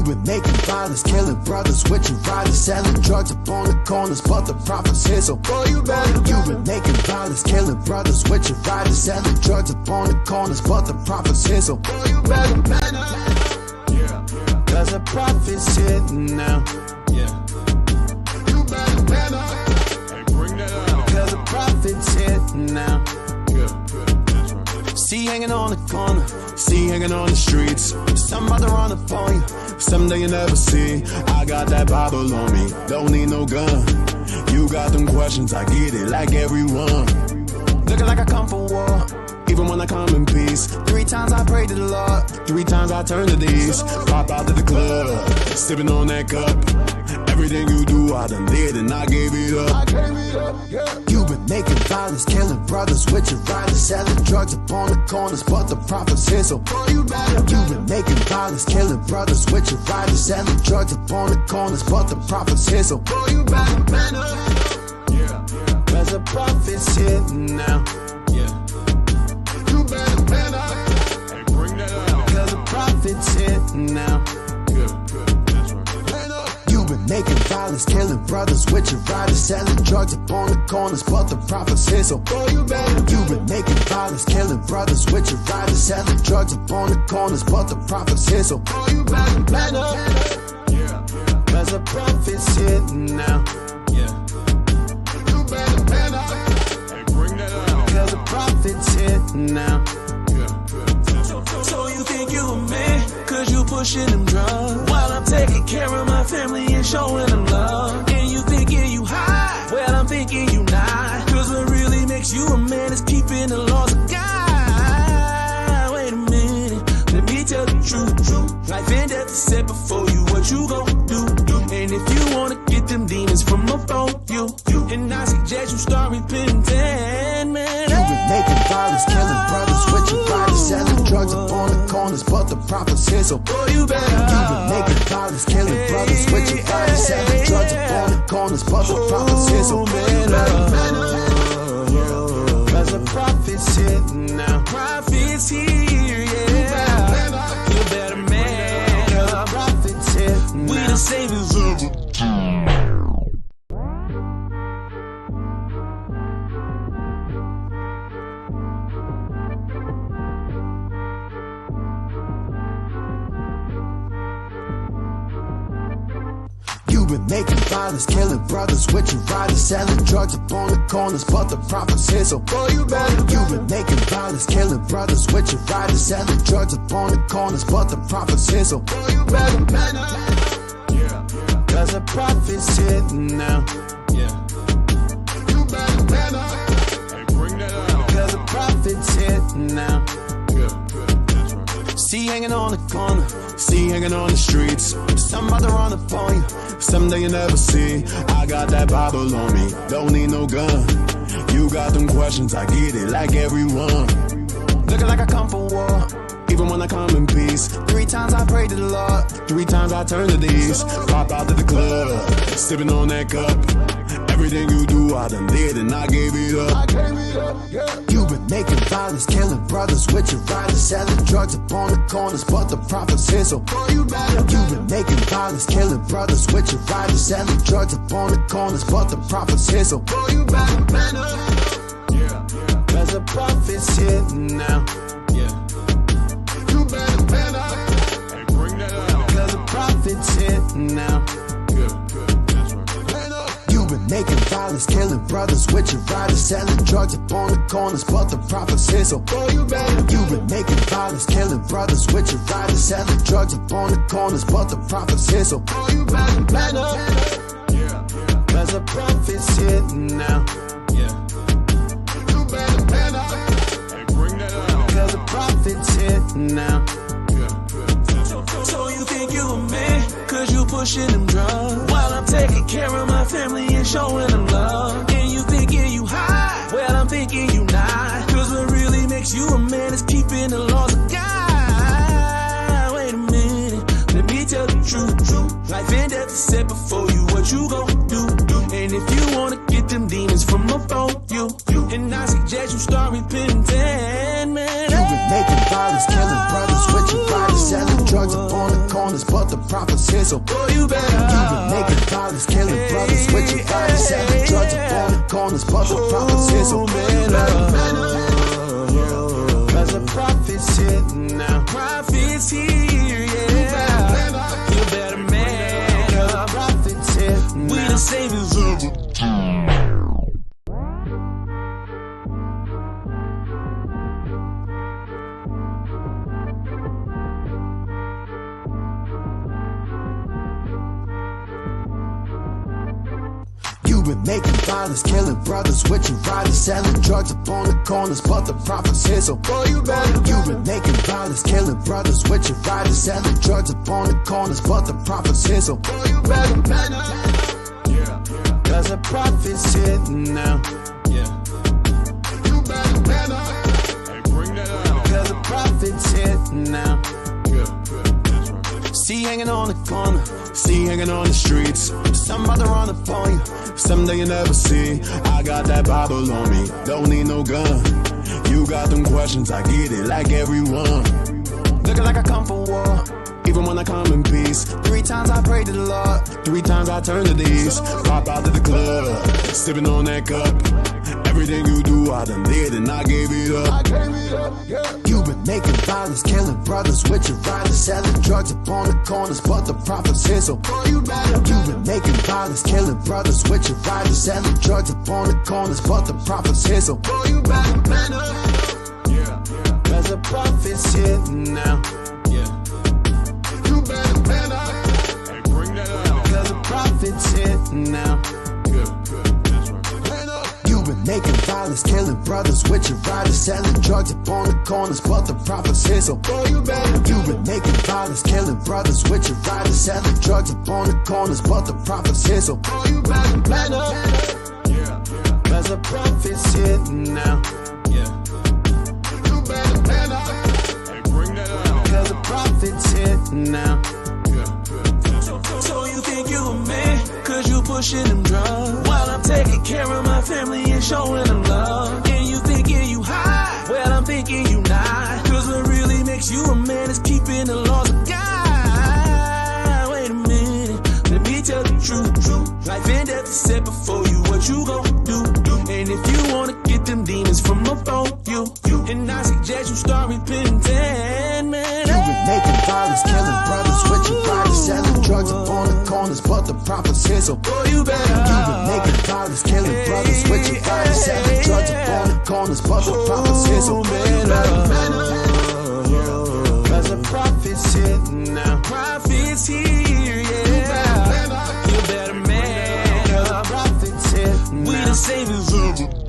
been making violence, killing brothers, switching riders, selling drugs up on the corners, but the profits here, so boy, you better. You been making violence, killing brothers, switching riders, selling drugs up on the corners, but the profits here, so boy, you better. Cause the profits here now. You better. Hey, bring that out. Cause the profits here now. See hanging on the corner, see hanging on the streets. Somebody run up on you, someday you never see. I got that Bible on me, don't need no gun. You got them questions, I get it like everyone. Looking like I come for war, even when I come in peace. 3 times I prayed to the Lord, 3 times I turn to these. Pop out to the club, sipping on that cup. Everything you do, I done did and I gave it up. You been making violence, killing brothers, switching riders, selling drugs up on the corners, but the profits here, so you better. You been making violence, killing brothers, switching riders, selling drugs up on the corners, but the profits here, so you better. Cause the profits here now. You better. Hey, bring that out. Cause the profits here now. Making violence, killing brothers, switching riders, selling drugs up on the corners, but the profits here, so you better. You been making violence, killing brothers, switching riders, selling drugs up on the corners, but the profits here, so you better. Cause the profits here now. You better. Hey, bring that out. Cause the profits here now. So you think you a man, cause you pushing them drugs, while I'm taking care of my family and showing them love. And you thinking you high, well I'm thinking you not, cause what really makes you a man is keeping the laws of God. Wait a minute, let me tell the truth. Life and death is set before you, what you gon' do? And if you wanna get them demons from above you, and I suggest you start repenting, man. You been making violence, killing brothers, switching riders, selling drugs up on the corners, but the profits here, so you better. You been making violence, killing brothers, switching riders, selling drugs up on the corners, but the profits here, so you better. Cause the profits here now. Profits here, yeah. You better man. Cause the profits here now. We the saviors of the been making violence, killing brothers, switching riders, selling drugs up on the corners, but the profits here, so you better. You been making violence, killing brothers, switching riders, selling drugs up on the corners, but the profits here, so you better. Cause the profits here now. You better. Hey, bring that out. Cause the profits here now. See hanging on the corner, see hanging on the streets. Somebody run up on you, someday you never see. I got that Bible on me, don't need no gun. You got them questions, I get it like everyone. Looking like I come for war, even when I come in peace. 3 times I prayed to the Lord, 3 times I turn to these. Pop out to the club, sipping on that cup. Everything you do, I done did and I gave it up. You been making violence, killing brothers, switching riders, selling drugs up on the corners, but the profits here, so you better. You been making violence, killing brothers, switching riders, selling drugs up on the corners, but the profits here, so you better. Cause the profits here now. You better. Hey, bring that out. Cause the profits here now. Making violence, killing brothers, switching riders, selling drugs up on the corners, but the profits here, so you better. You been making violence, killing brothers, switching riders, selling drugs up on the corners, but the profits here, so you better. Cause the profits here now. You better. Hey, bring that out. Cause the profits here now. So you think you a man, cause you pushing them drugs, while I'm taking care of my family and showing them love. And you thinking you high, well I'm thinking you not, cause what really makes you a man is keeping the laws of God. Wait a minute, let me tell the truth. Life and death is set before you, what you gon' do? And if you wanna get them demons from above you, and I suggest you start repenting, man. You been making violence, killing brothers, switching riders, selling drugs up on the corner. corners, but the profits here, so boy, you better. You've been making violence, killing brothers, switching riders, selling drugs up on the corners, but the profits here, so boy, you better. Cause the profits here now. Profits here, yeah. You better man up. Profits here now. We the saviors of the been making violence, killing brothers, switching riders, selling drugs up on the corners, but the profits here, so boy, you better. You've been making violence, killing brothers, switching riders, selling drugs up on the corners, but the profits here, so boy, you better. Cause the profits here now. You better. Hey, bring that out. Cause the profits here now. See hanging on the corner, see hanging on the streets. Somebody run up on you, someday you never see. I got that Bible on me, don't need no gun. You got them questions, I get it like everyone. Looking like I come for war, even when I come in peace. 3 times I prayed to the Lord, 3 times I turn to these. Pop out to the club, sipping on that cup. Everything you do, I done did and I gave it up. You've been making violence, killing brothers, switching riders, selling drugs up on the corners, but the profits here, so you better. You've been making violence, killing brothers, switching riders, selling drugs up on the corners, but the profits here, so you better. Cause the profits here now. You better. Hey, bring that out. Cause the profits here now. Making violence, killing brothers, switching riders, selling drugs up on the corners, but the profits here, so boy, you better. You've been making violence, killing brothers, switching riders, selling drugs up on the corners, but the profits here, so boy, you better. Cause the profits here now. You better. Hey, bring that out. Cause the profits here now. So you think you a man, cause you pushing them drugs, while I'm taking care of my family and showing them love. And you thinking you high, well I'm thinking you not. Cause what really makes you a man is keeping the laws of God. Wait a minute, let me tell you truth. Life and death is set before you, what you gon' do. And if you wanna get them demons from above you, and I suggest you start repenting, man. You've been making violence, killing brothers, switching riders, selling drugs up on the corners, but the profits here, so boy, you better. You've been making violence, killing brothers, switching riders, selling drugs up on the corners, but the profits here, so you better. Cause the profits here now. Profits here, yeah. You better man up. Profits here We now. the saviors of the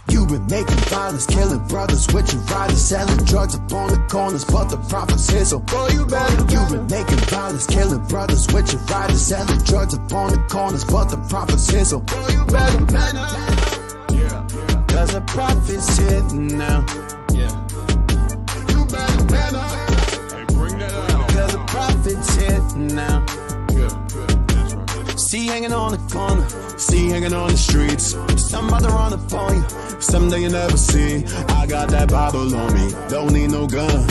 You've been making violence, killing brothers, switching riders, selling drugs up on the corners, but the profits here, so boy, you better. You've been making violence, killing brothers, switching riders, selling drugs up on the corners, but the profits here, so boy, you better. Cause the profits here now. You better. Hey, bring that out. Cause the profits here now. See hanging on the corner, see hanging on the streets. Somebody run up on you, someday you never see. I got that Bible on me, don't need no gun.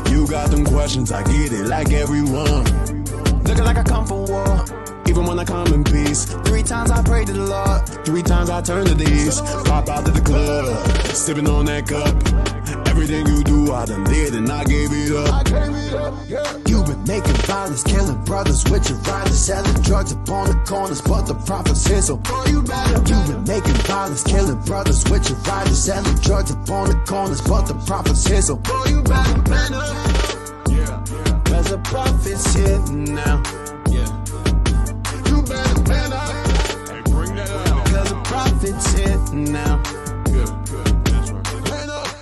You got them questions, I get it like everyone. Looking like I come for war, even when I come in peace. 3 times I prayed to the Lord, 3 times I turn to these. Pop out to the club, sipping on that cup. Everything you do, I done did and I gave it up. You've been making violence, killing brothers, switching riders, selling drugs up on the corners, but the profits here, so you better. You've been making violence, killing brothers, switching riders, selling drugs up on the corners, but the profits here, so you better. Cause the profits here now. You better. Hey, bring that out. Cause the profits here now.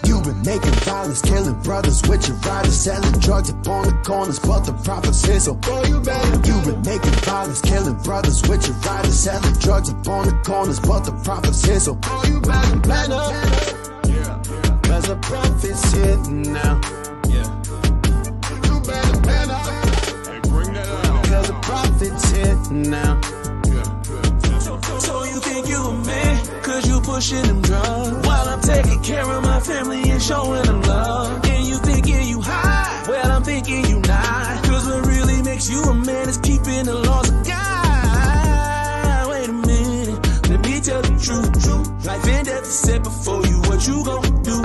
You've been making violence, killing brothers, switching riders, selling drugs up on the corners, but the profits here, so you better. You've been making violence, killing brothers, switching riders, selling drugs up on the corners, but the profits here, so you better. Cause the profits here now. You better. Hey, bring that out. Cause now. So you think you a man, cause you pushing them drugs, while I'm taking care of my family and showing them love. And you thinking you high, well I'm thinking you not, cause what really makes you a man is keeping the laws of God. Wait a minute, let me tell the truth. Life and death is set before you, what you gon' do?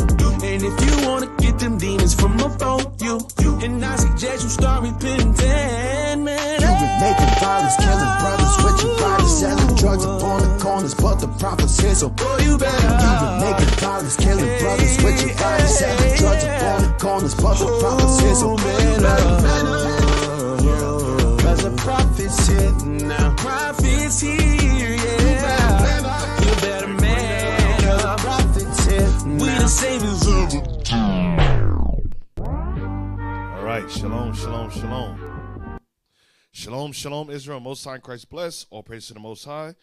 And if you wanna get them demons from above you, and I suggest you start repenting, man. You've been making violence, killing brothers, switching riders, selling drugs upon the corners, but the prophet's here, so boy, you better. You've been making violence, killing brothers, switching riders, selling drugs upon the corners, but the prophet's here, so you better man up. Cause the prophet's here now. Prophet's here, yeah. You better man up. Prophet's here now. We the saviors of the All right, shalom, shalom, shalom. Shalom, shalom, Israel, Most High in Christ bless. All praise to the Most High.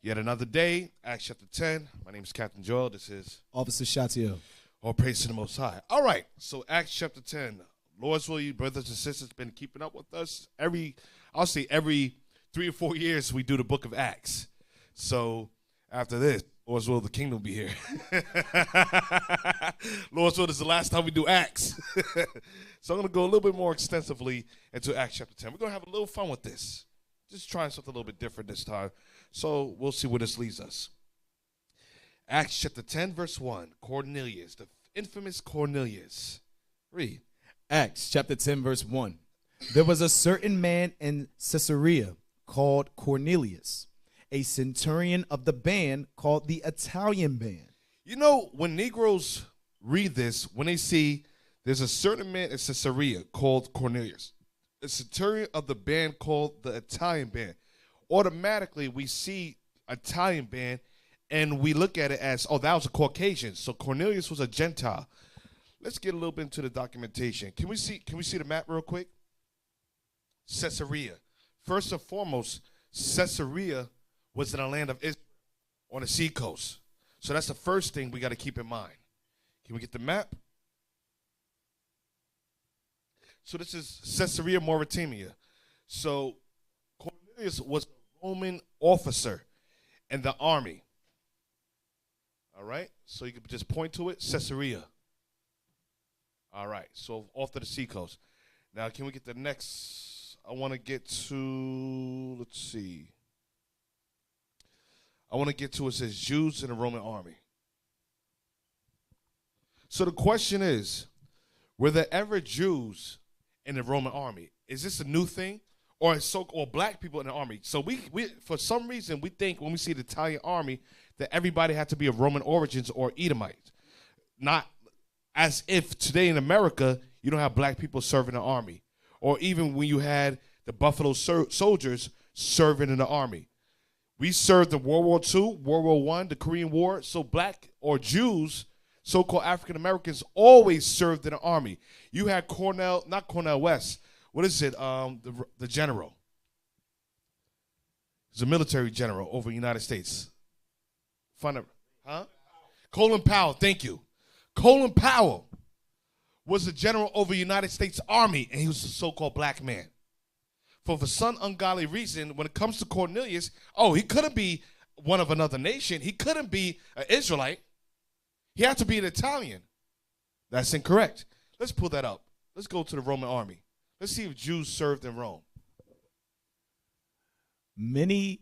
Yet another day, Acts chapter 10. My name is Captain Joel. This is Officer Shatiel. All praise to the Most High. All right, so Acts chapter 10. Lord's will, you brothers and sisters, been keeping up with us. I'll say every 3 or 4 years we do the book of Acts. So after this, Lord's will, the kingdom will be here. Lord's will, this is the last time we do Acts. So I'm going to go a little bit more extensively into Acts chapter 10. We're going to have a little fun with this. Just trying something a little bit different this time. So we'll see where this leads us. Acts chapter 10, verse 1. Cornelius, the infamous Cornelius. Read. Acts chapter 10, verse 1. There was a certain man in Caesarea called Cornelius, a centurion of the band called the Italian band. You know, when Negroes read this, when they see there's a certain man in Caesarea called Cornelius, a centurion of the band called the Italian band, automatically we see Italian band and we look at it as, oh, that was a Caucasian. So Cornelius was a Gentile. Let's get a little bit into the documentation. Can we see the map real quick? Caesarea. First and foremost, Caesarea was in the land of Israel on the seacoast. So that's the first thing we got to keep in mind. Can we get the map? So this is Caesarea Mauritania. So Cornelius was a Roman officer in the army. All right? So you can just point to it, Caesarea. All right, so off to the seacoast. Now, can we get the next? I want to get to, let's see. I want to get to, it says Jews in the Roman army. So the question is, were there ever Jews in the Roman army? Is this a new thing? Or black people in the army? So we for some reason, we think when we see the Italian army that everybody had to be of Roman origins or Edomite. Not as if today in America, you don't have black people serving in the army. Or even when you had the Buffalo soldiers serving in the army. We served in World War II, World War I, the Korean War. So black or Jews, so-called African Americans, always served in the army. You had not Cornel West. What is it? The general. He's a military general over the United States. Colin Powell, thank you. Colin Powell was the general over the United States Army, and he was a so-called black man. For some ungodly reason, when it comes to Cornelius, he couldn't be one of another nation. He couldn't be an Israelite. He had to be an Italian. That's incorrect. Let's pull that up. Let's go to the Roman army. Let's see if Jews served in Rome. Many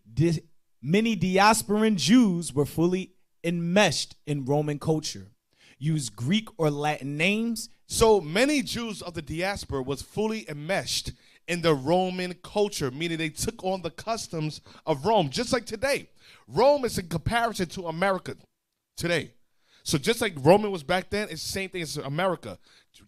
diasporan Jews were fully enmeshed in Roman culture, used Greek or Latin names. So many Jews of the diaspora was fully enmeshed in the Roman culture, meaning they took on the customs of Rome, just like today. Rome is in comparison to America today. So just like Roman was back then, it's the same thing as America.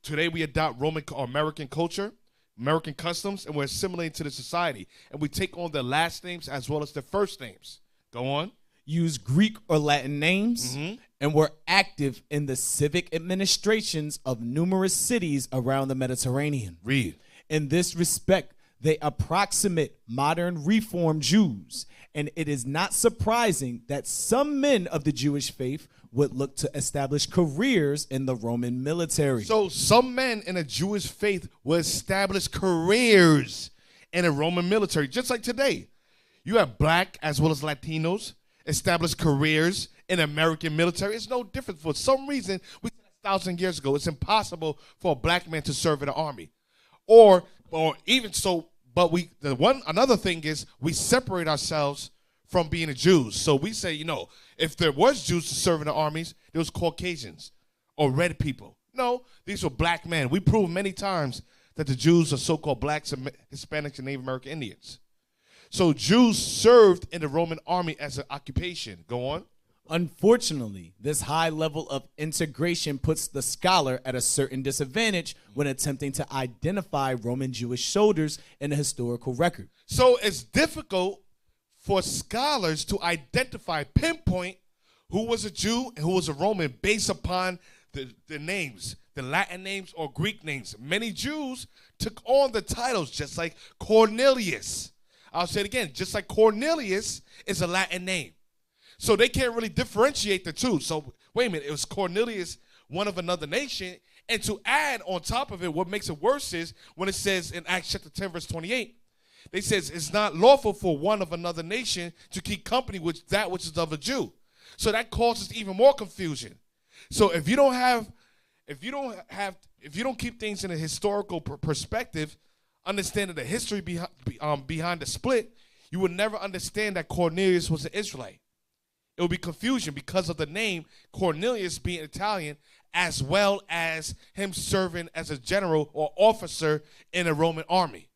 Today we adopt Roman or American culture, American customs, and we're assimilating to the society. And we take on their last names as well as their first names. Go on. Use Greek or Latin names, and were active in the civic administrations of numerous cities around the Mediterranean. Read. In this respect, they approximate modern Reformed Jews, and it is not surprising that some men of the Jewish faith would look to establish careers in the Roman military. So some men in the Jewish faith would establish careers in the Roman military, just like today. You have black as well as Latinos establish careers in American military. It's no different. For some reason, we said 1,000 years ago, it's impossible for a black man to serve in the army. Or even so, but another thing is we separate ourselves from being a Jews. So we say, if there was Jews to serve in the armies, there was Caucasians or red people. No, these were black men. We proved many times that the Jews are so-called blacks, Hispanics, and Native American Indians. So Jews served in the Roman army as an occupation. Go on. Unfortunately, this high level of integration puts the scholar at a certain disadvantage when attempting to identify Roman Jewish soldiers in the historical record. So it's difficult for scholars to pinpoint who was a Jew and who was a Roman based upon the names, the Latin names or Greek names. Many Jews took on the titles just like Cornelius. I'll say it again, just like Cornelius is a Latin name. So they can't really differentiate the two. So wait a minute, it was Cornelius, one of another nation. And to add on top of it, what makes it worse is when it says in Acts chapter 10, verse 28, they says it's not lawful for one of another nation to keep company with that which is of a Jew. So that causes even more confusion. So if you don't keep things in a historical perspective, understanding the history behind the split, you would never understand that Cornelius was an Israelite. It would be confusion because of the name Cornelius being Italian, as well as him serving as a general or officer in a Roman army.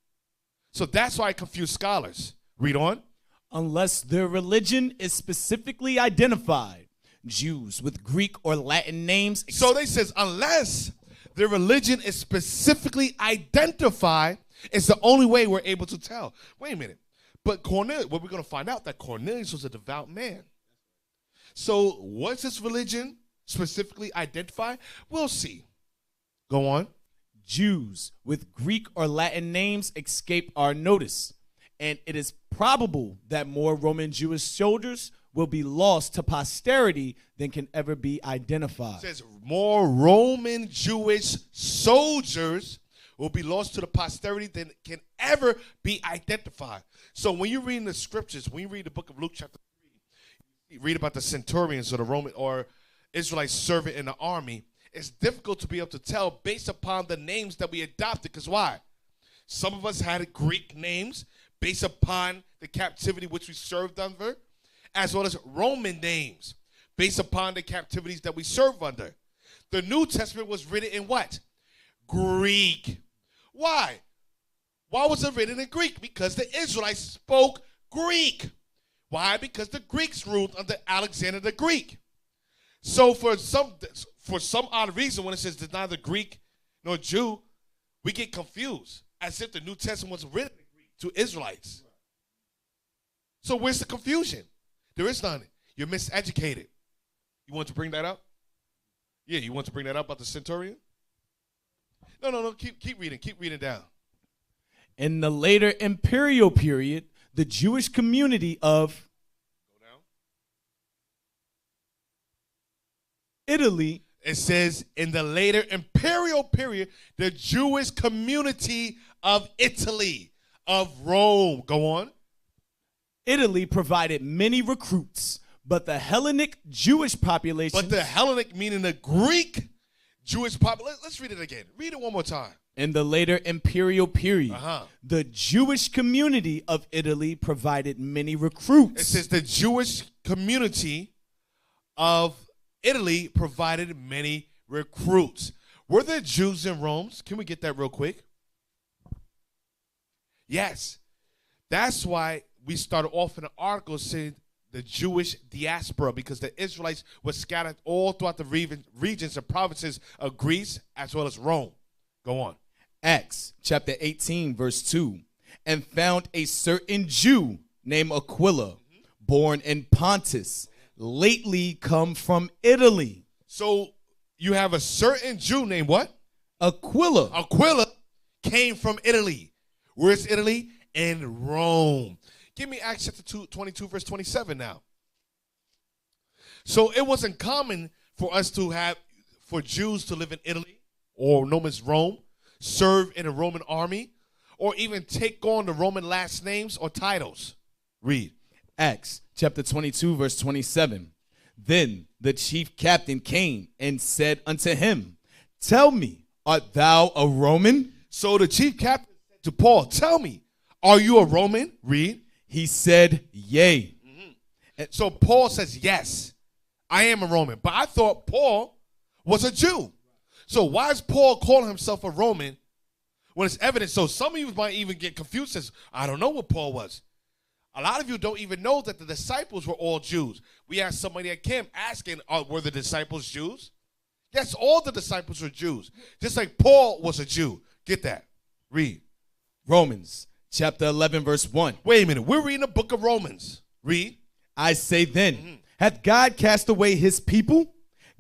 So that's why I confuse scholars. Read on. Unless their religion is specifically identified, Jews with Greek or Latin names. So they says unless their religion is specifically identified, it's the only way we're able to tell. Wait a minute. But Cornelius, what we're going to find out that Cornelius was a devout man. So was his religion specifically identified? We'll see. Go on. Jews with Greek or Latin names escape our notice, and it is probable that more Roman Jewish soldiers will be lost to posterity than can ever be identified. It says more Roman Jewish soldiers will be lost to the posterity than can ever be identified. So when you read in the scriptures, when you read the book of Luke chapter 3, you read about the centurions or the Roman or Israelites serving in the army, it's difficult to be able to tell based upon the names that we adopted. Because why? Some of us had Greek names based upon the captivity which we served under, as well as Roman names based upon the captivities that we served under. The New Testament was written in what? Greek. Why? Why was it written in Greek? Because the Israelites spoke Greek. Why? Because the Greeks ruled under Alexander the Greek. So for some odd reason, when it says there's neither Greek nor Jew, we get confused as if the New Testament was written in Greek to Israelites. So where's the confusion? There is none. You're miseducated. You want to bring that up? Yeah, you want to bring that up about the centurion? No. Keep reading. Keep reading down. In the later imperial period, the Jewish community of Italy. It says in the later imperial period, the Jewish community of Italy, of Rome. Go on. Italy provided many recruits, but the Hellenic Jewish population. But the Hellenic meaning the Greek Jewish population. Let's read it again. Read it one more time. In the later imperial period, the Jewish community of Italy provided many recruits. It says the Jewish community of Italy provided many recruits. Were there Jews in Rome? Can we get that real quick? Yes. That's why we started off in an article saying the Jewish diaspora, because the Israelites were scattered all throughout the regions and provinces of Greece as well as Rome. Go on. Acts chapter 18, verse 2. And found a certain Jew named Aquila, born in Pontus, lately come from Italy. So you have a certain Jew named what? Aquila. Aquila came from Italy. Where's Italy? In Rome. Give me Acts chapter 22, verse 27 now. So it wasn't common for us to for Jews to live in Italy or known as Rome, serve in a Roman army, or even take on the Roman last names or titles. Read. Acts chapter 22, verse 27. Then the chief captain came and said unto him, Tell me, art thou a Roman? So the chief captain said to Paul, tell me, are you a Roman? Read. He said, Yea. So Paul says, yes, I am a Roman. But I thought Paul was a Jew. So why is Paul calling himself a Roman when it's evident? So some of you might even get confused as, I don't know what Paul was. A lot of you don't even know that the disciples were all Jews. We asked somebody at camp asking, were the disciples Jews? Yes, all the disciples were Jews. Just like Paul was a Jew. Get that. Read. Romans chapter 11, verse 1. Wait a minute. We're reading the book of Romans. Read. I say then, hath God cast away his people?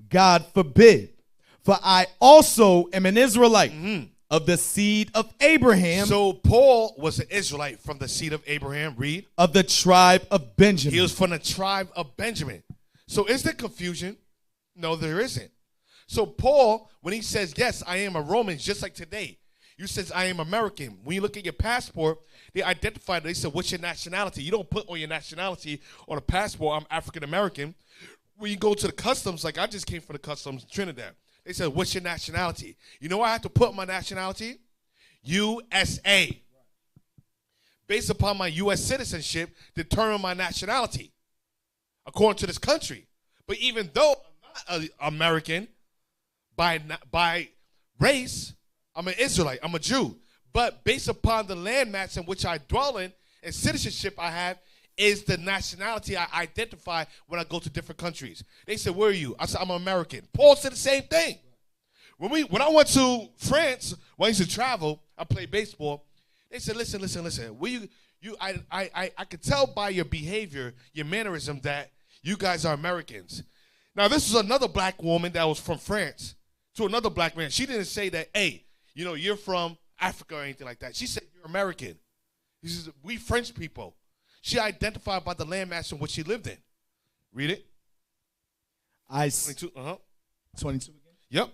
God forbid. For I also am an Israelite of the seed of Abraham, So Paul was an Israelite from the seed of Abraham. Read. of the tribe of Benjamin. He was from the tribe of Benjamin. So is there confusion? No, there isn't. So Paul, when he says, yes, I am a Roman, just like today, you says, I am American. When you look at your passport, they identified, they said, what's your nationality? You don't put on your nationality on a passport, I'm African American. When you go to the customs, like I just came from the customs in Trinidad, they said, what's your nationality? You know what I have to put my nationality? USA. Based upon my U.S. citizenship, determine my nationality according to this country. But even though I'm not an American by race, I'm an Israelite, I'm a Jew. But based upon the landmass in which I dwell in and citizenship I have is the nationality I identify when I go to different countries. They said, where are you? I said, I'm American. Paul said the same thing. When I went to France, when I used to travel, I played baseball. They said, listen. I could tell by your behavior, your mannerism, that you guys are Americans. Now, this was another black woman that was from France to another black man. She didn't say that, hey, you're from Africa or anything like that. She said, you're American. He says, we French people. She identified by the landmass in which she lived in. Read it. 22. 22 again? Yep.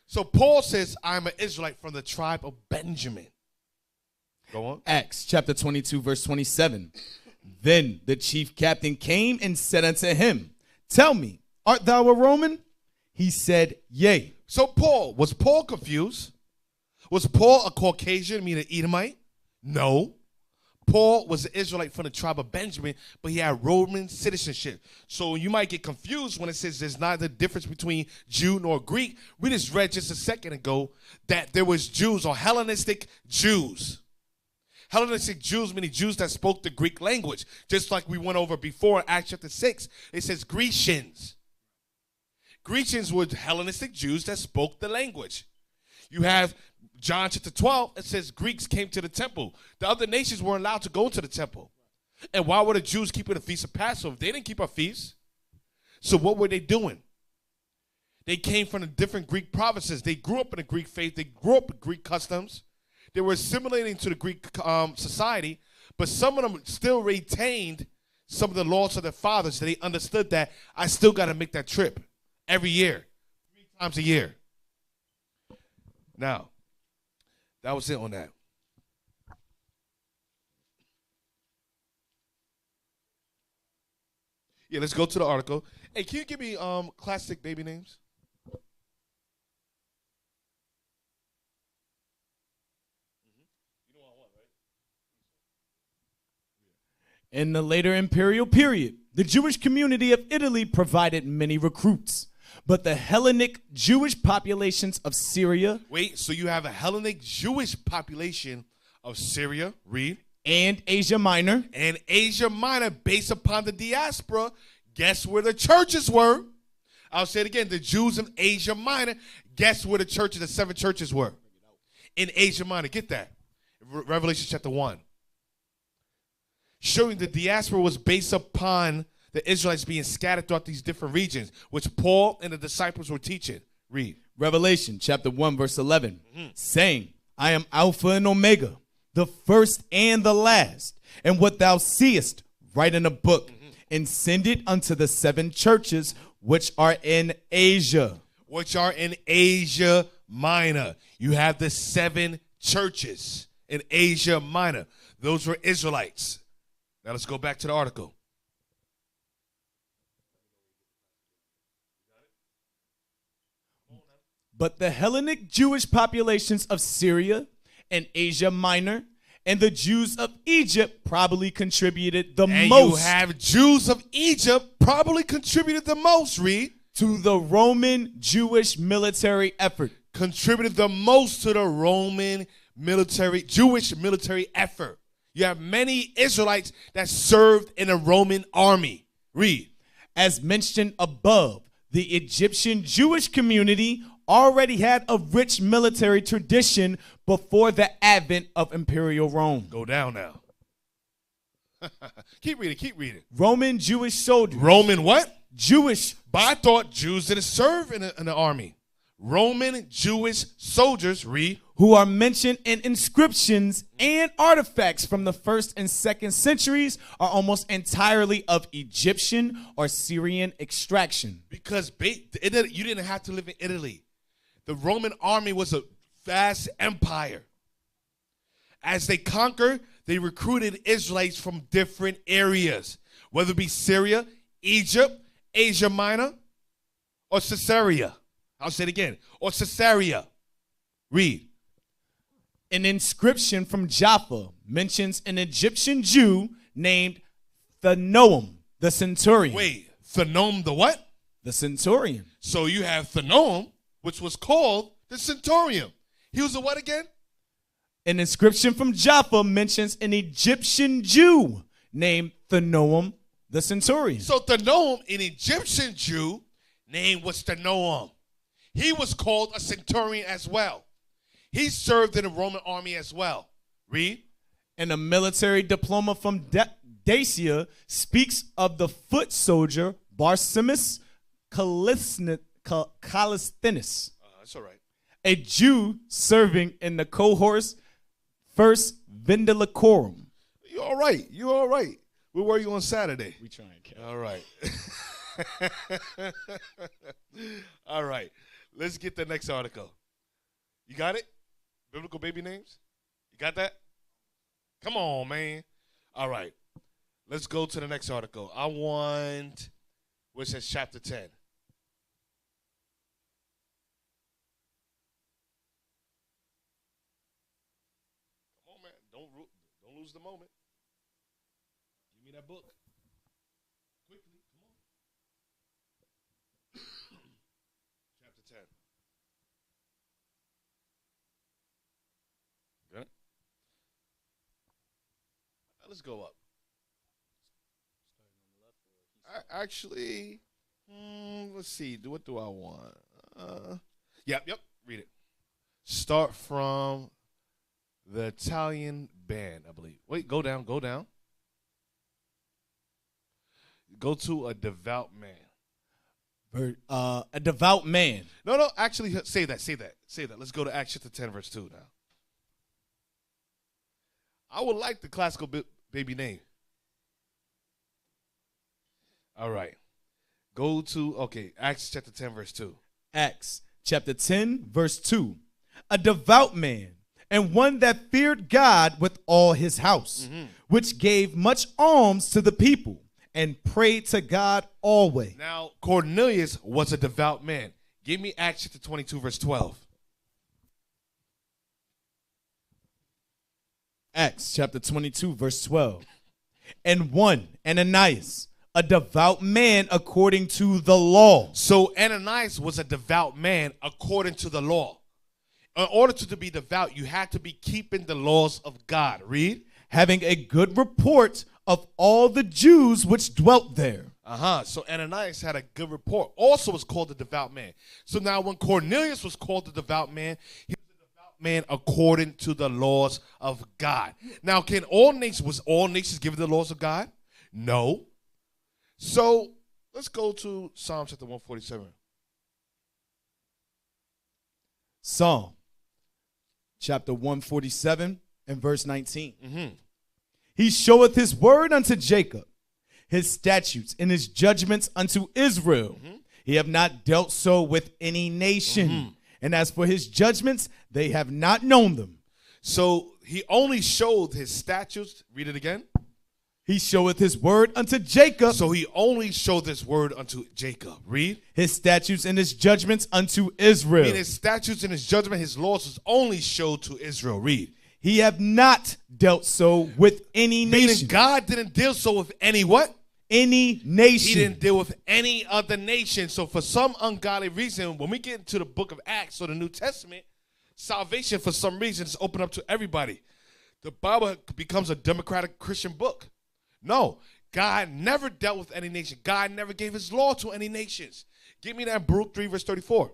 So Paul says, I'm an Israelite from the tribe of Benjamin. Go on. Acts chapter 22, verse 27. Then the chief captain came and said unto him, Tell me, art thou a Roman? He said, Yea. So was Paul confused? Was Paul a Caucasian, meaning Edomite? No. Paul was an Israelite from the tribe of Benjamin, but he had Roman citizenship. So you might get confused when it says there's neither difference between Jew nor Greek. We just read just a second ago that there was Jews or Hellenistic Jews. Hellenistic Jews meaning Jews that spoke the Greek language. Just like we went over before in Acts chapter 6, it says Grecians. Grecians were Hellenistic Jews that spoke the language. You have John chapter 12, it says Greeks came to the temple. The other nations weren't allowed to go to the temple. And why were the Jews keeping the feast of Passover? They didn't keep a feast. So what were they doing? They came from the different Greek provinces. They grew up in the Greek faith. They grew up with Greek customs. They were assimilating to the Greek society, but some of them still retained some of the laws of their fathers. So they understood that I still got to make that trip every year, 3 times a year. Now, that was it on that. Yeah, let's go to the article. Hey, can you give me classic baby names? In the later imperial period, the Jewish community of Italy provided many recruits. But the Hellenic Jewish populations of Syria. Wait, so you have a Hellenic Jewish population of Syria, read. And Asia Minor. And Asia Minor, based upon the diaspora, guess where the churches were? I'll say it again, the Jews of Asia Minor, guess where the 7 churches were? In Asia Minor, get that. Revelation chapter 1. Showing the diaspora was based upon the Israelites being scattered throughout these different regions, which Paul and the disciples were teaching. Read. Revelation chapter 1, verse 11, saying, I am Alpha and Omega, the first and the last. And what thou seest, write in a book, and send it unto the 7 churches which are in Asia. Which are in Asia Minor. You have the 7 churches in Asia Minor. Those were Israelites. Now let's go back to the article. But the Hellenic Jewish populations of Syria and Asia Minor and the Jews of Egypt probably contributed the And most. you have Jews of Egypt probably contributed the most, read. To the Roman Jewish military effort. Contributed the most to the Roman military, Jewish military effort. You have many Israelites that served in the Roman army. Read. As mentioned above, the Egyptian Jewish community already had a rich military tradition before the advent of Imperial Rome. Go down now. Keep reading, keep reading. Roman Jewish soldiers. Roman what? Jewish. But I thought Jews didn't serve in the army. Roman Jewish soldiers, read. Who are mentioned in inscriptions and artifacts from the 1st and 2nd centuries are almost entirely of Egyptian or Syrian extraction. Because you didn't have to live in Italy. The Roman army was a vast empire. As they conquered, they recruited Israelites from different areas, whether it be Syria, Egypt, Asia Minor, or Caesarea. I'll say it again. Or Caesarea. Read. An inscription from Jaffa mentions an Egyptian Jew named Thanoam, the centurion. Wait, Thanoam the what? The centurion. So you have Thanoam, which was called the centurion. He was a what again? An inscription from Jaffa mentions an Egyptian Jew named Thanoam, the centurion. So Thanoam, an Egyptian Jew, name was Thanoam. He was called a centurion as well. He served in the Roman army as well. Read. And a military diploma from Dacia speaks of the foot soldier Barsamis Callisthenes, That's all right. a Jew serving in the cohorts First Vindelicorum. You all right. You all right. Where were you on Saturday? We trying, Cal. All right. All right. Let's get the next article. You got it? Biblical baby names? You got that? Come on, man. All right. Let's go to the next article. I want, which says chapter 10. Come on, man. Don't lose the moment. Give me that book. Quickly, come on. Chapter 10. Got it? Let's go up. Actually, let's see. What do I want? Yep. Read it. Start from the Italian band, I believe. Wait, go down. Go to a devout man. A devout man. No, actually, say that. Let's go to Acts chapter 10, verse 2 now. I would like the classical baby name. All right. Go to, Acts chapter 10, verse 2. Acts chapter 10, verse 2. A devout man, and one that feared God with all his house, which gave much alms to the people, and prayed to God always. Now, Cornelius was a devout man. Give me Acts chapter 22, verse 12. Acts chapter 22, verse 12. And one, Ananias, a devout man according to the law. So Ananias was a devout man according to the law. In order to be devout, you had to be keeping the laws of God. Read. Having a good report of all the Jews which dwelt there. So Ananias had a good report. Also was called a devout man. So now when Cornelius was called a devout man, he was a devout man according to the laws of God. Now, was all nations given the laws of God? No. So let's go to Psalm chapter 147. Psalm chapter 147 and verse 19. He showeth his word unto Jacob, his statutes and his judgments unto Israel. He have not dealt so with any nation. And as for his judgments, they have not known them. So he only showed his statutes. Read it again. He showeth his word unto Jacob. So he only showed this word unto Jacob. Read. His statutes and his judgments unto Israel. Meaning his statutes and his judgment, his laws was only showed to Israel. Read. He have not dealt so with any Meaning nation. God didn't deal so with any what? Any nation. He didn't deal with any other nation. So for some ungodly reason, when we get into the book of Acts or the New Testament, salvation for some reason is open up to everybody. The Bible becomes a democratic Christian book. No, God never dealt with any nation. God never gave his law to any nations. Give me that Baruch 3 verse 34.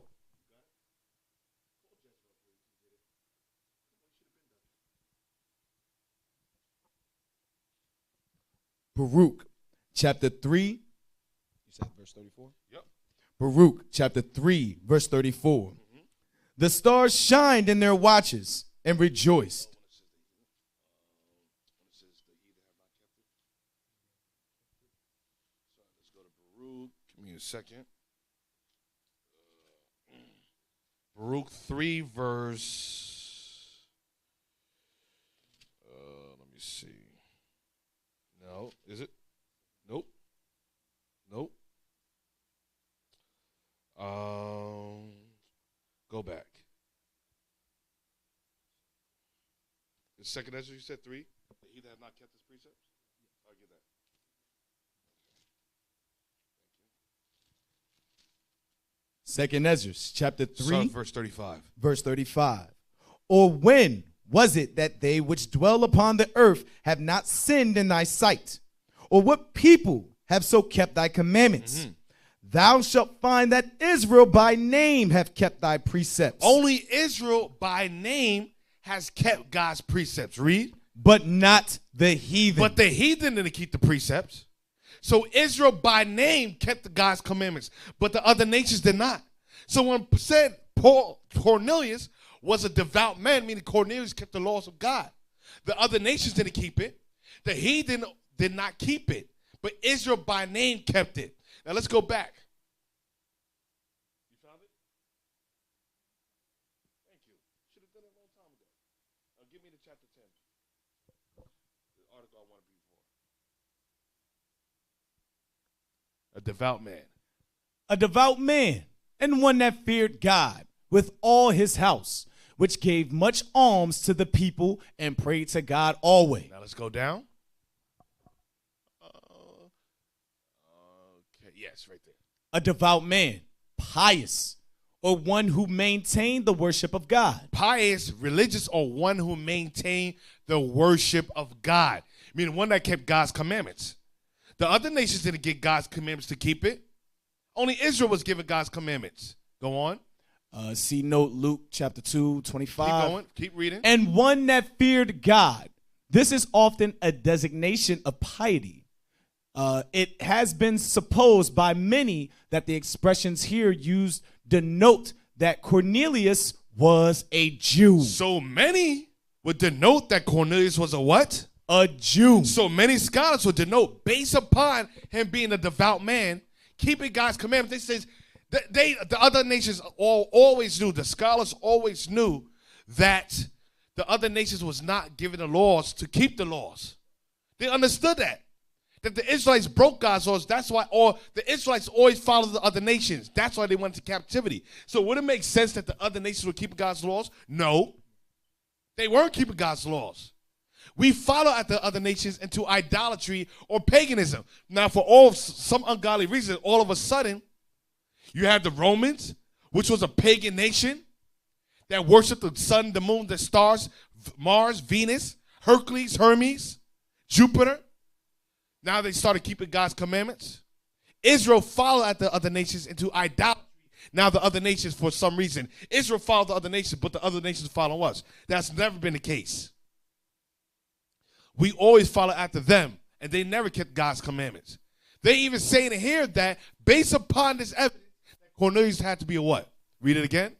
Baruch chapter 3. You said verse 34? Yep. Baruch chapter 3 verse 34. Mm-hmm. The stars shined in their watches and rejoiced. Give me a second. Baruch 3 verse. Let me see. No, is it? Nope. Nope. Go back. The second Ezra, you said 3. He that has not kept his precepts. I'll get that. Second Ezra chapter 3 Start verse 35. verse 35. Or when was it that they which dwell upon the earth have not sinned in thy sight? Or what people have so kept thy commandments? Thou shalt find that Israel by name have kept thy precepts. Only Israel by name has kept God's precepts. Read. But not the heathen. But the heathen didn't keep the precepts. So Israel by name kept the God's commandments, but the other nations did not. So when said Cornelius was a devout man, meaning Cornelius kept the laws of God. The other nations didn't keep it. The heathen did not keep it, but Israel by name kept it. Now let's go back. You found it? Thank you. Should have done it a long time ago. Now give me the chapter 10. The article I want to be for. A devout man. A devout man, and one that feared God with all his house, which gave much alms to the people and prayed to God always. Now let's go down. Okay, yes, right there. A devout man, pious, or one who maintained the worship of God. Pious, religious, or one who maintained the worship of God. Meaning one that kept God's commandments. The other nations didn't get God's commandments to keep it. Only Israel was given God's commandments. Go on. See note Luke chapter 2, 25. Keep going. Keep reading. And one that feared God. This is often a designation of piety. It has been supposed by many that the expressions here used denote that Cornelius was a Jew. So many would denote that Cornelius was a what? A Jew. So many scholars would denote, based upon him being a devout man, keeping God's commandments. They says the other nations always knew, the scholars always knew that the other nations was not given the laws to keep the laws. They understood that the Israelites broke God's laws. That's why the Israelites always followed the other nations. That's why they went into captivity. So would it make sense that the other nations were keeping God's laws? No. They weren't keeping God's laws. We follow at the other nations into idolatry or paganism. Now, for some ungodly reason, all of a sudden, you have the Romans, which was a pagan nation that worshiped the sun, the moon, the stars, Mars, Venus, Hercules, Hermes, Jupiter. Now they started keeping God's commandments. Israel followed at the other nations into idolatry. Now the other nations, for some reason, Israel followed the other nations, but the other nations follow us. That's never been the case. We always follow after them, and they never kept God's commandments. They even say in here that based upon this evidence, Cornelius had to be a what? Read it again.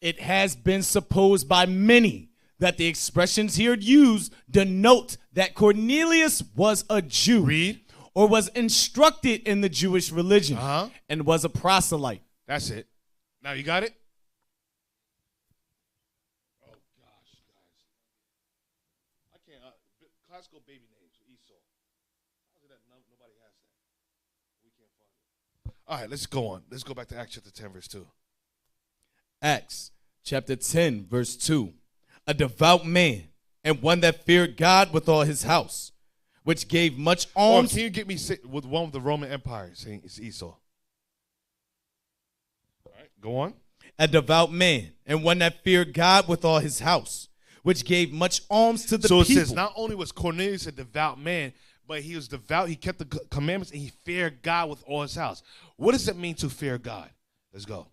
It has been supposed by many that the expressions here used denote that Cornelius was a Jew. Read. Or was instructed in the Jewish religion and was a proselyte. That's it. Now you got it? Oh, gosh, guys. I can't. Classical baby names. Esau. nobody has that. We can't find it. All right, let's go on. Let's go back to Acts chapter 10, verse 2. Acts chapter 10, verse 2. A devout man and one that feared God with all his house, which gave much alms. Can you get me with one of the Roman Empire saying it's Esau? All right, go on. A devout man and one that feared God with all his house, which gave much alms to the people. So it says not only was Cornelius a devout man, but he was devout. He kept the commandments and he feared God with all his house. What does it mean to fear God? Let's go.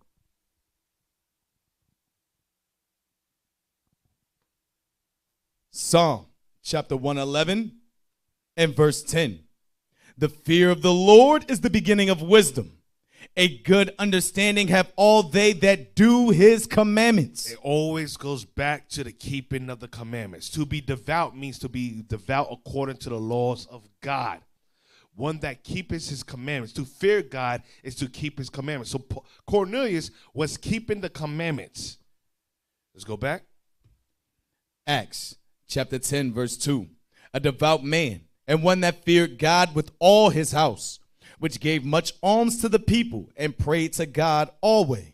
Psalm chapter 111 and verse 10. The fear of the Lord is the beginning of wisdom. A good understanding have all they that do his commandments. It always goes back to the keeping of the commandments. To be devout means to be devout according to the laws of God. One that keeps his commandments. To fear God is to keep his commandments. So Cornelius was keeping the commandments. Let's go back. Acts chapter 10, verse 2. A devout man and one that feared God with all his house, which gave much alms to the people and prayed to God always.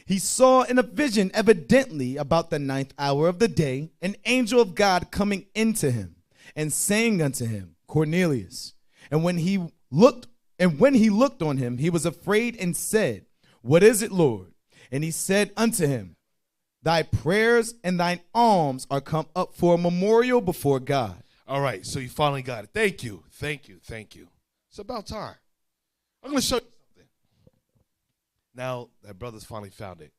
He saw in a vision, evidently about the 9th hour of the day, an angel of God coming into him and saying unto him, Cornelius. And when he looked on him, he was afraid and said, What is it, Lord? And he said unto him, Thy prayers and thine alms are come up for a memorial before God. All right, so you finally got it. Thank you, thank you, thank you. It's about time. I'm going to show you something. Now that brother's finally found it.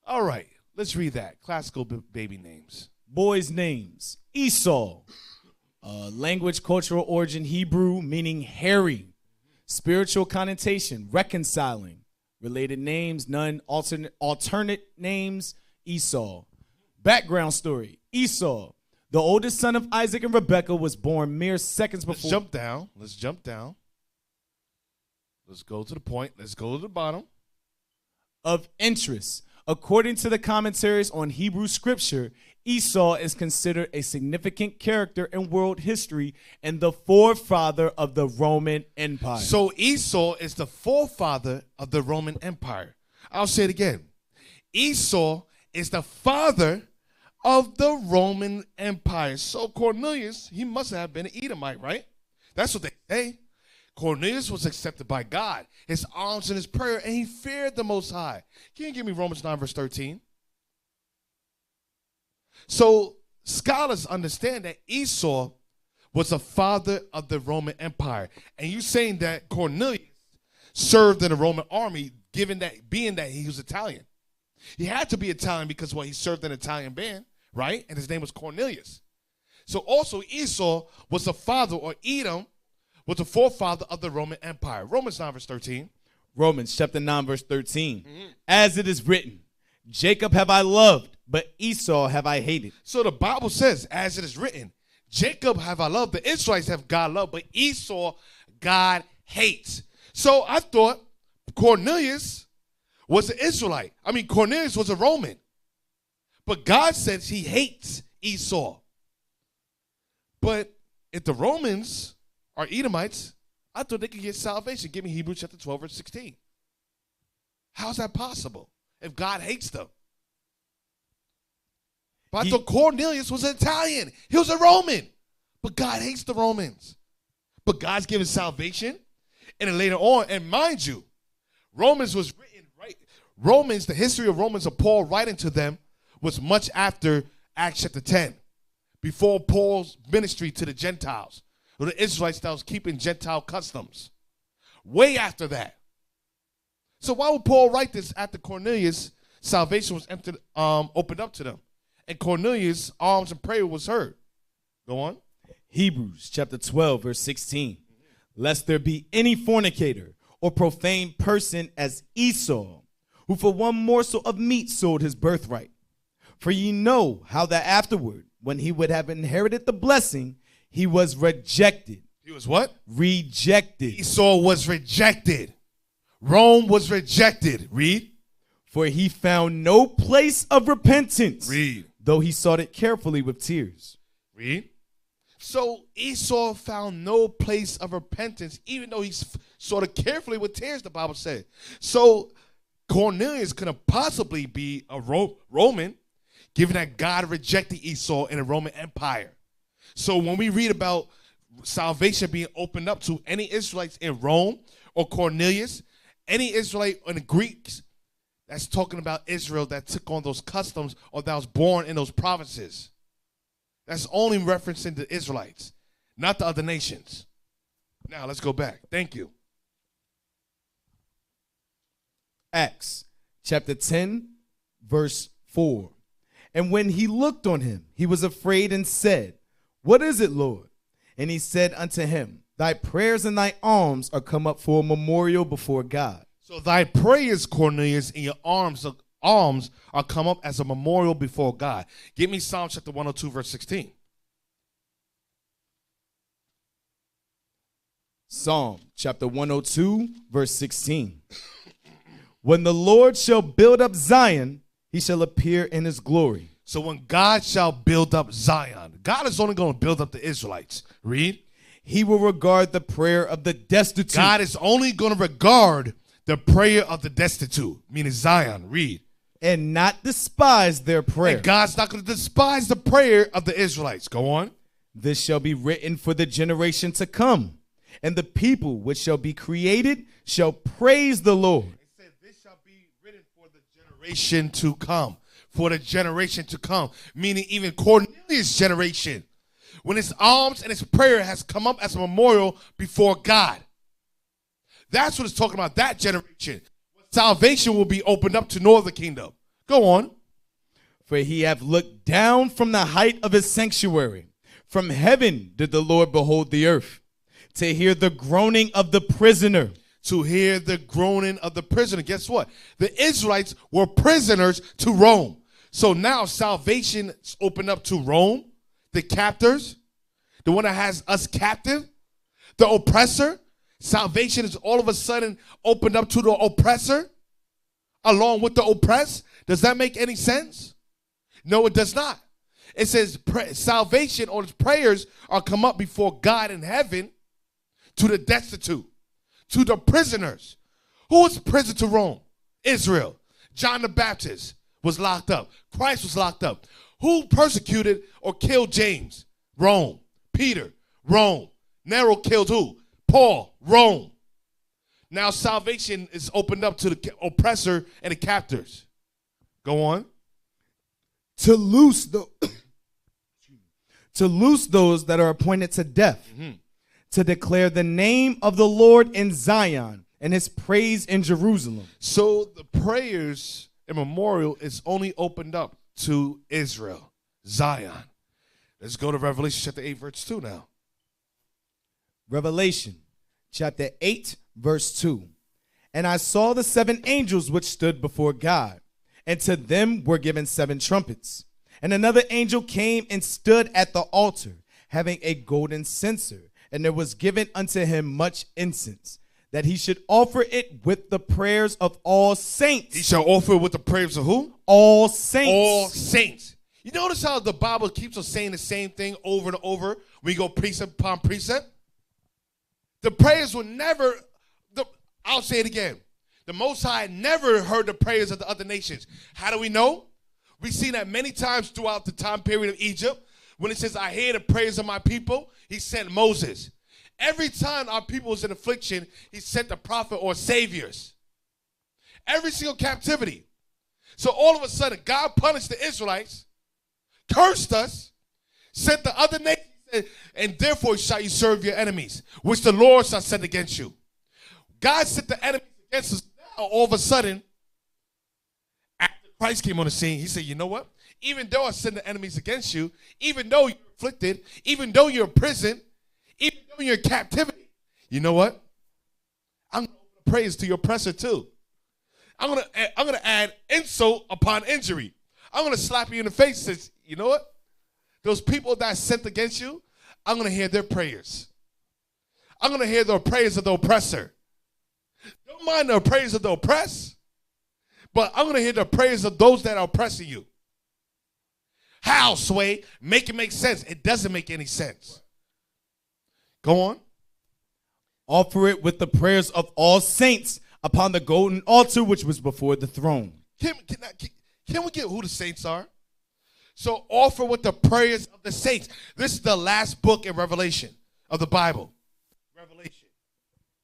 All right, let's read that. Classical baby names. Boys' names. Esau. Language, cultural origin, Hebrew, meaning hairy. Spiritual connotation, reconciling. Related names, none. Alternate names, Esau. Background story, Esau, the oldest son of Isaac and Rebekah, was born mere seconds before. Let's jump down. Let's go to the point. Let's go to the bottom. Of interest. According to the commentaries on Hebrew scripture, Esau is considered a significant character in world history and the forefather of the Roman Empire. So Esau is the forefather of the Roman Empire. I'll say it again. Esau is the father of the Roman Empire. So Cornelius, he must have been an Edomite, right? That's what they say. Cornelius was accepted by God, his alms and his prayer, and he feared the Most High. Can you give me Romans 9, verse 13? So scholars understand that Esau was the father of the Roman Empire. And you saying that Cornelius served in the Roman army, being that he was Italian. He had to be Italian because, he served in an Italian band, right? And his name was Cornelius. So also Esau was the father, or Edom was the forefather of the Roman Empire. Romans 9, verse 13. Romans chapter 9, verse 13. As it is written, Jacob have I loved, but Esau have I hated. So the Bible says, as it is written, Jacob have I loved, the Israelites have God loved, but Esau God hates. So I thought Cornelius was an Israelite. Cornelius was a Roman. But God says he hates Esau. But if the Romans are Edomites, I thought they could get salvation. Give me Hebrews chapter 12, verse 16. How's that possible if God hates them? But I thought Cornelius was an Italian. He was a Roman. But God hates the Romans. But God's given salvation. And then later on, and mind you, Romans was written, right? Romans, the history of Romans of Paul writing to them was much after Acts chapter 10. Before Paul's ministry to the Gentiles, or the Israelites that was keeping Gentile customs. Way after that. So why would Paul write this after Cornelius' salvation was opened up to them? And Cornelius' alms and prayer was heard. Go on. Hebrews chapter 12, verse 16. Lest there be any fornicator or profane person as Esau, who for one morsel of meat sold his birthright. For ye know how that afterward, when he would have inherited the blessing, he was rejected. He was what? Rejected. Esau was rejected. Rome was rejected. Read. For he found no place of repentance. Read. Though he sought it carefully with tears. Read. So Esau found no place of repentance, even though he's sort of carefully with tears, the Bible said. So Cornelius couldn't possibly be a Roman, given that God rejected Esau in the Roman Empire. So when we read about salvation being opened up to any Israelites in Rome or Cornelius, any Israelite in the Greeks, that's talking about Israel that took on those customs or that was born in those provinces. That's only referencing the Israelites, not the other nations. Now let's go back. Thank you. Acts chapter 10, verse 4. And when he looked on him, he was afraid and said, What is it, Lord? And he said unto him, Thy prayers and thy alms are come up for a memorial before God. So thy prayers, Cornelius, and your alms are come up as a memorial before God. Give me Psalm chapter 102, verse 16. Psalm chapter 102, verse 16. When the Lord shall build up Zion, he shall appear in his glory. So when God shall build up Zion, God is only going to build up the Israelites. Read. He will regard the prayer of the destitute. God is only going to regard the prayer of the destitute, meaning Zion. Read. And not despise their prayer. And God's not going to despise the prayer of the Israelites. Go on. This shall be written for the generation to come, and the people which shall be created shall praise the Lord. It said this shall be written for the generation to come. For the generation to come. Meaning even Cornelius' generation. When his alms and his prayer has come up as a memorial before God. That's what it's talking about, that generation. Salvation will be opened up to northern kingdom. Go on. For he hath looked down from the height of his sanctuary. From heaven did the Lord behold the earth, to hear the groaning of the prisoner. To hear the groaning of the prisoner. Guess what? The Israelites were prisoners to Rome. So now salvation is opened up to Rome, the captors, the one that has us captive, the oppressor. Salvation is all of a sudden opened up to the oppressor along with the oppressed. Does that make any sense? No, it does not. It says salvation or prayers are come up before God in heaven to the destitute, to the prisoners. Who was prison to Rome? Israel. John the Baptist was locked up. Christ was locked up. Who persecuted or killed James? Rome. Peter, Rome. Nero killed who? Paul, Rome. Now salvation is opened up to the oppressor and the captors. Go on. To loose those that are appointed to death, to declare the name of the Lord in Zion and his praise in Jerusalem. So the prayers and memorial is only opened up to Israel, Zion. Let's go to Revelation chapter 8, verse 2 now. Revelation chapter 8, verse 2. And I saw the 7 angels which stood before God, and to them were given 7 trumpets. And another angel came and stood at the altar, having a golden censer, and there was given unto him much incense, that he should offer it with the prayers of all saints. He shall offer it with the prayers of who? All saints. All saints. You notice how the Bible keeps on saying the same thing over and over? We go precept upon precept. The prayers were never, I'll say it again. The Most High never heard the prayers of the other nations. How do we know? We've seen that many times throughout the time period of Egypt. When it says, I hear the prayers of my people, he sent Moses. Every time our people was in affliction, he sent a prophet or saviors. Every single captivity. So all of a sudden, God punished the Israelites, cursed us, sent the other nations, and therefore shall you serve your enemies, which the Lord shall send against you. God sent the enemies against us. Now, all of a sudden, after Christ came on the scene, he said, you know what? Even though I send the enemies against you, even though you're afflicted, even though you're in prison, even though you're in captivity, you know what? I'm going to praise to your oppressor too. I'm gonna add insult upon injury. I'm going to slap you in the face and say, you know what? Those people that are sent against you, I'm going to hear their prayers. I'm going to hear the prayers of the oppressor. Don't mind the prayers of the oppressed, but I'm going to hear the prayers of those that are oppressing you. How, Sway? Make it make sense. It doesn't make any sense. Go on. Offer it with the prayers of all saints upon the golden altar which was before the throne. Can we get who the saints are? So offer with the prayers of the saints. This is the last book in Revelation of the Bible. Revelation.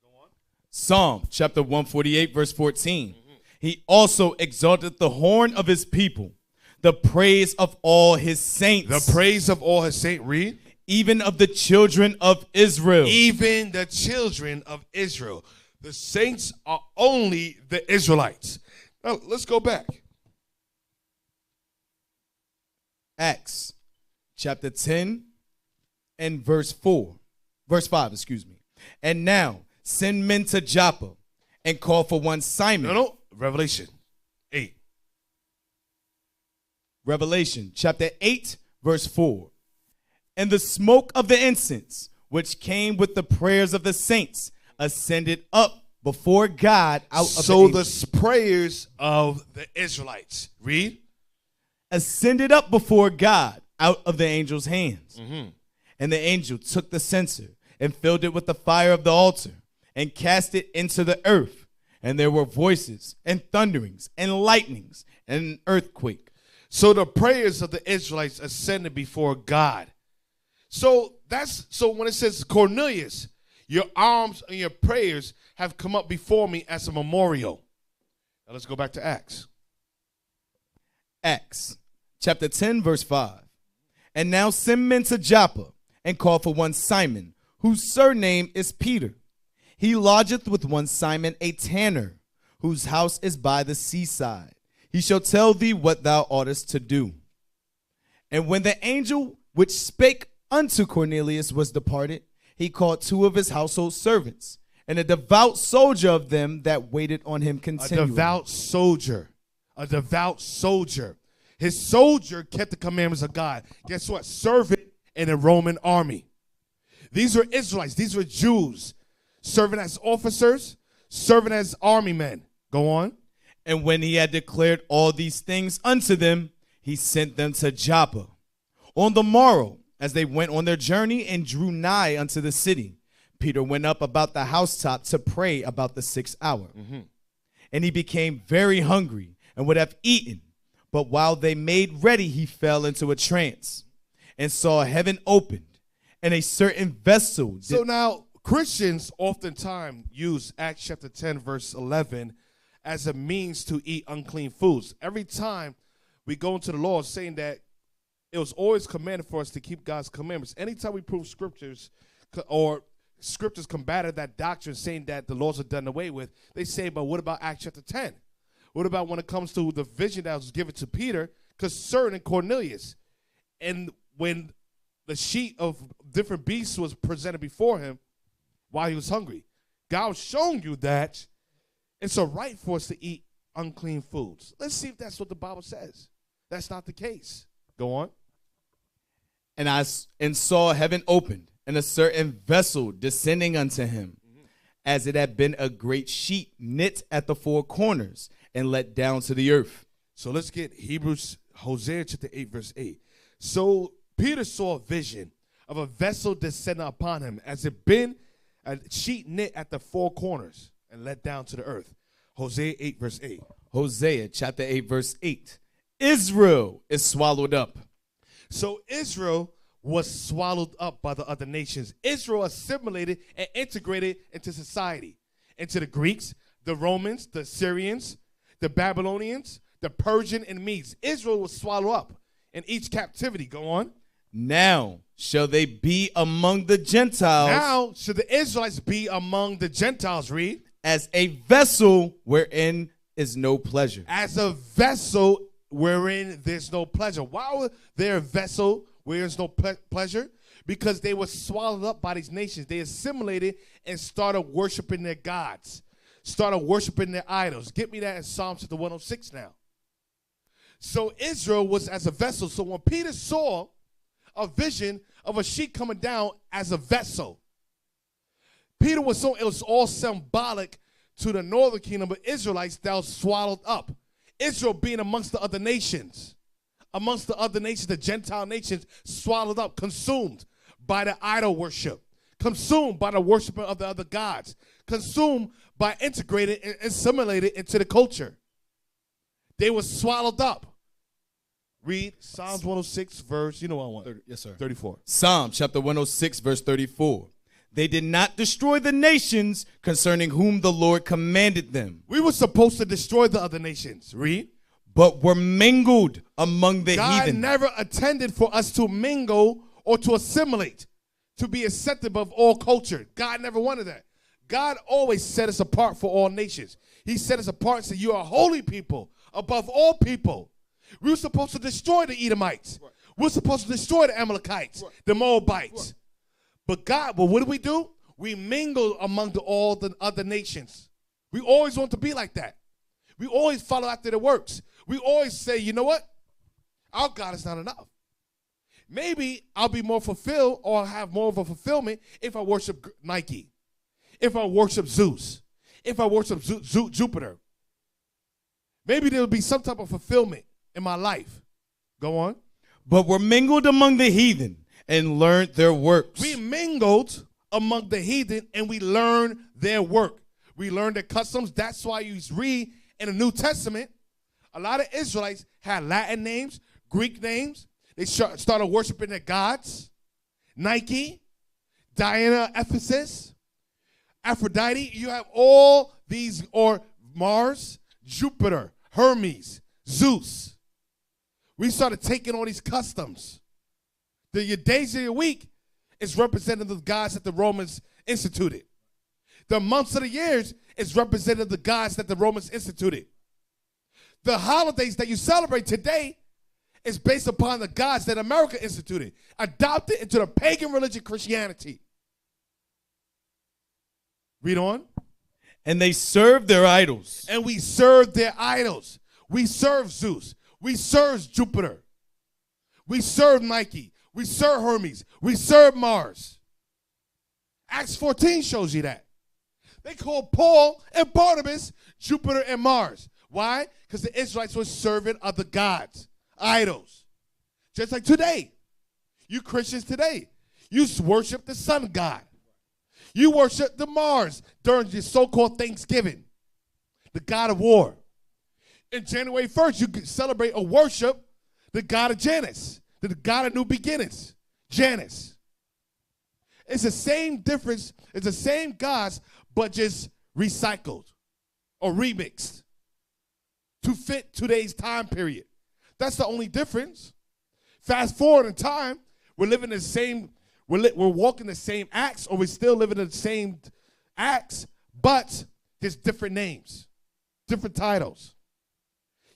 Go on. Psalm chapter 148, verse 14. He also exalted the horn of his people, the praise of all his saints. The praise of all his saints. Read. Even of the children of Israel. Even the children of Israel. The saints are only the Israelites. Now, let's go back. Acts chapter 10 and verse 5, excuse me. And now send men to Joppa and call for one Simon. No. Revelation 8. Revelation chapter 8, verse 4. And the smoke of the incense, which came with the prayers of the saints, ascended up before God out of So the the prayers of the Israelites. Read. ascended up before God out of the angel's hands. And the angel took the censer and filled it with the fire of the altar and cast it into the earth. And there were voices and thunderings and lightnings and an earthquake. So the prayers of the Israelites ascended before God. So when it says, Cornelius, your arms and your prayers have come up before me as a memorial. Now let's go back to Acts. Acts chapter 10, verse 5. And now send men to Joppa and call for one Simon, whose surname is Peter. He lodgeth with one Simon a tanner, whose house is by the seaside. He shall tell thee what thou oughtest to do. And when the angel which spake unto Cornelius was departed, he called two of his household servants, and a devout soldier of them that waited on him continually. A devout soldier. A devout soldier. His soldier kept the commandments of God. Guess what? Serving in the Roman army. These were Israelites. These were Jews. Serving as officers, serving as army men. Go on. And when he had declared all these things unto them, he sent them to Joppa. On the morrow, as they went on their journey and drew nigh unto the city, Peter went up about the housetop to pray about the 6th hour. And he became very hungry and would have eaten. But while they made ready, he fell into a trance and saw heaven opened and a certain vessel. So now Christians oftentimes use Acts chapter 10, verse 11 as a means to eat unclean foods. Every time we go into the law saying that it was always commanded for us to keep God's commandments. Anytime we prove scriptures or scriptures combated that doctrine saying that the laws are done away with, they say, but what about Acts chapter 10? What about when it comes to the vision that was given to Peter concerning Cornelius? And when the sheet of different beasts was presented before him while he was hungry, God was showing you that it's a right for us to eat unclean foods. Let's see if that's what the Bible says. That's not the case. Go on. And saw heaven opened, and a certain vessel descending unto him, as it had been a great sheet knit at the four corners, and let down to the earth. So let's get Hosea chapter 8, verse 8. So Peter saw a vision of a vessel descending upon him, as it been a sheet knit at the four corners, and let down to the earth. Hosea 8, verse 8. Hosea chapter 8, verse 8. Israel is swallowed up. So Israel was swallowed up by the other nations. Israel assimilated and integrated into society, into the Greeks, the Romans, the Syrians, the Babylonians, the Persian, and Medes. Israel was swallowed up in each captivity. Go on. Now shall they be among the Gentiles. Now should the Israelites be among the Gentiles. Read. As a vessel wherein is no pleasure. As a vessel wherein there's no pleasure. Why were they a vessel where there's no pleasure? Because they were swallowed up by these nations. They assimilated and started worshiping their gods, started worshiping their idols. Get me that in Psalm chapter 106 now. So Israel was as a vessel. So when Peter saw a vision of a sheet coming down as a vessel, Peter it was all symbolic to the northern kingdom of Israelites that was swallowed up. Israel being amongst the other nations, the Gentile nations, swallowed up, consumed by the idol worship, consumed by the worshiping of the other gods, consumed by integrated and assimilated into the culture. They were swallowed up. Read Psalms 106, verse, you know what I want. 30, yes, sir. 34. Psalm chapter 106, verse 34. They did not destroy the nations concerning whom the Lord commanded them, We were supposed to destroy the other nations. Read. but were mingled among the God heathen. never intended for us to mingle or to assimilate, to be accepted of all culture. God never wanted that. God always set us apart for all nations. He set us apart and said, you are a holy people above all people. We were supposed to destroy the Edomites. Right. We were supposed to destroy the Amalekites, right, the Moabites. Right. But what do? We mingle among all the other nations. We always want to be like that. We always follow after the works. We always say, you know what? Our God is not enough. Maybe I'll be more fulfilled or have more of a fulfillment if I worship Nike, if I worship Zeus, if I worship Jupiter. Maybe there will be some type of fulfillment in my life. Go on. But were mingled among the heathen and learned their works. We mingled among the heathen and we learned their work. We learned their customs. That's why you read in the New Testament, a lot of Israelites had Latin names, Greek names. They started worshiping their gods. Nike, Diana, Ephesus, Aphrodite. You have all these, or Mars, Jupiter, Hermes, Zeus. We started taking all these customs. Your days of your week is representative of the gods that the Romans instituted. The months of the years is representative of the gods that the Romans instituted. The holidays that you celebrate today is based upon the gods that America instituted, adopted into the pagan religion Christianity. Read on. And they served their idols. And we serve their idols. We serve Zeus. We serve Jupiter. We serve Nike. We serve Hermes. We serve Mars. Acts 14 shows you that. They called Paul and Barnabas Jupiter and Mars. Why? Because the Israelites were serving other gods, idols. Just like today. You Christians today, you worship the sun god. You worship the Mars during your so-called Thanksgiving, the god of war. And January 1st, you celebrate or worship the god of Janus, the god of new beginnings, Janus. It's the same difference. It's the same gods, but just recycled or remixed to fit today's time period. That's the only difference. Fast forward in time, we're living the same, we're walking the same acts, or we're still living in the same acts, but there's different names, different titles.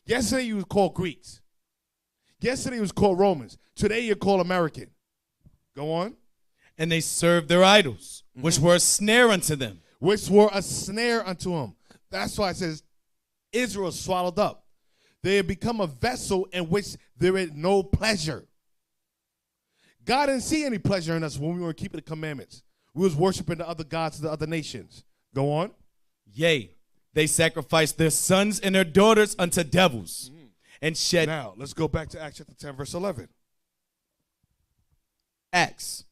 Yesterday you was called Greeks. Yesterday you was called Romans. Today you're called American. Go on. And they served their idols, which were a snare unto them. Which were a snare unto them. That's why it says Israel swallowed up. They have become a vessel in which there is no pleasure. God didn't see any pleasure in us when we were keeping the commandments. We was worshiping the other gods of the other nations. Go on. Yea, they sacrificed their sons and their daughters unto devils and shed. Now, let's go back to Acts chapter 10, verse 11. Acts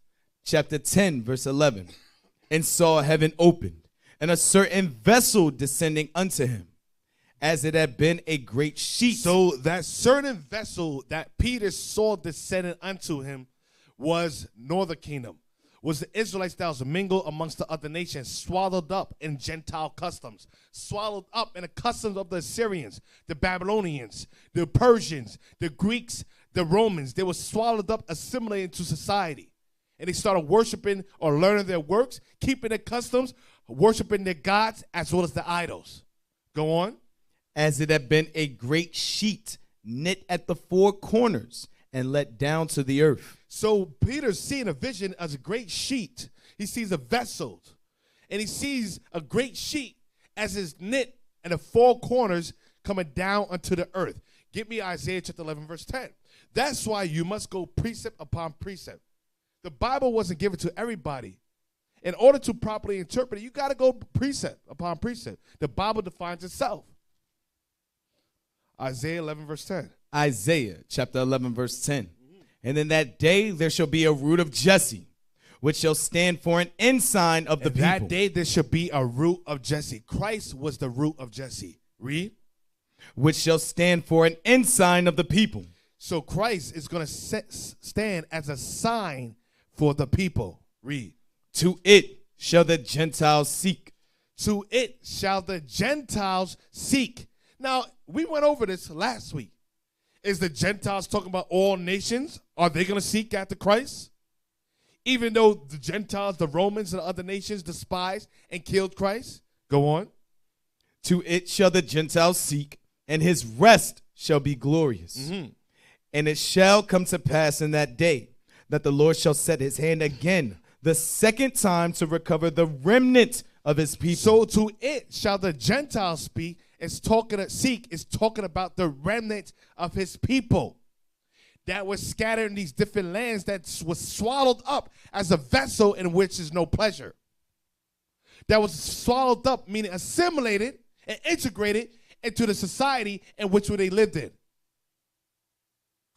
chapter 10, verse 11. And saw heaven opened, and a certain vessel descending unto him, as it had been a great sheet. So that certain vessel that Peter saw descending unto him was northern kingdom, was the Israelites that was mingled amongst the other nations, swallowed up in Gentile customs, swallowed up in the customs of the Assyrians, the Babylonians, the Persians, the Greeks, the Romans. They were swallowed up, assimilated into society. And they started worshiping or learning their works, keeping their customs, worshiping their gods as well as the idols. Go on. As it had been a great sheet knit at the four corners and let down to the earth. So Peter's seeing a vision as a great sheet. He sees a vessel, and he sees a great sheet as is knit and the four corners coming down unto the earth. Give me Isaiah chapter 11, verse 10. That's why you must go precept upon precept. The Bible wasn't given to everybody. In order to properly interpret it, you got to go precept upon precept. The Bible defines itself. Isaiah 11, verse 10. Isaiah chapter 11, verse 10. And in that day there shall be a root of Jesse, which shall stand for an ensign of the And people. that day there shall be a root of Jesse. Christ was the root of Jesse. Read. Which shall stand for an ensign of the people. So Christ is going to stand as a sign for the people. Read. To it shall the Gentiles seek. To it shall the Gentiles seek. Now, we went over this last week. Is the Gentiles talking about all nations? Are they going to seek after Christ? Even though the Gentiles, the Romans, and the other nations despised and killed Christ? Go on. To it shall the Gentiles seek, and his rest shall be glorious. Mm-hmm. And it shall come to pass in that day that the Lord shall set his hand again the second time to recover the remnant of his people. So to it shall the Gentiles speak. It's talking about the remnant of his people that was scattered in these different lands, that was swallowed up as a vessel in which is no pleasure. That was swallowed up, meaning assimilated and integrated into the society in which they lived in.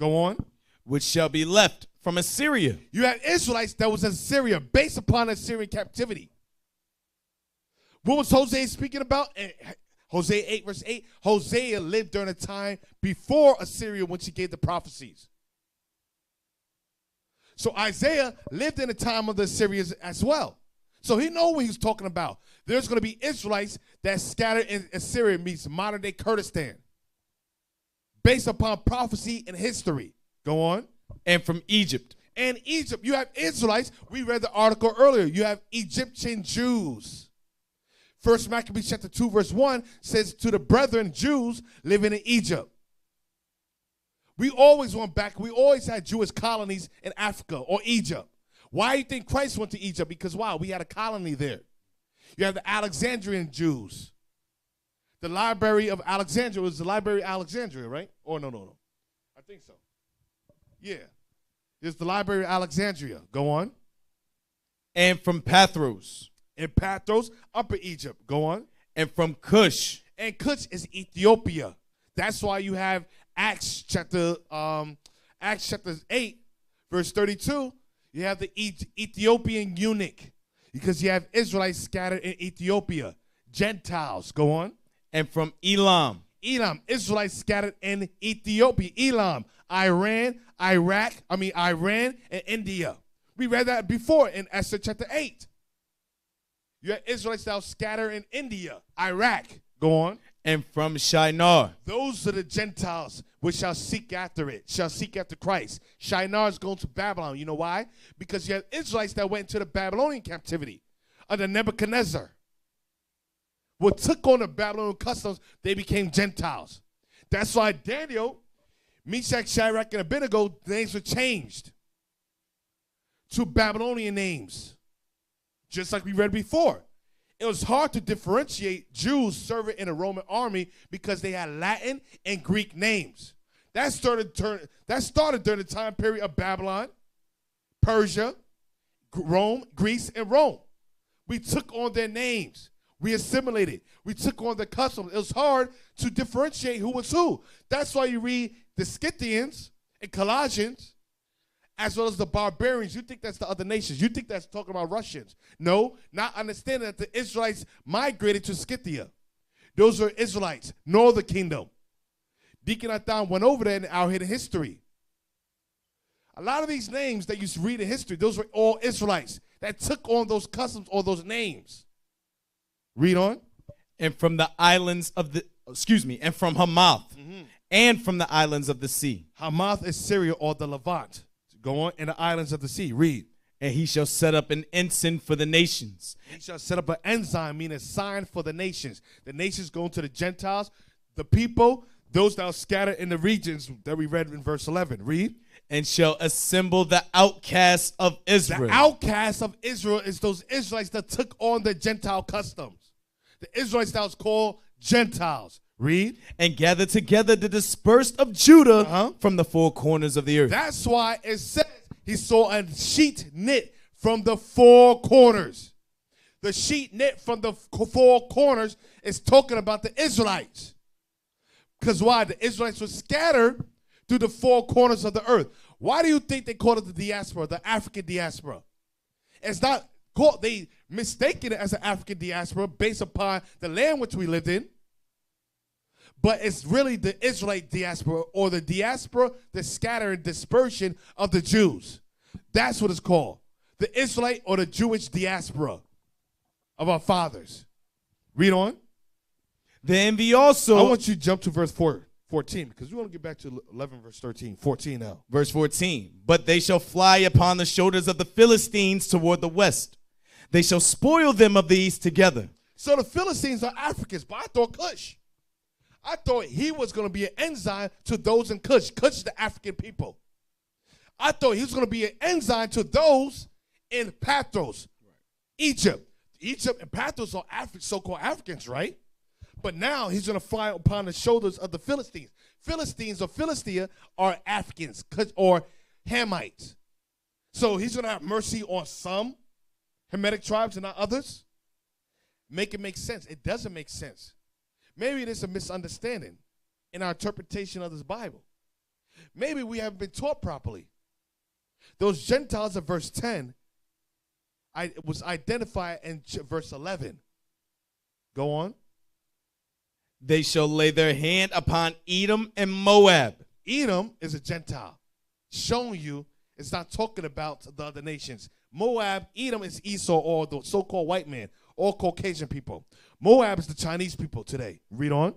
Go on. Which shall be left from Assyria. You had Israelites that was in Syria based upon Assyrian captivity. What was Hosea speaking about? Hosea 8 verse 8. Hosea lived during a time before Assyria when she gave the prophecies. So Isaiah lived in the time of the Assyrians as well. So he knows what he was talking about. There's going to be Israelites that scattered in Assyria, means modern day Kurdistan, based upon prophecy and history. Go on. And from Egypt. And Egypt, you have Israelites. We read the article earlier. You have Egyptian Jews. First Maccabees chapter 2 verse 1 says, to the brethren Jews living in Egypt. We always went back. We always had Jewish colonies in Africa or Egypt. Why do you think Christ went to Egypt? Because, wow, we had a colony there. You have the Alexandrian Jews. The Library of Alexandria was the Library of Alexandria, right? Oh, no. I think so. Yeah. It's the Library of Alexandria. Go on. And from Pathros. And Pathros, Upper Egypt. Go on. And from Cush. And Cush is Ethiopia. That's why you have Acts chapter 8, verse 32. You have the Ethiopian eunuch, because you have Israelites scattered in Ethiopia. Gentiles. Go on. And from Elam. Elam, Israelites scattered in Ethiopia. Elam, Iran, and India. We read that before in Esther chapter 8. You have Israelites that are scattered in India, Iraq. Go on. And from Shinar. Those are the Gentiles which shall seek after it, shall seek after Christ. Shinar is going to Babylon. You know why? Because you have Israelites that went into the Babylonian captivity under Nebuchadnezzar. What took on the Babylonian customs, they became Gentiles. That's why Daniel, Meshach, Shadrach, and Abednego, names were changed to Babylonian names, just like we read before. It was hard to differentiate Jews serving in the Roman army because they had Latin and Greek names. That started during the time period of Babylon, Persia, Rome, Greece, and Rome. We took on their names. We assimilated. We took on their customs. It was hard to differentiate who was who. That's why you read the Scythians and Colossians, as well as the barbarians. You think that's the other nations. You think that's talking about Russians. No, not understanding that the Israelites migrated to Scythia. Those are Israelites, northern kingdom. Deacon Athan went over there and out here in history. A lot of these names that you read in history, those were all Israelites that took on those customs or those names. Read on. And from the islands of and from Hamath, and from the islands of the sea. Hamath is Syria or the Levant. Go on. In the islands of the sea. Read. And he shall set up an ensign for the nations. He shall set up an ensign, meaning a sign for the nations. The nations going to the Gentiles, the people, those that are scattered in the regions that we read in verse 11. Read. And shall assemble the outcasts of Israel. The outcasts of Israel is those Israelites that took on the Gentile customs. The Israelites that was called Gentiles. Read. And gather together the dispersed of Judah from the four corners of the earth. That's why it says he saw a sheet knit from the four corners. The sheet knit from the four corners is talking about the Israelites. Because why? The Israelites were scattered through the four corners of the earth. Why do you think they call it the diaspora, the African diaspora? It's not called, they mistaken it as an African diaspora based upon the land which we lived in. But it's really the Israelite diaspora, or the diaspora, the scattered dispersion of the Jews. That's what it's called. The Israelite or the Jewish diaspora of our fathers. Read on. The envy also. I want you to jump to verse 14, because we want to get back to 11 verse 13. 14 now. Verse 14. But they shall fly upon the shoulders of the Philistines toward the west. They shall spoil them of the east together. So the Philistines are Africans, but I thought Cush. I thought he was going to be an ensign to those in Cush. Cush is the African people. I thought he was going to be an ensign to those in Pathros, Egypt. Egypt and Pathros are so-called Africans, right? But now he's going to fly upon the shoulders of the Philistines. Philistines or Philistia are Africans or Hamites. So he's going to have mercy on some Hamitic tribes and not others. Make it make sense. It doesn't make sense. Maybe there's a misunderstanding in our interpretation of this Bible. Maybe we haven't been taught properly. Those Gentiles of verse 10 was identified in verse 11. Go on. They shall lay their hand upon Edom and Moab. Edom is a Gentile, showing you it's not talking about the other nations. Moab, Edom is Esau, or the so-called white man, or Caucasian people. Moab is the Chinese people today. Read on.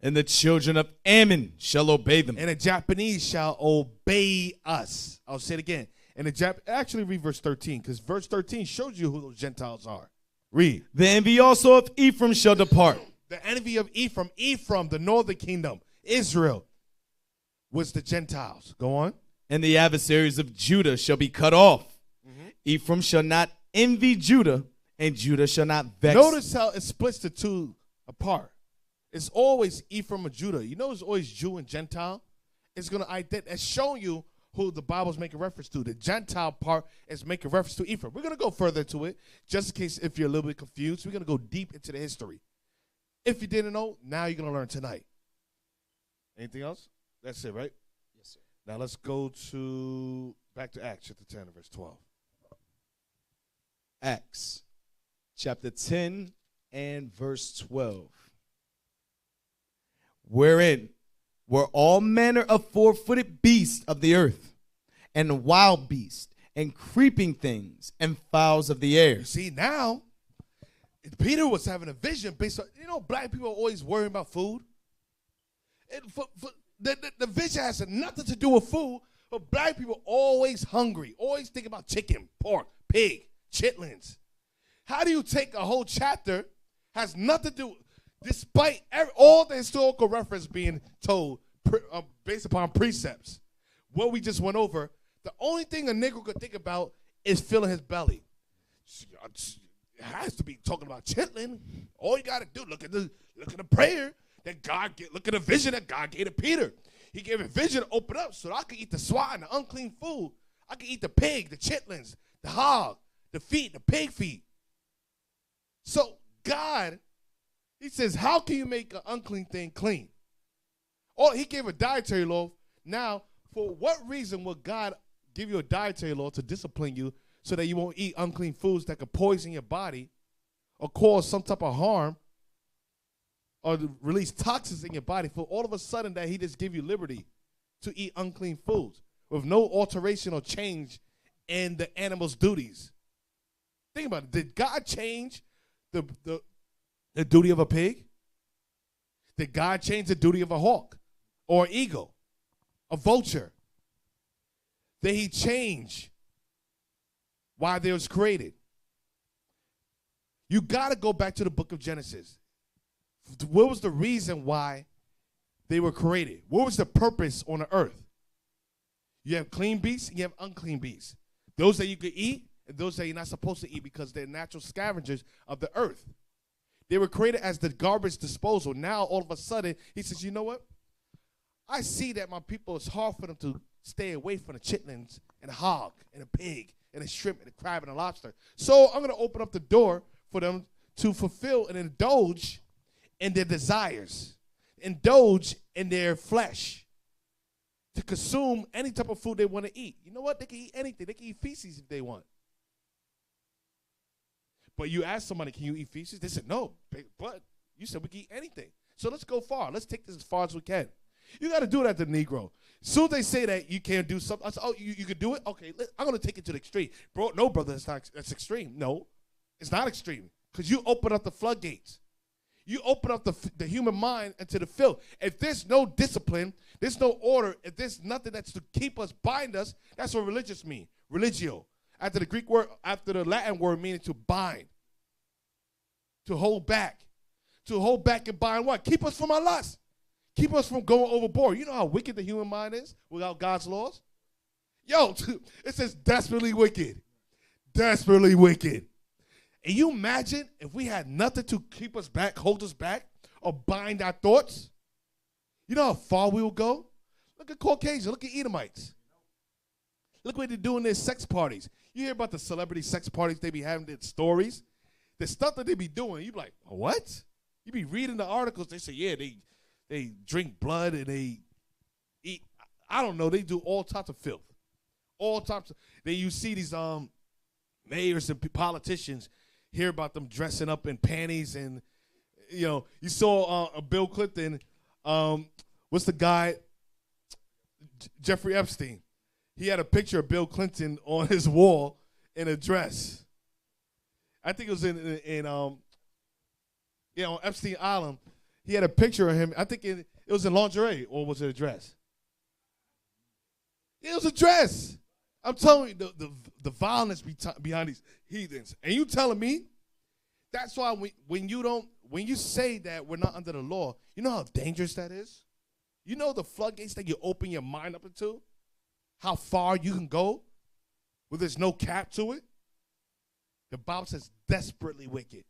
And the children of Ammon shall obey them. And the Japanese shall obey us. I'll say it again. And actually read verse 13, because verse 13 shows you who those Gentiles are. Read. The envy also of Ephraim shall depart. The envy of Ephraim, the northern kingdom, Israel, was the Gentiles. Go on. And the adversaries of Judah shall be cut off. Ephraim shall not envy Judah, and Judah shall not vex. Notice how it splits the two apart. It's always Ephraim or Judah. You know it's always Jew and Gentile. It's going to identify. It's showing you who the Bible's making reference to. The Gentile part is making reference to Ephraim. We're going to go further into it, just in case if you're a little bit confused. We're going to go deep into the history. If you didn't know, now you're going to learn tonight. Anything else? That's it, right? Yes, sir. Now let's go back to Acts chapter 10 verse 12. Acts chapter 10 and verse 12. Wherein were all manner of four-footed beasts of the earth, and wild beasts, and creeping things, and fowls of the air. You see, now, Peter was having a vision based on, black people are always worrying about food. The vision has nothing to do with food, but black people are always hungry, always thinking about chicken, pork, pig, chitlins. How do you take a whole chapter, has nothing to do, despite all the historical reference being told based upon precepts, what we just went over, the only thing a Negro could think about is filling his belly. It has to be talking about chitlin. All you got to do, look at the prayer that God gave, look at the vision that God gave to Peter. He gave a vision to open up so that I could eat the swine, the unclean food. I could eat the pig, the chitlins, the hog, the feet, the pig feet. So God, he says, how can you make an unclean thing clean? Or he gave a dietary law. Now, for what reason would God give you a dietary law to discipline you so that you won't eat unclean foods that could poison your body or cause some type of harm or release toxins in your body, for all of a sudden that he just give you liberty to eat unclean foods with no alteration or change in the animal's duties? Think about it. Did God change the duty of a pig? Did God change the duty of a hawk or an eagle, a vulture? Did he change why they was created? You got to go back to the book of Genesis. What was the reason why they were created? What was the purpose on the earth? You have clean beasts and you have unclean beasts. Those that you could eat and those that you're not supposed to eat because they're natural scavengers of the earth. They were created as the garbage disposal. Now, all of a sudden, he says, you know what? I see that my people, it's hard for them to stay away from the chitlins and the hog and the pig and the shrimp and the crab and the lobster. So I'm going to open up the door for them to fulfill and indulge in their desires, indulge in their flesh, to consume any type of food they want to eat. You know what? They can eat anything. They can eat feces if they want. But you ask somebody, can you eat feces? They said, no, but you said we can eat anything. So let's go far. Let's take this as far as we can. You got to do that to the Negro. As soon as they say that you can't do something, I say, oh, you can do it? Okay, I'm going to take it to the extreme. Bro, no, brother, that's extreme. No, it's not extreme because you open up the floodgates. You open up the human mind into the filth. If there's no discipline, there's no order, if there's nothing that's to keep us, bind us, that's what religious means. Religio. After the Greek word, after the Latin word meaning to bind. To hold back. To hold back and bind what? Keep us from our lust. Keep us from going overboard. You know how wicked the human mind is without God's laws? Yo, it says desperately wicked. Desperately wicked. And you imagine if we had nothing to keep us back, hold us back, or bind our thoughts? You know how far we will go? Look at Caucasians. Look at Edomites. Look what they do in their sex parties. You hear about the celebrity sex parties they be having, their stories. The stuff that they be doing, you be like, what? You be reading the articles. They say, yeah, they drink blood and they eat. I don't know. They do all types of filth. All types of. Then you see these mayors and politicians hear about them dressing up in panties and, you know, you saw Bill Clinton. What's the guy? Jeffrey Epstein. He had a picture of Bill Clinton on his wall in a dress. I think it was on Epstein Island. He had a picture of him. I think it was in lingerie, or was it a dress? It was a dress. I'm telling you, the violence behind these heathens. And you telling me that's why when you say that we're not under the law, you know how dangerous that is? You know the floodgates that you open your mind up into? How far you can go where there's no cap to it? The Bible says desperately wicked.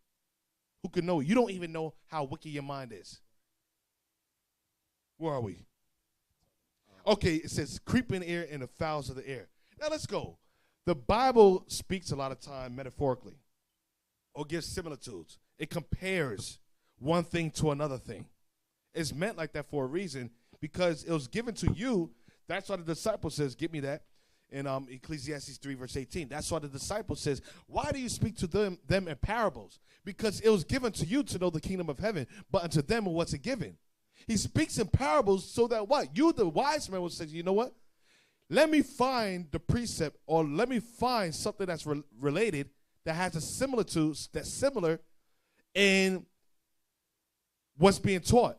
Who can know? You don't even know how wicked your mind is. Where are we? Okay, it says creeping ear and the fowls of the air. Now let's go. The Bible speaks a lot of time metaphorically or gives similitudes. It compares one thing to another thing. It's meant like that for a reason because it was given to you. That's why the disciple says, give me that, in Ecclesiastes 3, verse 18. That's why the disciple says, why do you speak to them in parables? Because it was given to you to know the kingdom of heaven, but unto them what's it given? He speaks in parables so that what? You, the wise man, will say, you know what? Let me find the precept, or let me find something that's related that has a similitude, that's similar in what's being taught.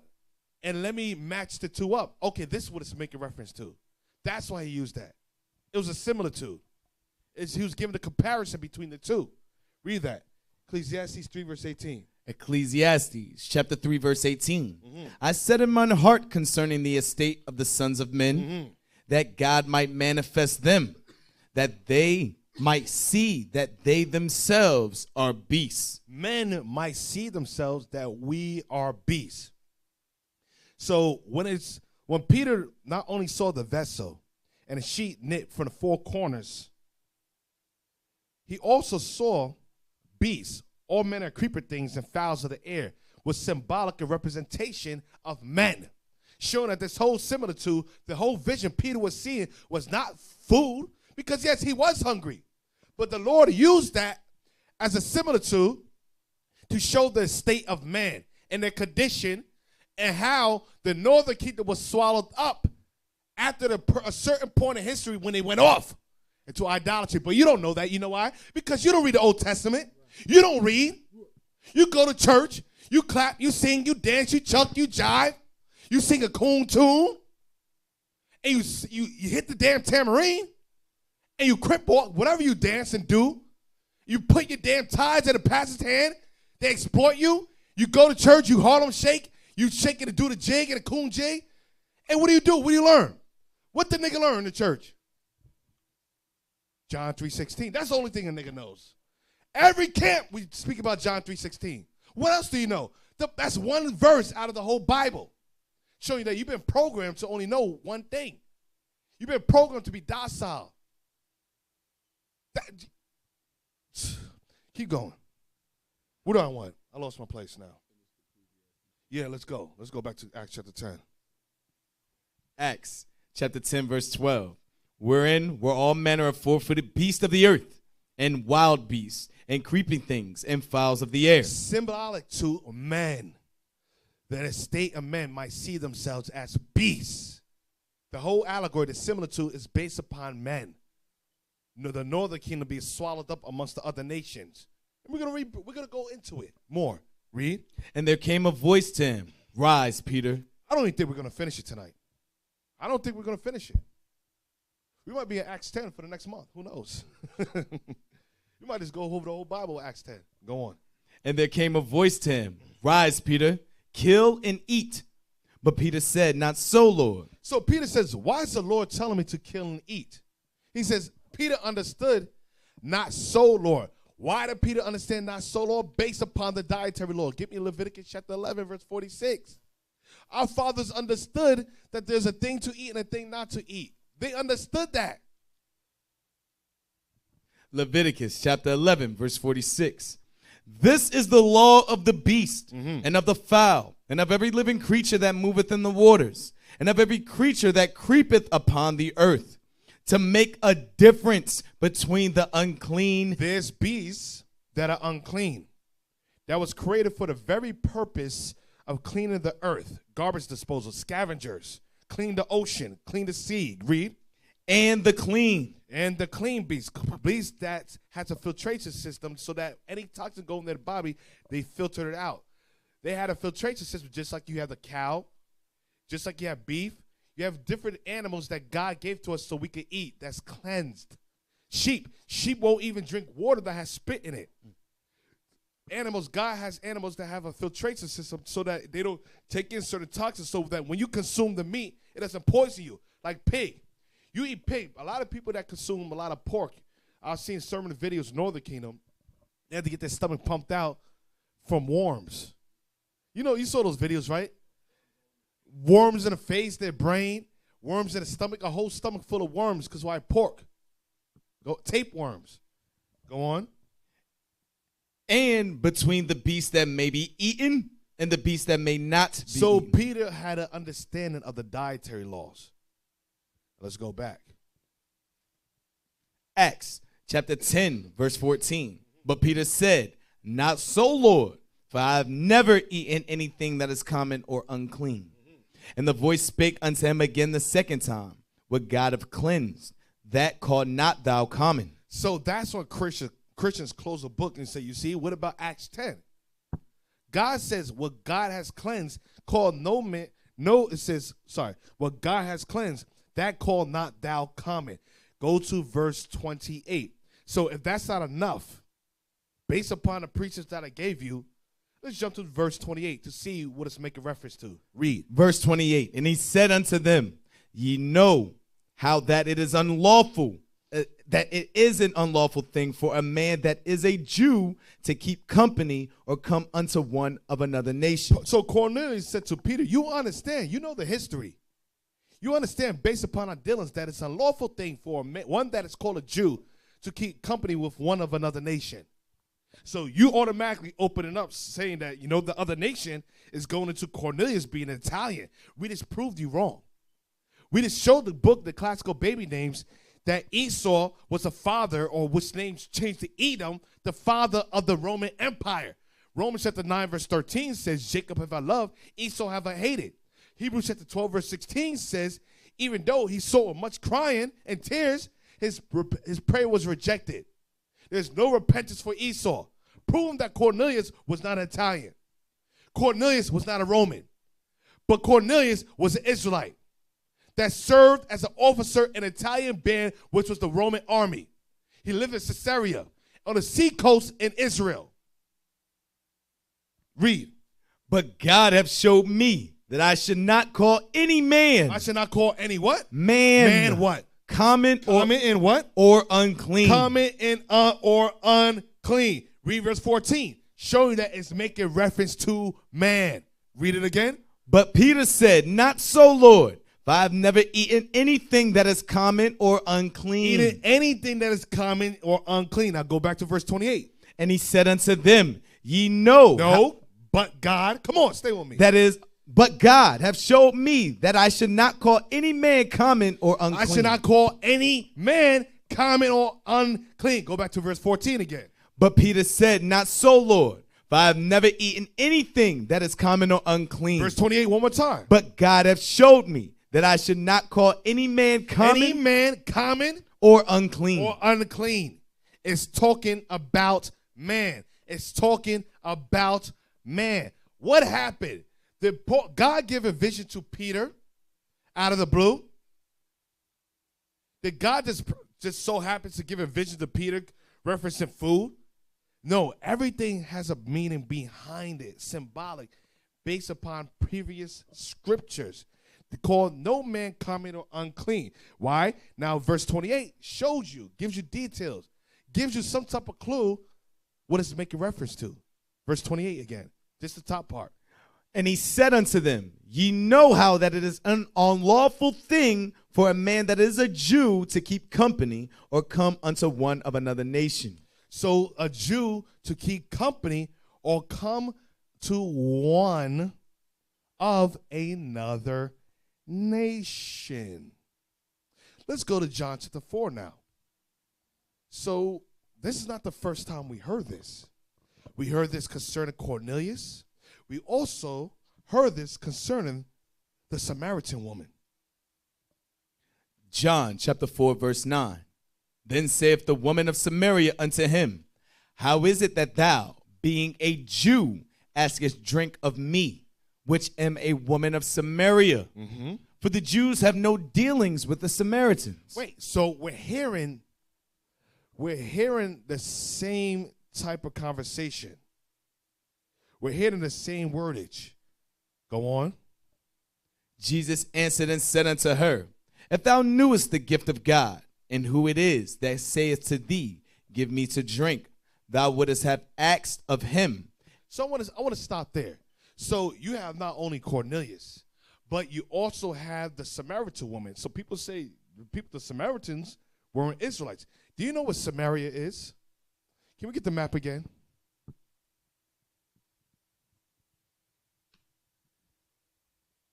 And let me match the two up. Okay, this is what it's making reference to. That's why he used that. It was a similitude. He was giving a comparison between the two. Read that. Ecclesiastes 3, verse 18. Ecclesiastes chapter 3, verse 18. I said in mine heart concerning the estate of the sons of men, that God might manifest them, that they might see that they themselves are beasts. Men might see themselves that we are beasts. So when Peter not only saw the vessel and a sheet knit from the four corners, he also saw beasts, all manner of creeper things and fowls of the air, was symbolic of representation of men, showing that this whole similitude, the whole vision Peter was seeing was not food, because yes, he was hungry, but the Lord used that as a similitude to show the state of man and their condition, and how the northern kingdom was swallowed up after a certain point in history when they went off into idolatry. But you don't know that. You know why? Because you don't read the Old Testament. You don't read. You go to church. You clap. You sing. You dance. You chunk. You jive. You sing a coon tune. And you hit the damn tambourine. And you crip walk, whatever you dance and do. You put your damn ties in the pastor's hand. They exploit you. You go to church. You Harlem shake. You shake it and do the jig and the coon jig. And what do you do? What do you learn? What the nigga learn in the church? John 3:16. That's the only thing a nigga knows. Every camp we speak about John 3:16. What else do you know? That's one verse out of the whole Bible, showing you that you've been programmed to only know one thing. You've been programmed to be docile. Keep going. What do I want? I lost my place now. Yeah, let's go. Let's go back to Acts chapter 10. Acts chapter 10, verse 12. Wherein were all manner of four-footed beasts of the earth, and wild beasts, and creeping things and fowls of the air. Symbolic to men, that a state of men might see themselves as beasts. The whole allegory, the similitude, is based upon men. The northern kingdom be swallowed up amongst the other nations. And we're gonna go into it more. Read. And there came a voice to him, "Rise, Peter." I don't even think we're gonna finish it tonight. I don't think we're gonna finish it. We might be in Acts 10 for the next month. Who knows? You might just go over the whole Bible, Acts 10. Go on. And there came a voice to him, "Rise, Peter, kill and eat." But Peter said, "Not so, Lord." So Peter says, why is the Lord telling me to kill and eat? He says, Peter understood, "Not so, Lord." Why did Peter understand "not so, Lord"? Based upon the dietary law. Give me Leviticus chapter 11, verse 46. Our fathers understood that there's a thing to eat and a thing not to eat. They understood that. Leviticus chapter 11, verse 46. "This is the law of the beast, and of the fowl, and of every living creature that moveth in the waters, and of every creature that creepeth upon the earth, to make a difference between the unclean." There's beasts that are unclean. That was created for the very purpose of cleaning the earth, garbage disposal, scavengers, clean the ocean, clean the sea. Read. "And the clean." And the clean beast that has a filtration system so that any toxin going in their body, they filter it out. They had a filtration system just like you have the cow, just like you have beef. You have different animals that God gave to us so we could eat. That's cleansed. Sheep won't even drink water that has spit in it. Animals, God has animals that have a filtration system so that they don't take in certain toxins so that when you consume the meat, it doesn't poison you. Like pig. You eat pig. A lot of people that consume a lot of pork, I've seen sermon videos in Northern Kingdom, they have to get their stomach pumped out from worms. You saw those videos, right? Worms in the face, their brain, worms in the stomach, a whole stomach full of worms because why? Pork. Tapeworms. Go on. "And between the beast that may be eaten and the beast that may not be So eaten." Peter had an understanding of the dietary laws. Let's go back. Acts chapter 10, verse 14. "But Peter said, Not so, Lord, for I have never eaten anything that is common or unclean. And the voice spake unto him again the second time, What God hath cleansed, that call not thou common." So that's when Christians close a book and say, you see, what about Acts 10? God says what God has cleansed, call no man, what God has cleansed, that call not thou common. Go to verse 28. So if that's not enough, based upon the preachers that I gave you, let's jump to verse 28 to see what it's making reference to. Read. Verse 28. "And he said unto them, Ye know how that it is unlawful, that it is an unlawful thing for a man that is a Jew to keep company or come unto one of another nation." So Cornelius said to Peter, you understand, you know the history. You understand, based upon our dealings, that it's a lawful thing for a man, one that is called a Jew, to keep company with one of another nation. So you automatically open it up saying that, the other nation is going into Cornelius being Italian. We just proved you wrong. We just showed the book, the classical baby names, that Esau was a father, or which names changed to Edom, the father of the Roman Empire. Romans chapter 9, verse 13 says, Jacob have I loved, Esau have I hated. Hebrews chapter 12, verse 16 says, even though he saw much crying and tears, his prayer was rejected. There's no repentance for Esau, proving that Cornelius was not Italian. Cornelius was not a Roman, but Cornelius was an Israelite that served as an officer in an Italian band, which was the Roman army. He lived in Caesarea on the seacoast in Israel. Read. "But God hath showed me that I should not call any man." I should not call any what? Man. Man what? Common or Common in what? Or unclean. Common in or unclean. Read verse 14. Showing that it's making reference to man. Read it again. "But Peter said, Not so, Lord, for I have never eaten anything that is common or unclean." Eating anything that is common or unclean. Now go back to verse 28. "And he said unto them, Ye know." No, but God. Come on, stay with me. That is, "But God hath showed me that I should not call any man common or unclean." I should not call any man common or unclean. Go back to verse 14 again. But Peter said, not so, Lord, for I have never eaten anything that is common or unclean. Verse 28, one more time. But God hath showed me that I should not call any man common Any man common or unclean. or unclean. It's talking about man. It's talking about man. What happened? Did God give a vision to Peter out of the blue? Did God just so happen to give a vision to Peter referencing food? No, everything has a meaning behind it, symbolic, based upon previous scriptures. They call no man common or unclean. Why? Now, verse 28 shows you, gives you details, gives you some type of clue what it's making reference to. Verse 28 again, just the top part. And he said unto them, ye know how that it is an unlawful thing for a man that is a Jew to keep company or come unto one of another nation. So a Jew to keep company or come to one of another nation. Let's go to John chapter 4 now. So this is not the first time we heard this. We heard this concerning Cornelius. We also heard this concerning the Samaritan woman. John chapter 4 verse 9. Then saith the woman of Samaria unto him, how is it that thou, being a Jew, askest drink of me, which am a woman of Samaria? Mm-hmm. For the Jews have no dealings with the Samaritans. Wait, so we're hearing the same type of conversation. We're hearing the same wordage. Go on. Jesus answered and said unto her, if thou knewest the gift of God, and who it is that saith to thee, give me to drink, thou wouldest have asked of him. So I want to stop there. So you have not only Cornelius, but you also have the Samaritan woman. So people say the Samaritans weren't Israelites. Do you know what Samaria is? Can we get the map again?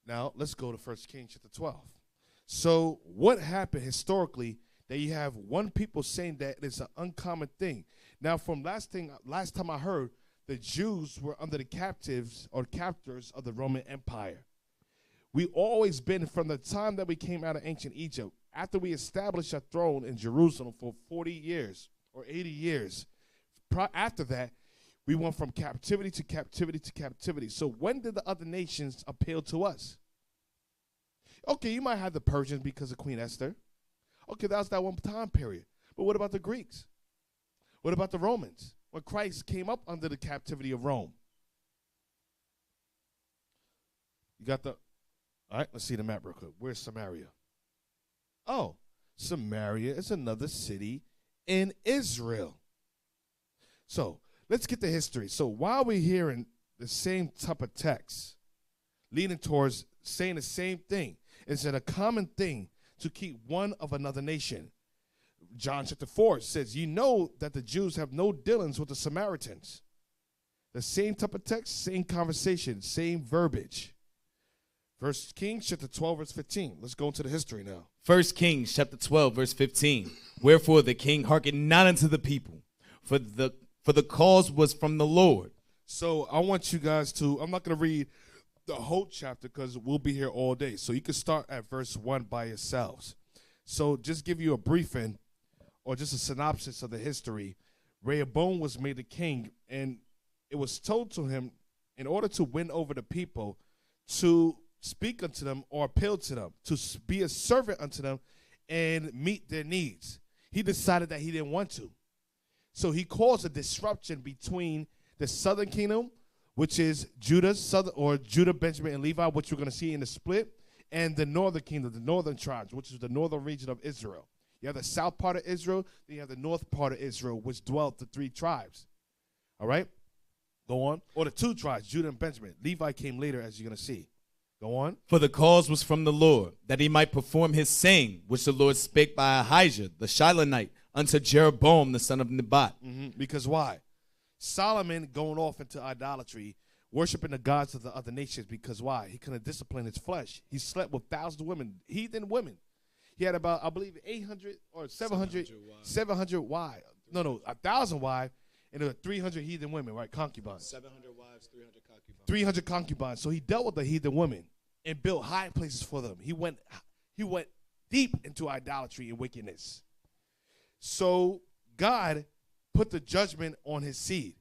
Now let's go to 1 Kings chapter 12. So what happened historically that you have one people saying that it's an uncommon thing. Now from last time I heard, the Jews were under the captives or captors of the Roman Empire. We always been from the time that we came out of ancient Egypt, after we established a throne in Jerusalem for 40 years or 80 years. After that, we went from captivity to captivity to captivity. So when did the other nations appeal to us? Okay, you might have the Persians because of Queen Esther. Okay, that was that one time period. But what about the Greeks? What about the Romans? When Christ came up under the captivity of Rome. You got the, all right, let's see the map real quick. Where's Samaria? Oh, Samaria is another city in Israel. So let's get the history. So while we're hearing the same type of text, leaning towards saying the same thing, it's a common thing to keep one of another nation. John chapter 4 says, you know that the Jews have no dealings with the Samaritans. The same type of text, same conversation, same verbiage. 1 Kings chapter 12, verse 15. Let's go into the history now. 1 Kings chapter 12, verse 15. Wherefore the king hearkened not unto the people, for the cause was from the Lord. So I want you guys to, I'm not going to read the whole chapter because we'll be here all day. So you can start at verse 1 by yourselves. So just give you a briefing or just a synopsis of the history. Rehoboam was made the king, and it was told to him in order to win over the people to speak unto them or appeal to them, to be a servant unto them and meet their needs. He decided that he didn't want to. So he caused a disruption between the southern kingdom, which is Judah, Judah, Benjamin, and Levi, which we're going to see in the split, and the northern kingdom, the northern tribes, which is the northern region of Israel. You have the south part of Israel, then you have the north part of Israel, which dwelt the three tribes. All right? Go on. Or the two tribes, Judah and Benjamin. Levi came later, as you're going to see. Go on. For the cause was from the Lord, that he might perform his saying, which the Lord spake by Ahijah, the Shilonite, unto Jeroboam, the son of Nebat. Because why? Solomon going off into idolatry, worshiping the gods of the other nations, because why? He couldn't discipline his flesh. He slept with thousands of women, heathen women. He had about, I believe, 800 or 700 wives. No, 1,000 wives and there were 300 heathen women, right? Concubines. 700 wives, 300 concubines. 300 concubines. So he dealt with the heathen women and built high places for them. He went deep into idolatry and wickedness. So God put the judgment on his seed.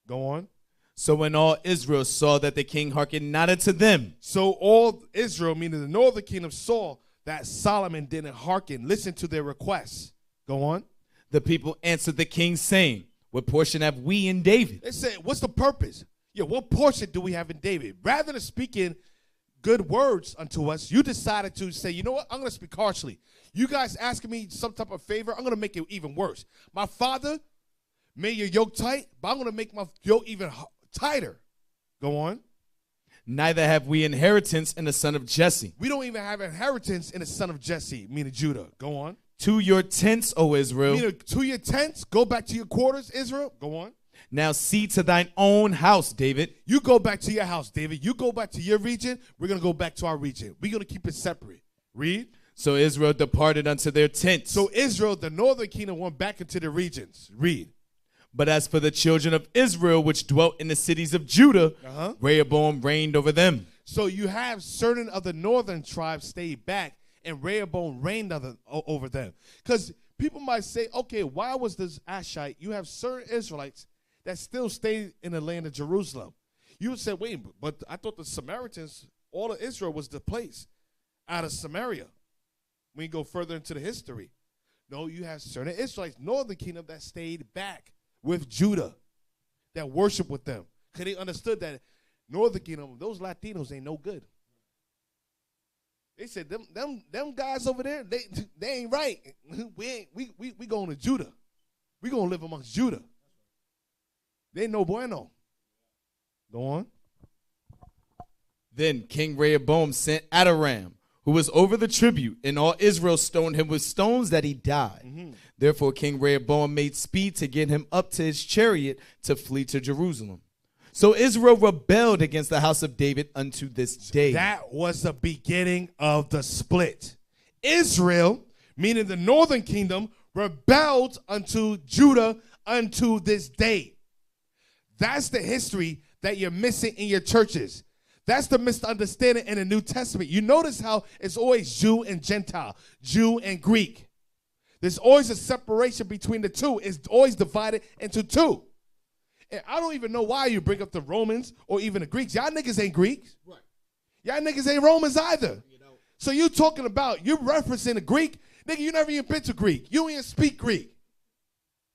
Go on. So when all Israel saw that the king hearkened not unto them. So all Israel, meaning the northern kingdom, saw that Solomon didn't hearken, listen to their requests. Go on. The people answered the king, saying, what portion have we in David? They said, what's the purpose? Yeah, what portion do we have in David? Rather than speaking good words unto us, you decided to say, you know what? I'm going to speak harshly. You guys asking me some type of favor, I'm going to make it even worse. My father made your yoke tight, but I'm going to make my yoke even tighter. Go on. Neither have we inheritance in the son of Jesse. We don't even have inheritance in the son of Jesse, meaning Judah. Go on. To your tents, O Israel. Meaning to your tents, go back to your quarters, Israel. Go on. Now see to thine own house, David. You go back to your house, David. You go back to your region. We're going to go back to our region. We're going to keep it separate. Read. So Israel departed unto their tents. So Israel, the northern kingdom, went back into the regions. Read. But as for the children of Israel, which dwelt in the cities of Judah, Rehoboam reigned over them. So you have certain of the northern tribes stayed back, and Rehoboam reigned over them. Because people might say, okay, why was this Ashite? You have certain Israelites that still stayed in the land of Jerusalem. You would say, wait, but I thought the Samaritans, all of Israel was displaced out of Samaria. We go further into the history. No, you have certain Israelites, northern kingdom, that stayed back with Judah, that worship with them. Because they understood that northern kingdom, those Latinos ain't no good. They said, them guys over there, they ain't right. We going to Judah. We going to live amongst Judah. They no bueno. Go on. Then King Rehoboam sent Adoram, who was over the tribute, and all Israel stoned him with stones that he died. Therefore King Rehoboam made speed to get him up to his chariot to flee to Jerusalem. So Israel rebelled against the house of David unto this day. That was the beginning of the split. Israel, meaning the northern kingdom, rebelled unto Judah unto this day. That's the history that you're missing in your churches. That's the misunderstanding in the New Testament. You notice how it's always Jew and Gentile, Jew and Greek. There's always a separation between the two. It's always divided into two. And I don't even know why you bring up the Romans or even the Greeks. Y'all niggas ain't Greeks. Right. Y'all niggas ain't Romans either. So you talking about, you referencing the Greek. Nigga, you never even been to Greek. You even speak Greek.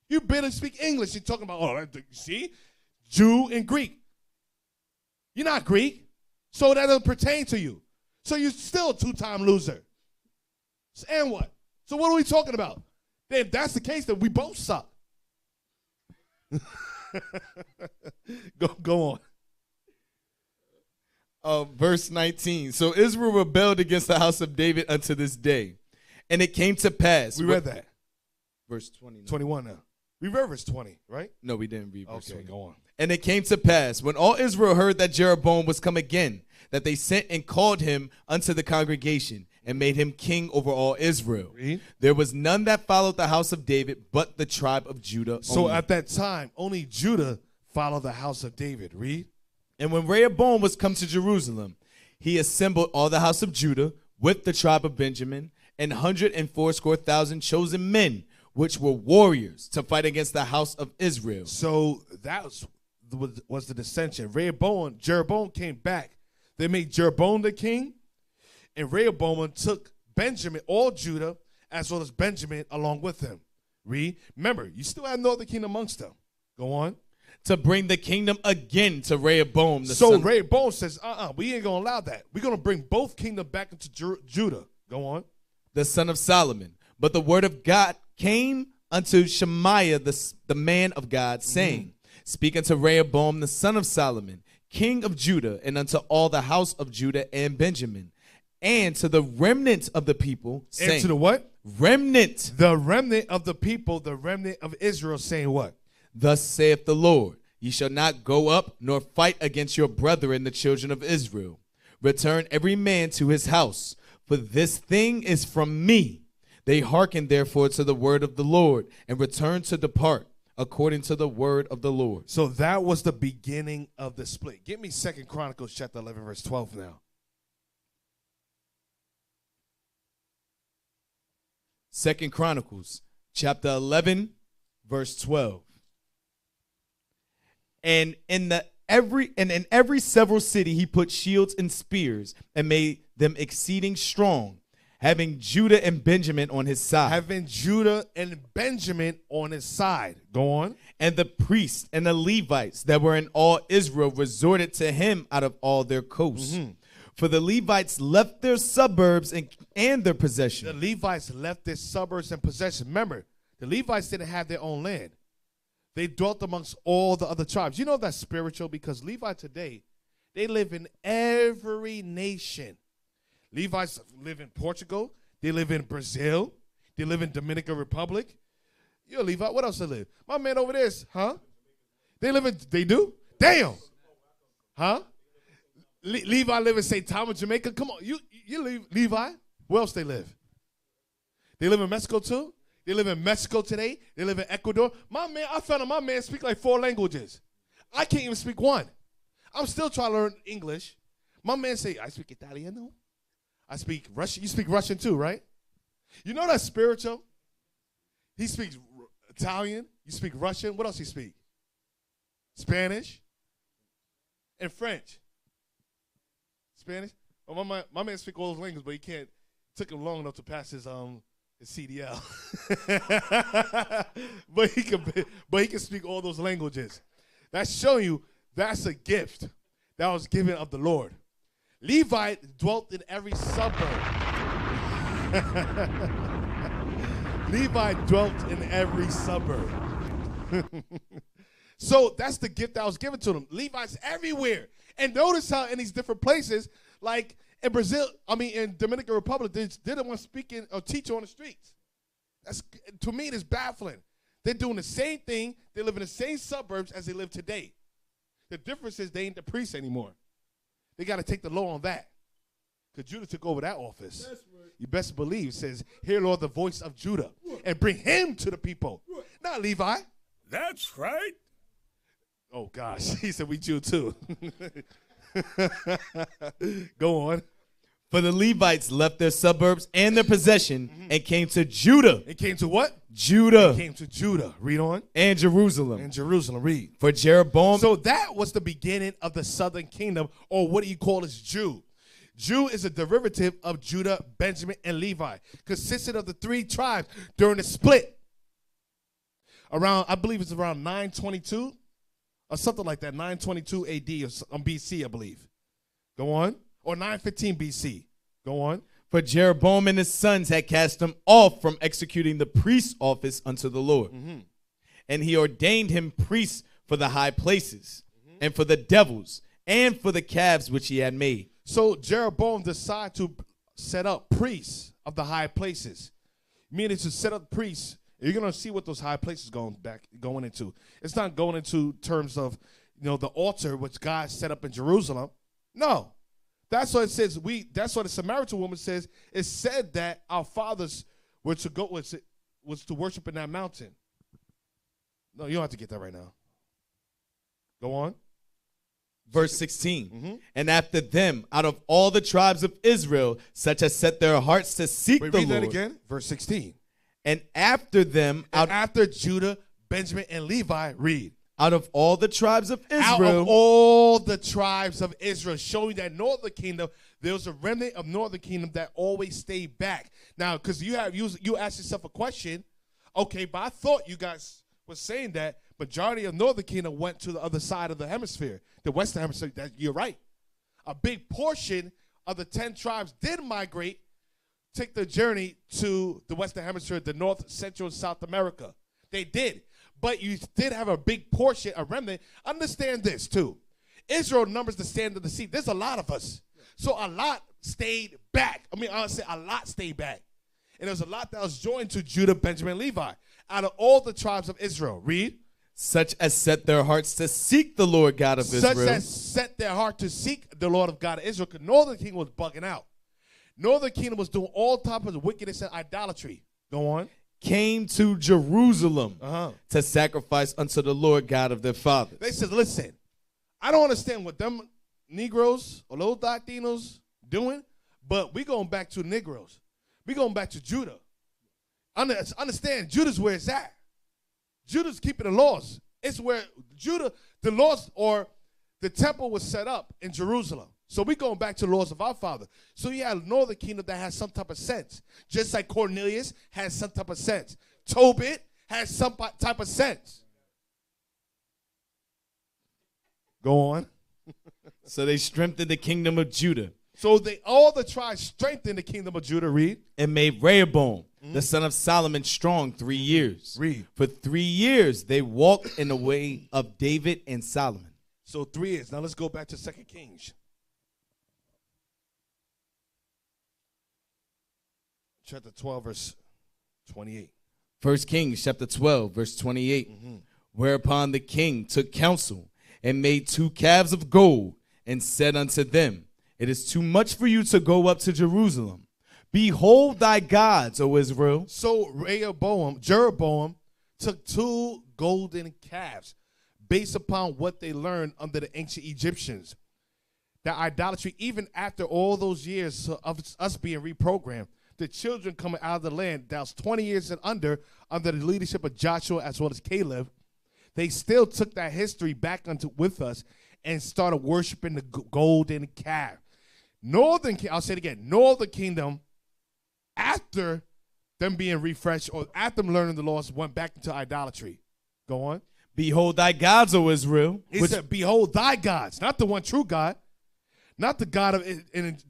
You barely speak English. You're talking about, oh, you see? Jew and Greek. You're not Greek. So that doesn't pertain to you. So you're still a two-time loser. And what? So what are we talking about? Then if that's the case, then we both suck. Go on. Verse 19. So Israel rebelled against the house of David unto this day. And it came to pass. We read that. Verse 20. 21 now. We read verse 20, right? No, we didn't read verse 20. Okay, go on. And it came to pass, when all Israel heard that Jeroboam was come again, that they sent and called him unto the congregation, and made him king over all Israel. Read. There was none that followed the house of David, but the tribe of Judah So only. at that time, only Judah followed the house of David. Read. And when Rehoboam was come to Jerusalem, he assembled all the house of Judah with the tribe of Benjamin, and 180,000 chosen men, which were warriors, to fight against the house of Israel. So that was the dissension. Jeroboam came back. They made Jeroboam the king, and Rehoboam took Benjamin, all Judah, as well as Benjamin along with him. Read. Remember, you still have northern kingdom amongst them. Go on. To bring the kingdom again to Rehoboam. So Rehoboam says, we ain't going to allow that. We're going to bring both kingdom back into Judah. Go on. The son of Solomon. But the word of God came unto Shemaiah, the man of God, saying, Speak unto Rehoboam, the son of Solomon, king of Judah, and unto all the house of Judah and Benjamin, and to the remnant of the people, saying, And to the what? Remnant. The remnant of the people, the remnant of Israel, saying what? Thus saith the Lord, Ye shall not go up nor fight against your brethren, the children of Israel. Return every man to his house, for this thing is from me. They hearkened therefore to the word of the Lord, and returned to depart. according to the word of the Lord. So that was the beginning of the split. Give me 2 Chronicles chapter 11, verse 12 now. 2 Chronicles chapter 11, verse 12. And in every several city he put shields and spears and made them exceeding strong, having Judah and Benjamin on his side. Having Judah and Benjamin on his side. Go on. And the priests and the Levites that were in all Israel resorted to him out of all their coasts. For the Levites left their suburbs and their possession. The Levites left their suburbs and possession. Remember, the Levites didn't have their own land. They dwelt amongst all the other tribes. You know that's spiritual because Levi today, they live in every nation. Levites live in Portugal. They live in Brazil. They live in Dominican Republic. You're a Levi. What else they live? My man over there is, huh? They do? Damn. Huh? Levi live in St. Thomas, Jamaica. Come on. You leave Levi. Where else they live? They live in Mexico too? They live in Mexico today. They live in Ecuador. I found out my man speak like 4 languages. I can't even speak one. I'm still trying to learn English. My man say, I speak Italiano. I speak Russian. You speak Russian too, right? You know that's spiritual? He speaks Italian. You speak Russian. What else he speak? Spanish and French. Spanish? Oh, my man speak all those languages, but he can't. Took him long enough to pass his CDL. but he can speak all those languages. That's showing you that's a gift that was given of the Lord. Levi dwelt in every suburb. Levi dwelt in every suburb. So that's the gift that was given to them. Levi's everywhere. And notice how in these different places, like in Brazil, in Dominican Republic, they didn't want to speak or teach on the streets. To me, it's baffling. They're doing the same thing. They live in the same suburbs as they live today. The difference is they ain't the priests anymore. They got to take the law on that. Because Judah took over that office. Right. You best believe it says, hear, Lord, the voice of Judah. And bring him to the people. Not Levi. That's right. Oh, gosh. He said we Jew too. Go on. For the Levites left their suburbs and their possession and came to Judah. It came to what? Judah. It came to Judah. Read on. And Jerusalem. And Jerusalem. Read. For Jeroboam. So that was the beginning of the southern kingdom, or what do you call as Jew? Jew is a derivative of Judah, Benjamin, and Levi. Consisted of the 3 tribes during the split. I believe it's around 922 or something like that. 922 AD or BC, I believe. Go on. Or 915 BC. Go on. For Jeroboam and his sons had cast him off from executing the priest's office unto the Lord. And he ordained him priests for the high places, and for the devils, and for the calves which he had made. So Jeroboam decided to set up priests of the high places. Meaning to set up priests. You're going to see what those high places going into. It's not going into terms of, the altar which God set up in Jerusalem. No. That's what it says. That's what the Samaritan woman says. It said that our fathers were to go was to worship in that mountain. No, you don't have to get that right now. Go on. Verse 16. And after them, out of all the tribes of Israel, such as set their hearts to seek the Lord. Read that again. Verse 16. And after them, after Judah, Benjamin, and Levi, read. Out of all the tribes of Israel. Out of all the tribes of Israel, showing that northern kingdom, there was a remnant of northern kingdom that always stayed back. Now, because you ask yourself a question, okay, but I thought you guys were saying that majority of northern kingdom went to the other side of the hemisphere, the western hemisphere. You're right. A big portion of the 10 tribes did migrate, take the journey to the western hemisphere, the North, Central, and South America. They did. But you did have a big portion, a remnant. Understand this, too. Israel numbers the sand of the sea. There's a lot of us. So a lot stayed back. I'll say a lot stayed back. And there's a lot that was joined to Judah, Benjamin, and Levi. Out of all the tribes of Israel. Read. Such as set their hearts to seek the Lord God of Israel. Such as set their heart to seek the Lord of God of Israel. Because northern kingdom was bugging out. Northern kingdom was doing all types of wickedness and idolatry. Go on. came to Jerusalem to sacrifice unto the Lord God of their fathers. They said, listen, I don't understand what them Negroes or those Latinos doing, but we going back to Negroes. We going back to Judah. Understand, Judah's where it's at. Judah's keeping the laws. It's where Judah, the laws or the temple was set up in Jerusalem. So we going back to the laws of our father. So you have northern kingdom that has some type of sense. Just like Cornelius has some type of sense. Tobit has some type of sense. Go on. So they strengthened the kingdom of Judah. So all the tribes strengthened the kingdom of Judah, read. And made Rehoboam, the son of Solomon, strong 3 years. Read. For 3 years they walked in the way of David and Solomon. So 3 years. Now let's go back to 2 Kings. Chapter 12, verse 28. 1 Kings chapter 12, verse 28. Whereupon the king took counsel and made 2 calves of gold and said unto them, it is too much for you to go up to Jerusalem. Behold thy gods, O Israel. So Jeroboam took 2 golden calves based upon what they learned under the ancient Egyptians. That idolatry, even after all those years of us being reprogrammed, the children coming out of the land that was 20 years and under the leadership of Joshua as well as Caleb, they still took that history back with us and started worshiping the golden calf. I'll say it again, northern kingdom, after them being refreshed or after them learning the laws, went back into idolatry. Go on. Behold thy gods, O Israel. He said, behold thy gods, not the one true God, not the God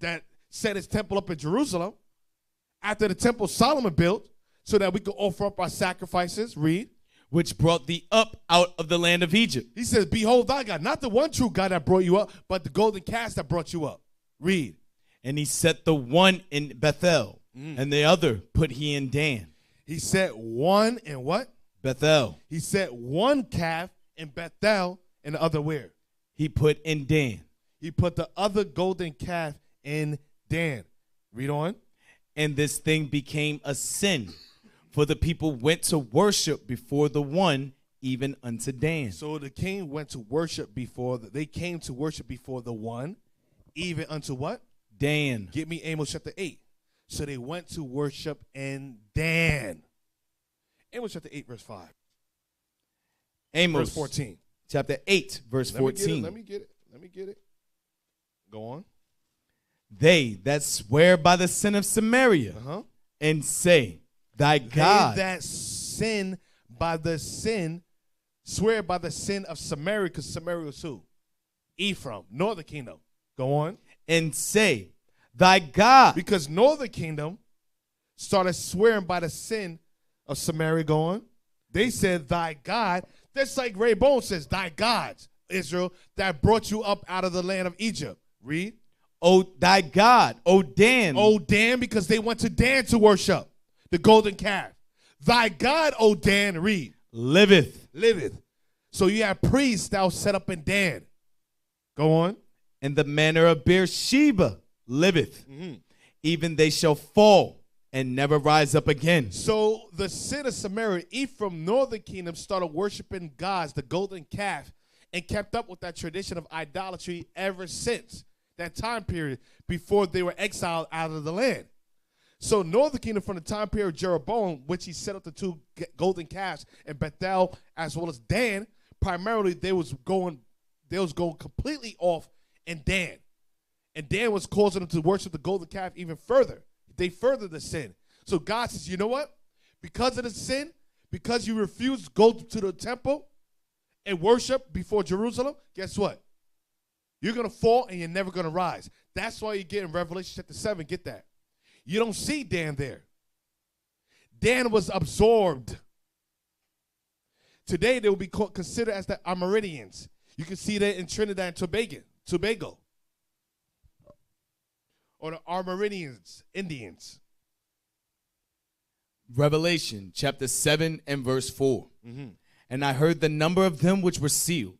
that set his temple up in Jerusalem. After the temple Solomon built, so that we could offer up our sacrifices, read. Which brought thee up out of the land of Egypt. He says, behold thy God, not the one true God that brought you up, but the golden calf that brought you up. Read. And he set the one in Bethel, and the other put he in Dan. He set one in what? Bethel. He set one calf in Bethel and the other where? He put in Dan. He put the other golden calf in Dan. Read on. And this thing became a sin, for the people went to worship before the one, even unto Dan. So the king went to worship they came to worship before the one, even unto what? Dan. Get me Amos chapter 8. So they went to worship in Dan. Amos chapter 8, verse 5. Amos verse 14. Chapter 8, verse 14. Let me get it. Go on. They that swear by the sin of Samaria and say, thy God. They that sin by the sin, swear by the sin of Samaria, because Samaria was who? Ephraim, northern kingdom. Go on. And say, thy God. Because northern kingdom started swearing by the sin of Samaria. Go on. They said, thy God. That's like Ray Bone says, thy gods, Israel, that brought you up out of the land of Egypt. Read. O thy God, O Dan. O Dan, because they went to Dan to worship the golden calf. Thy God, O Dan, read. Liveth. So you have priests that was set up in Dan. Go on. And the manner of Beersheba liveth. Even they shall fall and never rise up again. So the sin of Samaria, Ephraim, northern kingdom, started worshiping gods, the golden calf, and kept up with that tradition of idolatry ever since that time period before they were exiled out of the land. So northern kingdom, from the time period of Jeroboam, which he set up the 2 golden calves in Bethel as well as Dan, primarily they was going completely off in Dan. And Dan was causing them to worship the golden calf even further. They furthered the sin. So God says, you know what? Because of the sin, because you refuse to go to the temple and worship before Jerusalem, guess what? You're going to fall and you're never going to rise. That's why you get in Revelation chapter 7, get that. You don't see Dan there. Dan was absorbed. Today they will be considered as the Amerindians. You can see that in Trinidad and Tobago. Or the Amerindians, Indians. Revelation chapter 7 and verse 4. And I heard the number of them which were sealed.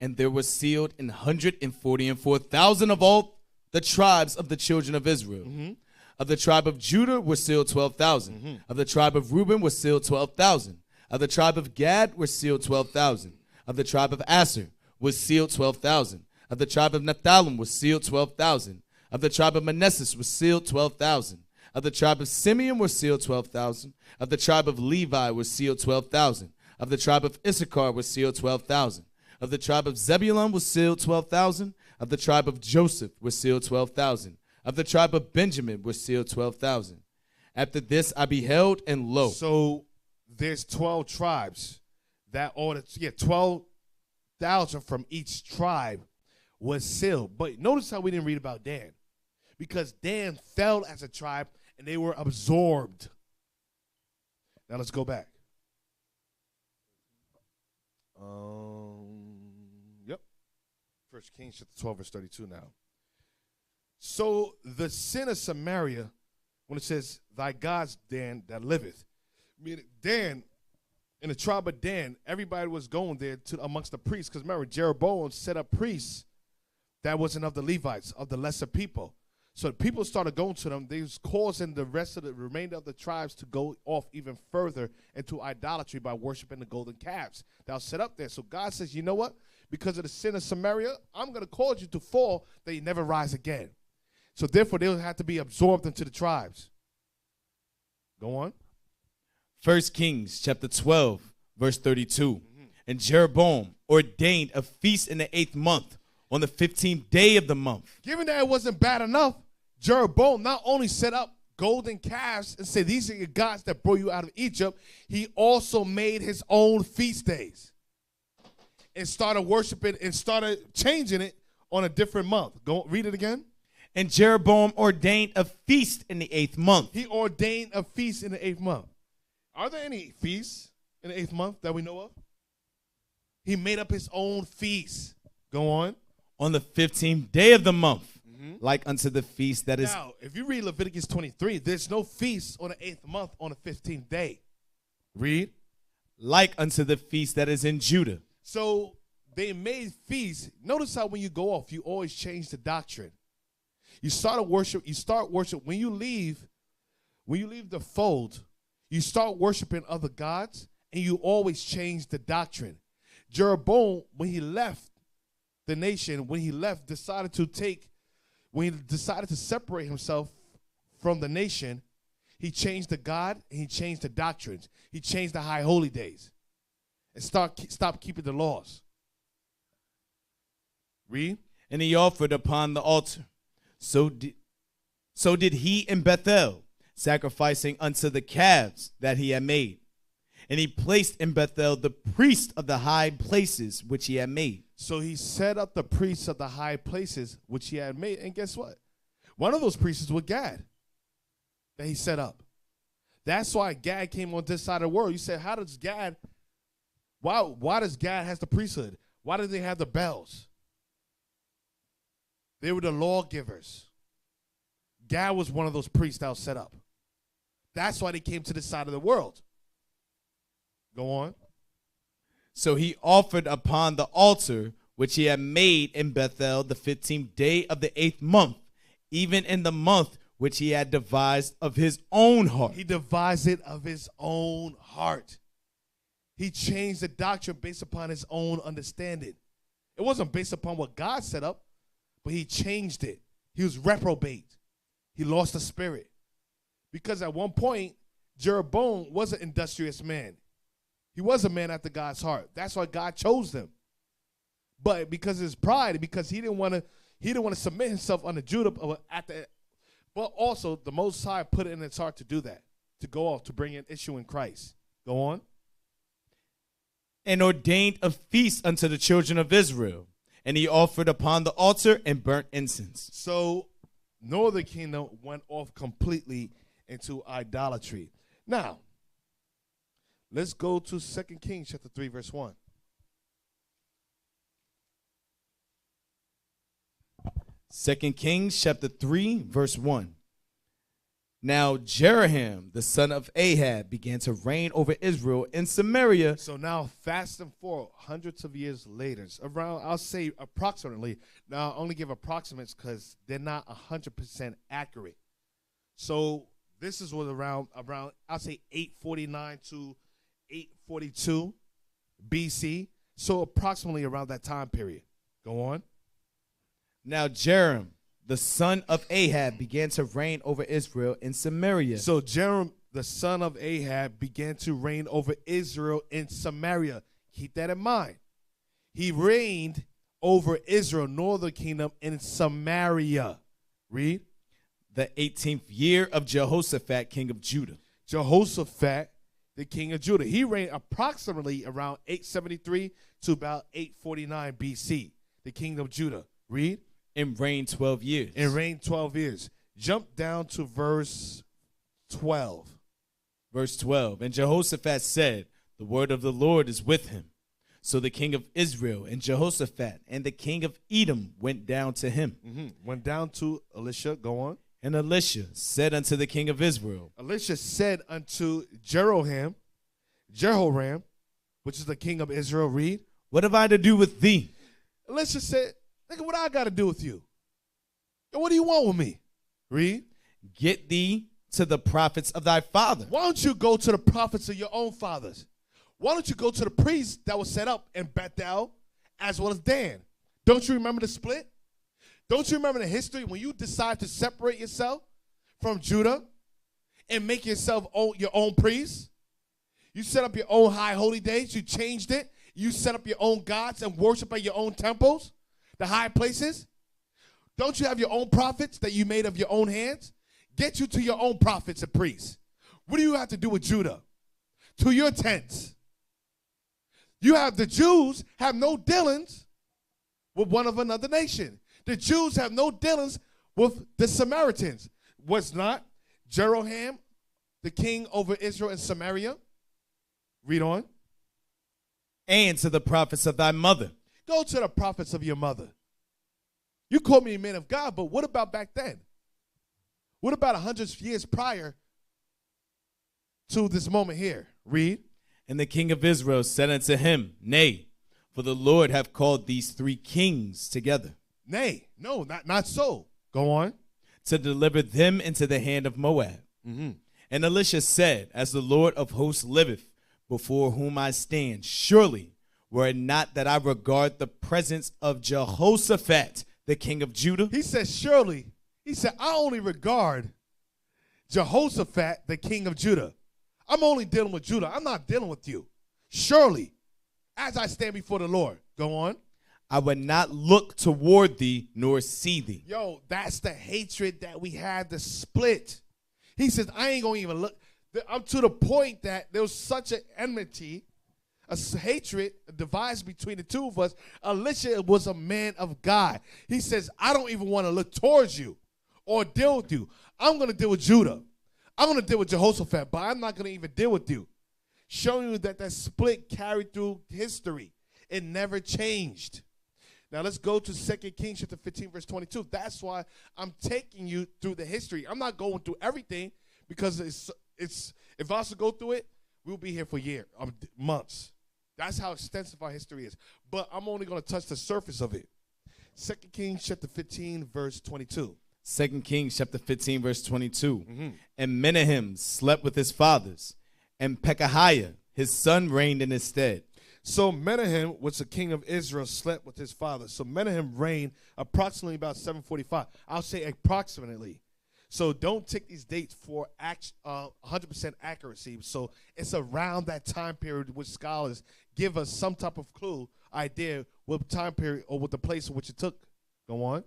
And there were sealed 144,000 of all the tribes of the children of Israel. Of the tribe of Judah were sealed 12,000. Of the tribe of Reuben were sealed 12,000. Of the tribe of Gad were sealed 12,000. Of the tribe of Asher was sealed 12,000. Of the tribe of Naphtali was sealed 12,000. Of the tribe of Manasseh was sealed 12,000. Of the tribe of Simeon were sealed 12,000. Of the tribe of Levi was sealed 12,000. Of the tribe of Issachar was sealed 12,000. Of the tribe of Zebulun was sealed 12,000. Of the tribe of Joseph was sealed 12,000. Of the tribe of Benjamin was sealed 12,000. After this I beheld, and lo. So there's 12 tribes. That order, 12,000 from each tribe was sealed. But notice how we didn't read about Dan. Because Dan fell as a tribe and they were absorbed. Now let's go back. Yep. 1 Kings chapter 12, verse 32 now. So the sin of Samaria, when it says, thy God's Dan that liveth, meaning Dan, in the tribe of Dan, everybody was going there to amongst the priests. Because remember, Jeroboam set up priests that wasn't of the Levites, of the lesser people. So people started going to them. They was causing the rest of the remainder of the tribes to go off even further into idolatry by worshiping the golden calves that was set up there. So God says, you know what? Because of the sin of Samaria, I'm going to cause you to fall that you never rise again. So therefore, they'll have to be absorbed into the tribes. Go on. 1 Kings chapter 12, verse 32. And Jeroboam ordained a feast in the 8th month, on the 15th day of the month. Given that it wasn't bad enough, Jeroboam not only set up golden calves and said, these are your gods that brought you out of Egypt, he also made his own feast days and started worshiping and started changing it on a different month. Go read it again. And Jeroboam ordained a feast in the 8th month. He ordained a feast in the 8th month. Are there any feasts in the 8th month that we know of? He made up his own feast. Go on. On the 15th day of the month, like unto the feast that is. Now, if you read Leviticus 23, there's no feast on the 8th month on the 15th day. Read. Like unto the feast that is in Judah. So they made feasts. Notice how when you go off, you always change the doctrine. You start worship. When you leave the fold, you start worshiping other gods, and you always change the doctrine. Jeroboam, when he left the nation, decided to separate himself from the nation, he changed the God and he changed the doctrines. He changed the high holy days and stopped keeping the laws. Read. And he offered upon the altar. So did he in Bethel, sacrificing unto the calves that he had made. And he placed in Bethel the priest of the high places which he had made. So he set up the priests of the high places which he had made. And guess what? One of those priests was Gad that he set up. That's why Gad came on this side of the world. You said, how does Gad, why does Gad has the priesthood? Why do they have the bells? They were the lawgivers. Gad was one of those priests that was set up. That's why they came to this side of the world. Go on. So he offered upon the altar which he had made in Bethel the 15th day of the 8th month, even in the month which he had devised of his own heart. He devised it of his own heart. He changed the doctrine based upon his own understanding. It wasn't based upon what God set up, but he changed it. He was reprobate. He lost the spirit. Because at one point, Jeroboam was an industrious man. He was a man after God's heart. That's why God chose him. But because of his pride, because he didn't want to submit himself under Judah, but also the Most High put it in his heart to do that, to go off, to bring an issue in Christ. Go on. And ordained a feast unto the children of Israel. And he offered upon the altar and burnt incense. So Northern Kingdom went off completely into idolatry. Now, let's go to 2 Kings chapter 3, verse 1. Second Kings chapter 3, verse 1. Now Jeroham, the son of Ahab, began to reign over Israel in Samaria. So now, fast and forward, hundreds of years later, around, I'll say approximately. Now, I only give approximates because they're not 100% accurate. So this is what around I'll say 849 to 842 BC. So approximately around that time period. Go on. Now Jeram, the son of Ahab, began to reign over Israel in Samaria. So Jeram, the son of Ahab, began to reign over Israel in Samaria. Keep that in mind. He reigned over Israel, northern kingdom, in Samaria. Read. The 18th year of Jehoshaphat, king of Judah. Jehoshaphat, the king of Judah. He reigned approximately around 873 to about 849 BC, the king of Judah. Read. And reigned 12 years. And reigned 12 years. Jump down to verse 12. Verse 12. And Jehoshaphat said, the word of the Lord is with him. So the king of Israel and Jehoshaphat and the king of Edom went down to him. Went down to Elisha. Go on. And Elisha said unto the king of Israel. Elisha said unto Jehoram, which is the king of Israel. Read. What have I to do with thee? Elisha said, nigga, what I got to do with you? Yo, what do you want with me? Read. Get thee to the prophets of thy father. Why don't you go to the prophets of your own fathers? Why don't you go to the priests that was set up in Bethel as well as Dan? Don't you remember the split? Don't you remember the history when you decide to separate yourself from Judah and make yourself your own priest? You set up your own high holy days. You changed it. You set up your own gods and worship at your own temples, the high places. Don't you have your own prophets that you made of your own hands? Get you to your own prophets and priests. What do you have to do with Judah? To your tents. You have the Jews have no dealings with one of another nation. The Jews have no dealings with the Samaritans. Was not Jehoram the king over Israel and Samaria? Read on. And to the prophets of thy mother. Go to the prophets of your mother. You call me a man of God, but what about back then? What about 100 years prior to this moment here? Read. And the king of Israel said unto him, Nay, for the Lord hath called these 3 kings together. Nay, no, not so. Go on. To deliver them into the hand of Moab. And Elisha said, as the Lord of hosts liveth, before whom I stand, surely were it not that I regard the presence of Jehoshaphat, the king of Judah. He said, surely. He said, I only regard Jehoshaphat, the king of Judah. I'm only dealing with Judah. I'm not dealing with you. Surely, as I stand before the Lord. Go on. I would not look toward thee nor see thee. Yo, that's the hatred that we had, the split. He says, I ain't going to even look. I'm to the point that there was such an enmity, a hatred, a device between the two of us. Elisha was a man of God. He says, I don't even want to look towards you or deal with you. I'm going to deal with Judah. I'm going to deal with Jehoshaphat, but I'm not going to even deal with you. Showing you that split carried through history. It never changed. Now let's go to 2 Kings chapter 15, verse 22. That's why I'm taking you through the history. I'm not going through everything because it's if I was to go through it, we'll be here for months. That's how extensive our history is. But I'm only going to touch the surface of it. 2 Kings chapter 15, verse 22. 2 Kings chapter 15, verse 22. And Menahem slept with his fathers, and Pekahiah, his son, reigned in his stead. So Menahem, was the king of Israel, slept with his father. So Menahem reigned approximately about 745. I'll say approximately. So don't take these dates for 100% accuracy. So it's around that time period which scholars give us some type of clue, idea, what time period or what the place in which it took. Go on.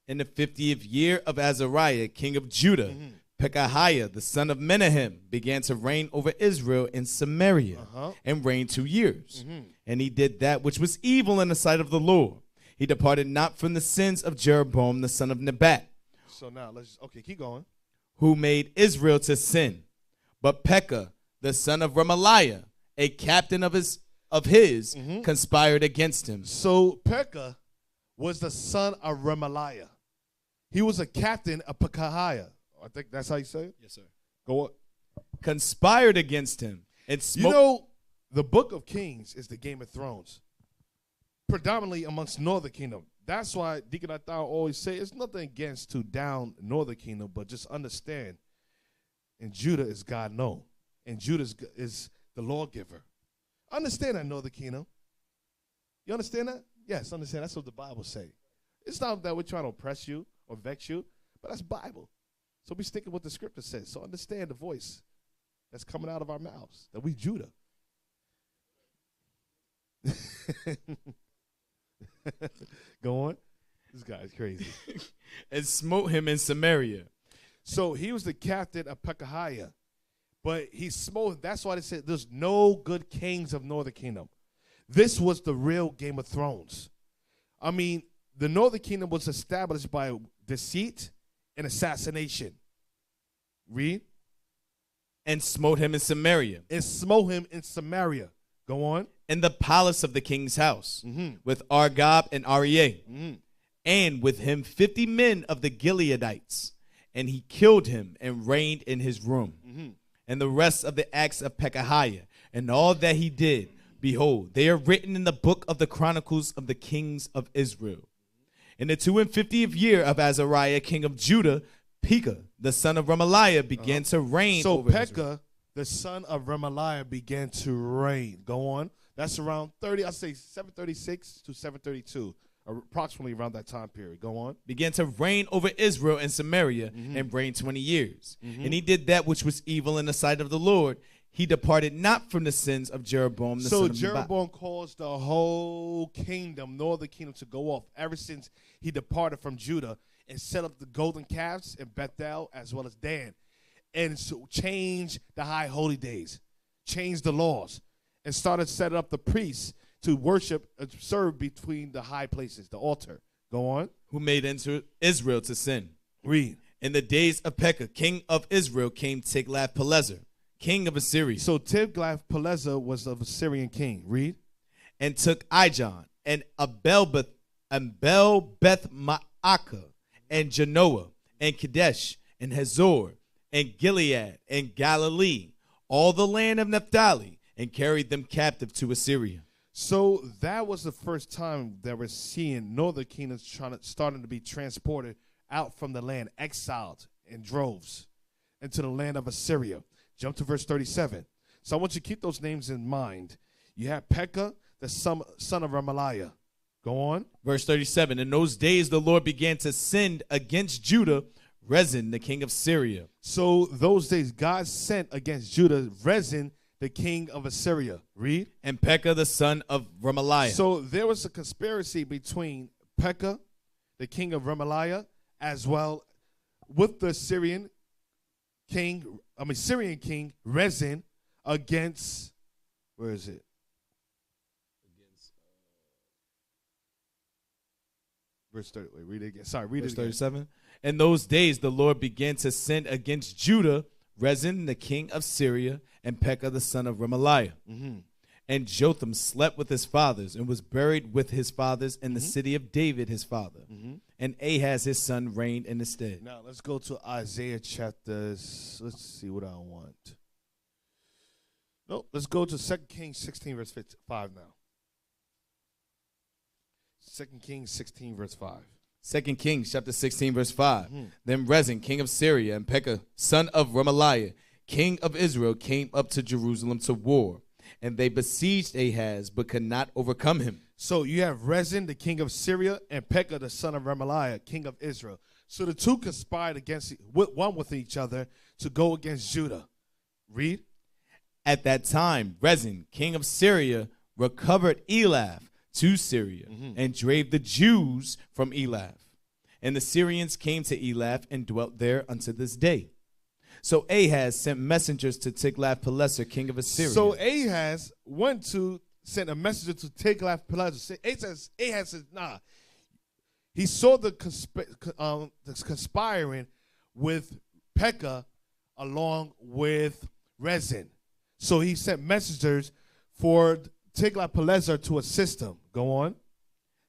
In the 50th year of Azariah, king of Judah, Pekahiah, the son of Menahem, began to reign over Israel in Samaria and reigned 2 years. And he did that which was evil in the sight of the Lord. He departed not from the sins of Jeroboam, the son of Nebat. So now keep going. Who made Israel to sin. But Pekah, the son of Remaliah, a captain of his, conspired against him. So Pekah was the son of Remaliah. He was a captain of Pekahiah. I think that's how you say it? Yes, sir. Go on. Conspired against him. And You know, the book of Kings is the Game of Thrones, predominantly amongst Northern Kingdom. That's why Deacon Athar always say it's nothing against to down Northern Kingdom, but just understand and Judah is God known, and Judah is the lawgiver. Understand that, Northern Kingdom. You understand that? Yes, understand. That's what the Bible say. It's not that we're trying to oppress you or vex you, but that's Bible. So we stick with what the scripture says. So understand the voice that's coming out of our mouths, that we Judah. Go on. This guy's crazy. And smote him in Samaria. So he was the captain of Pekahiah, but he smote. That's why they said there's no good kings of Northern Kingdom. This was the real Game of Thrones. I mean, the Northern Kingdom was established by deceit and assassination. Read. And smote him in Samaria. And smote him in Samaria. Go on. In the palace of the king's house, with Argob and Arieh, and with him 50 men of the Gileadites. And he killed him and reigned in his room. And the rest of the acts of Pekahiah, and all that he did, behold, they are written in the book of the Chronicles of the kings of Israel. In the 52nd year of Azariah, king of Judah, Pekah, the son of Remaliah, began to reign over Israel. Pekah, the son of Remaliah, began to reign. Go on. That's around 736 to 732, approximately around that time period. Go on. Began to reign over Israel and Samaria and reigned 20 years. And he did that which was evil in the sight of the Lord. He departed not from the sins of Jeroboam the son of Nebat. So Jeroboam caused the whole kingdom, Northern Kingdom, to go off ever since he departed from Judah and set up the golden calves in Bethel as well as Dan. And so changed the high holy days, changed the laws, and started setting up the priests to worship and serve between the high places, the altar. Go on. Who made Israel to sin. Read. In the days of Pekah, king of Israel, came Tiglath-Pileser, king of Assyria. So Tiglath-Pileser was of Assyrian king. Read. And took Ijon and Abel-Beth-Maacah and Janoah and Kadesh and Hazor and Gilead and Galilee, all the land of Naphtali, and carried them captive to Assyria. So that was the first time that we're seeing Northern Kingdoms starting to be transported out from the land, exiled in droves into the land of Assyria. Jump to verse 37. So I want you to keep those names in mind. You have Pekah, the son of Remaliah. Go on. Verse 37. In those days the Lord began to send against Judah Rezin, the king of Syria. So those days God sent against Judah Rezin, the king of Assyria. Read. And Pekah, the son of Remaliah. So there was a conspiracy between Pekah, the king of Remaliah, as well with the Syrian king Rezin against, where is it? Verse 30. Wait, read it again. Sorry, read Verse it again. 37. In those days the Lord began to send against Judah Rezin, the king of Syria, and Pekah, the son of Remaliah. And Jotham slept with his fathers and was buried with his fathers in the city of David, his father. And Ahaz, his son, reigned in his stead. Now, let's go to Isaiah chapters. Let's see what I want. No, let's go to 2 Kings 16, verse 5 now. 2 Kings 16, verse 5. 2 Kings chapter 16, verse 5. Then Rezin, king of Syria, and Pekah, son of Remaliah, king of Israel, came up to Jerusalem to war. And they besieged Ahaz, but could not overcome him. So you have Rezin, the king of Syria, and Pekah, the son of Remaliah, king of Israel. So the two conspired against one with each other to go against Judah. Read. At that time, Rezin, king of Syria, recovered Elath to Syria and drave the Jews from Elath. And the Syrians came to Elath and dwelt there unto this day. So Ahaz sent messengers to Tiglath-Pileser, king of Assyria. So Ahaz sent a messenger to Tiglath-Pileser. Ahaz says, nah. He saw the conspiring with Pekah along with Rezin. So he sent messengers for Tiglath-Pileser to assist him. Go on.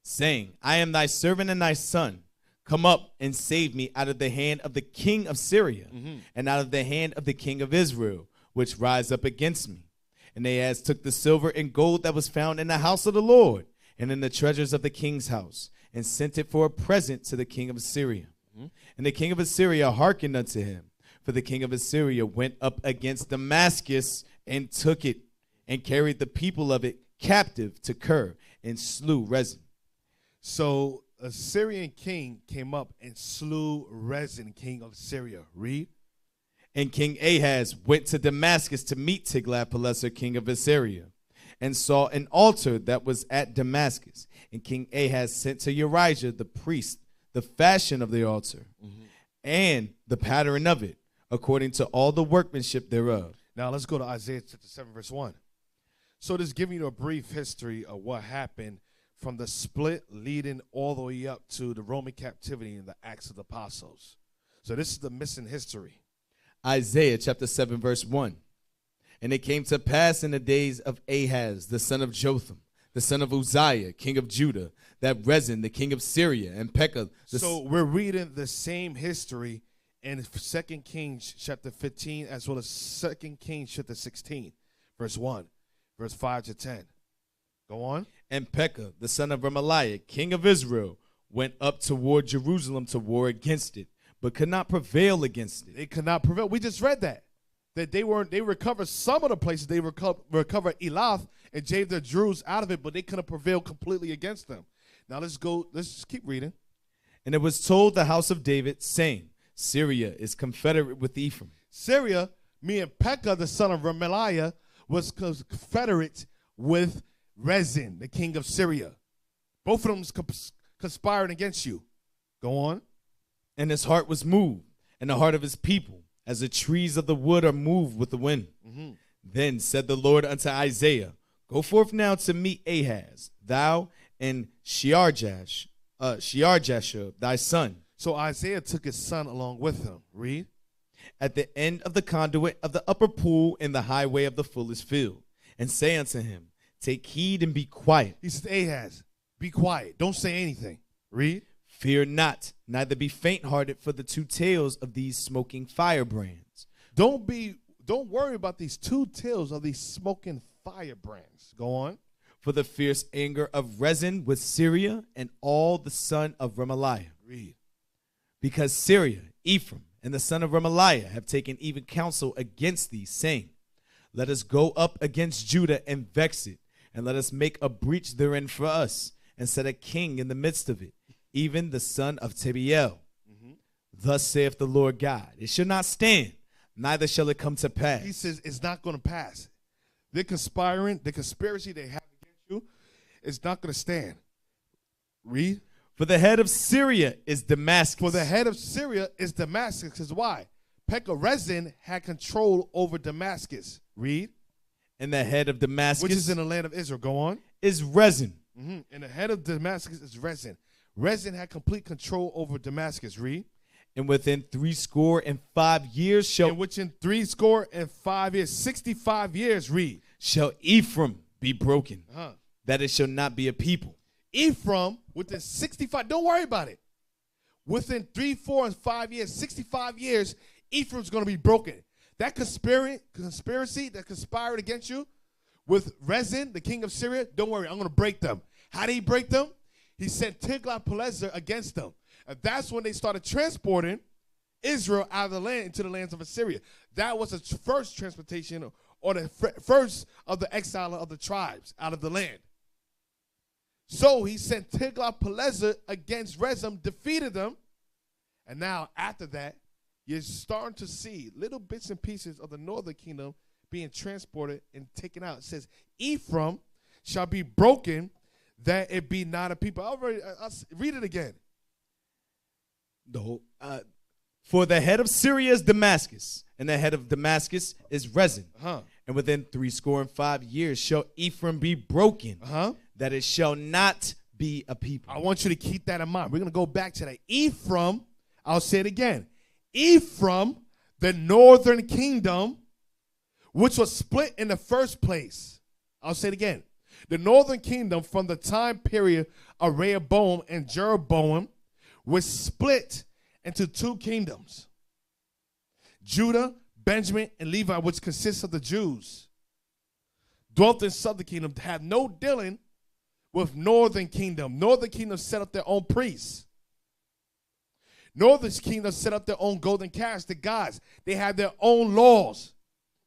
Saying, I am thy servant and thy son. Come up and save me out of the hand of the king of Syria and out of the hand of the king of Israel, which rise up against me. And Ahaz took the silver and gold that was found in the house of the Lord and in the treasures of the king's house, and sent it for a present to the king of Assyria. And the king of Assyria hearkened unto him, For the king of Assyria went up against Damascus and took it, and carried the people of it captive to Kir, and slew Rezin. So a Syrian king came up and slew Rezin, king of Syria. Read. And King Ahaz went to Damascus to meet Tiglath-Pileser, king of Assyria, and saw an altar that was at Damascus. And King Ahaz sent to Urijah the priest the fashion of the altar and the pattern of it, according to all the workmanship thereof. Now let's go to Isaiah chapter 7, verse 1. So this giving you a brief history of what happened from the split leading all the way up to the Roman captivity in the Acts of the Apostles. So this is the missing history. Isaiah chapter 7, verse 1. And it came to pass in the days of Ahaz, the son of Jotham, the son of Uzziah, king of Judah, that Rezin, the king of Syria, and Pekah. So we're reading the same history in 2 Kings chapter 15 as well as 2 Kings chapter 16, verse 1, verse 5 to 10. Go on. And Pekah, the son of Remaliah, king of Israel, went up toward Jerusalem to war against it, but could not prevail against it. They could not prevail. We just read that they recovered some of the places. They recovered Elath and gave the Jews out of it, but they couldn't prevail completely against them. Now let's just keep reading. And it was told the house of David, saying, Syria is confederate with Ephraim. Syria, meaning Pekah, the son of Remaliah, was confederate with Rezin, the king of Syria. Both of them conspiring against you. Go on. And his heart was moved, and the heart of his people, as the trees of the wood are moved with the wind. Then said the Lord unto Isaiah, Go forth now to meet Ahaz, thou and Shear-Jashub, thy son. So Isaiah took his son along with him. Read. At the end of the conduit of the upper pool in the highway of the fullest field, and say unto him, Take heed and be quiet. He says, Ahaz, be quiet. Don't say anything. Read. Fear not, neither be faint-hearted for the two tails of these smoking firebrands. Don't worry about these two tails of these smoking firebrands. Go on. For the fierce anger of Rezin with Syria and all the son of Remaliah. Read. Because Syria, Ephraim, and the son of Remaliah have taken even counsel against thee, saying, Let us go up against Judah and vex it, and let us make a breach therein for us, and set a king in the midst of it, even the son of Tibiel. Thus saith the Lord God, It shall not stand, neither shall it come to pass. He says it's not going to pass. They're conspiring. The conspiracy they have against you is not going to stand. Read. For the head of Syria is Damascus. For the head of Syria is Damascus. Because why? Pekah Rezin had control over Damascus. Read. And the head of Damascus, which is in the land of Israel. Go on. Is Rezin. And the head of Damascus is Rezin. Rezin had complete control over Damascus. Read. And within 65 years shall... And which in 65 years, 65 years, read. Shall Ephraim be broken, that it shall not be a people. Ephraim, within 65, don't worry about it. Within 3, 4, and 5 years, 65 years, Ephraim's going to be broken. That conspiracy that conspired against you with Rezin, the king of Syria, don't worry, I'm going to break them. How did he break them? He sent Tiglath-Pileser against them. And that's when they started transporting Israel out of the land into the lands of Assyria. That was the first transportation or the first of the exile of the tribes out of the land. So he sent Tiglath-Pileser against Rezin, defeated them. And now after that, you're starting to see little bits and pieces of the northern kingdom being transported and taken out. It says, Ephraim shall be broken, that it be not a people. I'll read it again. For the head of Syria is Damascus, and the head of Damascus is Rezin. And within 65 years shall Ephraim be broken, that it shall not be a people. I want you to keep that in mind. We're going to go back to that. Ephraim, I'll say it again. Ephraim, the northern kingdom, which was split in the first place. I'll say it again. The northern kingdom from the time period of Rehoboam and Jeroboam was split into two kingdoms. Judah, Benjamin, and Levi, which consists of the Jews, dwelt in southern kingdom, had no dealing with northern kingdom. Northern kingdom set up their own priests. Northern kingdom set up their own golden calves, the gods. They had their own laws.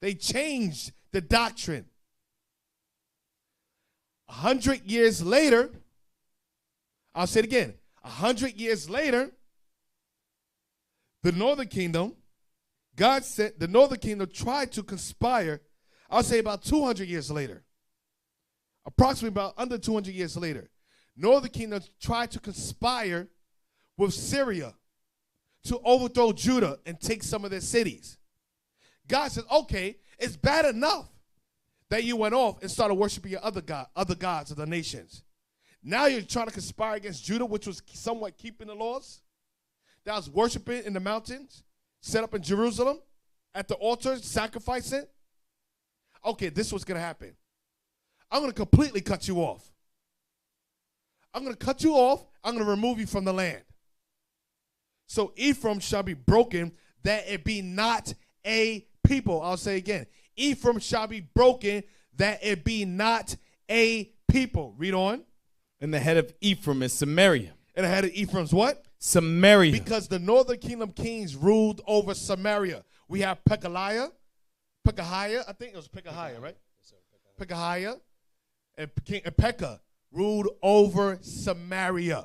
They changed the doctrine. 100 years later, I'll say it again. 100 years later, the northern kingdom, God said the northern kingdom tried to conspire, I'll say about 200 years later, approximately about under 200 years later, northern kingdom tried to conspire with Syria to overthrow Judah and take some of their cities. God said, okay, it's bad enough that you went off and started worshiping your other gods of the nations. Now you're trying to conspire against Judah, which was somewhat keeping the laws, that was worshiping in the mountains, set up in Jerusalem, at the altar, sacrificing. Okay, this is what's going to happen. I'm going to completely cut you off. I'm going to cut you off. I'm going to remove you from the land. So Ephraim shall be broken, that it be not a people. I'll say again. Ephraim shall be broken, that it be not a people. Read on. And the head of Ephraim is Samaria. And the head of Ephraim's what? Samaria. Because the northern kingdom kings ruled over Samaria. We have Pekahiah, I think it was Pekahiah, right? Pekahiah and Pekah ruled over Samaria.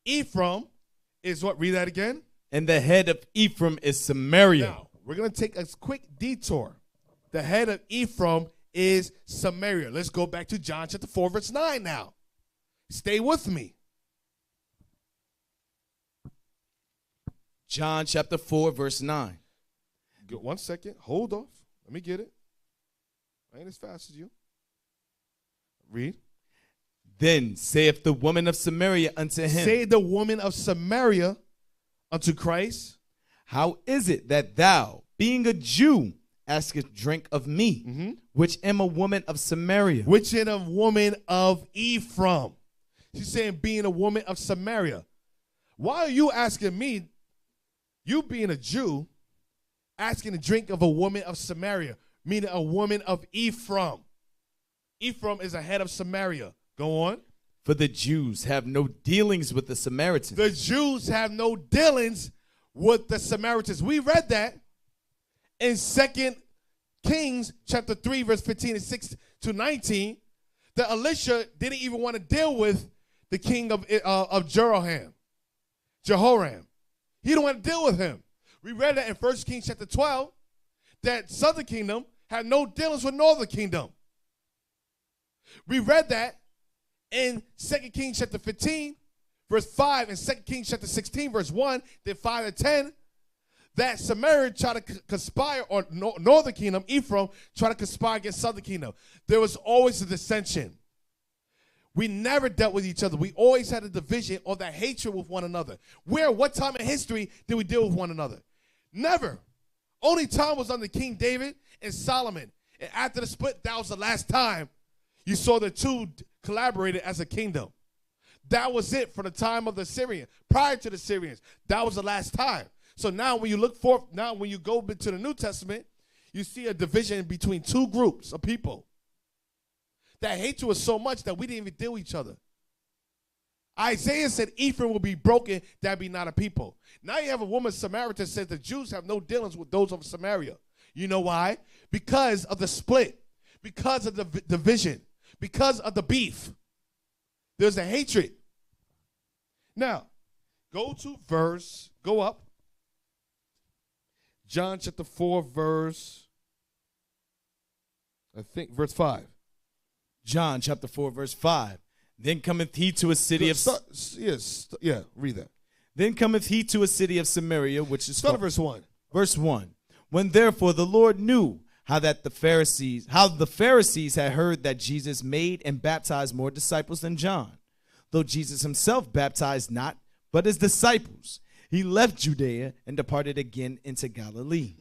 Ephraim is what? Read that again. And the head of Ephraim is Samaria. Now, we're going to take a quick detour. The head of Ephraim is Samaria. Let's go back to John chapter 4, verse 9 now. Stay with me. John chapter 4, verse 9. Good, 1 second. Hold off. Let me get it. I ain't as fast as you. Read. Then saith the woman of Samaria unto him. Say the woman of Samaria unto Christ. How is it that thou, being a Jew, askest drink of me, which am a woman of Samaria? Which is a woman of Ephraim. She's saying being a woman of Samaria. Why are you asking me, you being a Jew, asking to drink of a woman of Samaria, meaning a woman of Ephraim? Ephraim is a head of Samaria. Go on. For the Jews have no dealings with the Samaritans. The Jews have no dealings with the Samaritans. We read that in 2 Kings chapter 3, verse 15 and 6 to 19, that Elisha didn't even want to deal with the king of Jehoram. He didn't want to deal with him. We read that in 1 Kings chapter 12, that southern kingdom had no dealings with northern kingdom. We read that in 2 Kings chapter 15, verse 5, and 2 Kings chapter 16, verse 1, then 5 and 10, that Samaria tried to conspire, or northern kingdom, Ephraim, tried to conspire against southern kingdom. There was always a dissension. We never dealt with each other. We always had a division or that hatred with one another. What time in history did we deal with one another? Never. Only time was under King David and Solomon. And after the split, that was the last time you saw the two collaborated as a kingdom. That was it for the time of the Syrians. Prior to the Syrians, that was the last time. So now when you look forth, now when you go to the New Testament, you see a division between two groups of people. That hatred was so much that we didn't even deal with each other. Isaiah said Ephraim will be broken, that be not a people. Now you have a woman, Samaritan, says the Jews have no dealings with those of Samaria. You know why? Because of the split, because of the division, because of the beef. There's a hatred. Now, go up. John chapter 4, verse 5. John chapter 4, verse 5. Then cometh he to a city of... read that. Then cometh he to a city of Samaria, which is... Start at verse 1. Verse 1. When therefore the Lord knew how the Pharisees had heard that Jesus made and baptized more disciples than John, though Jesus himself baptized not, but his disciples, he left Judea and departed again into Galilee.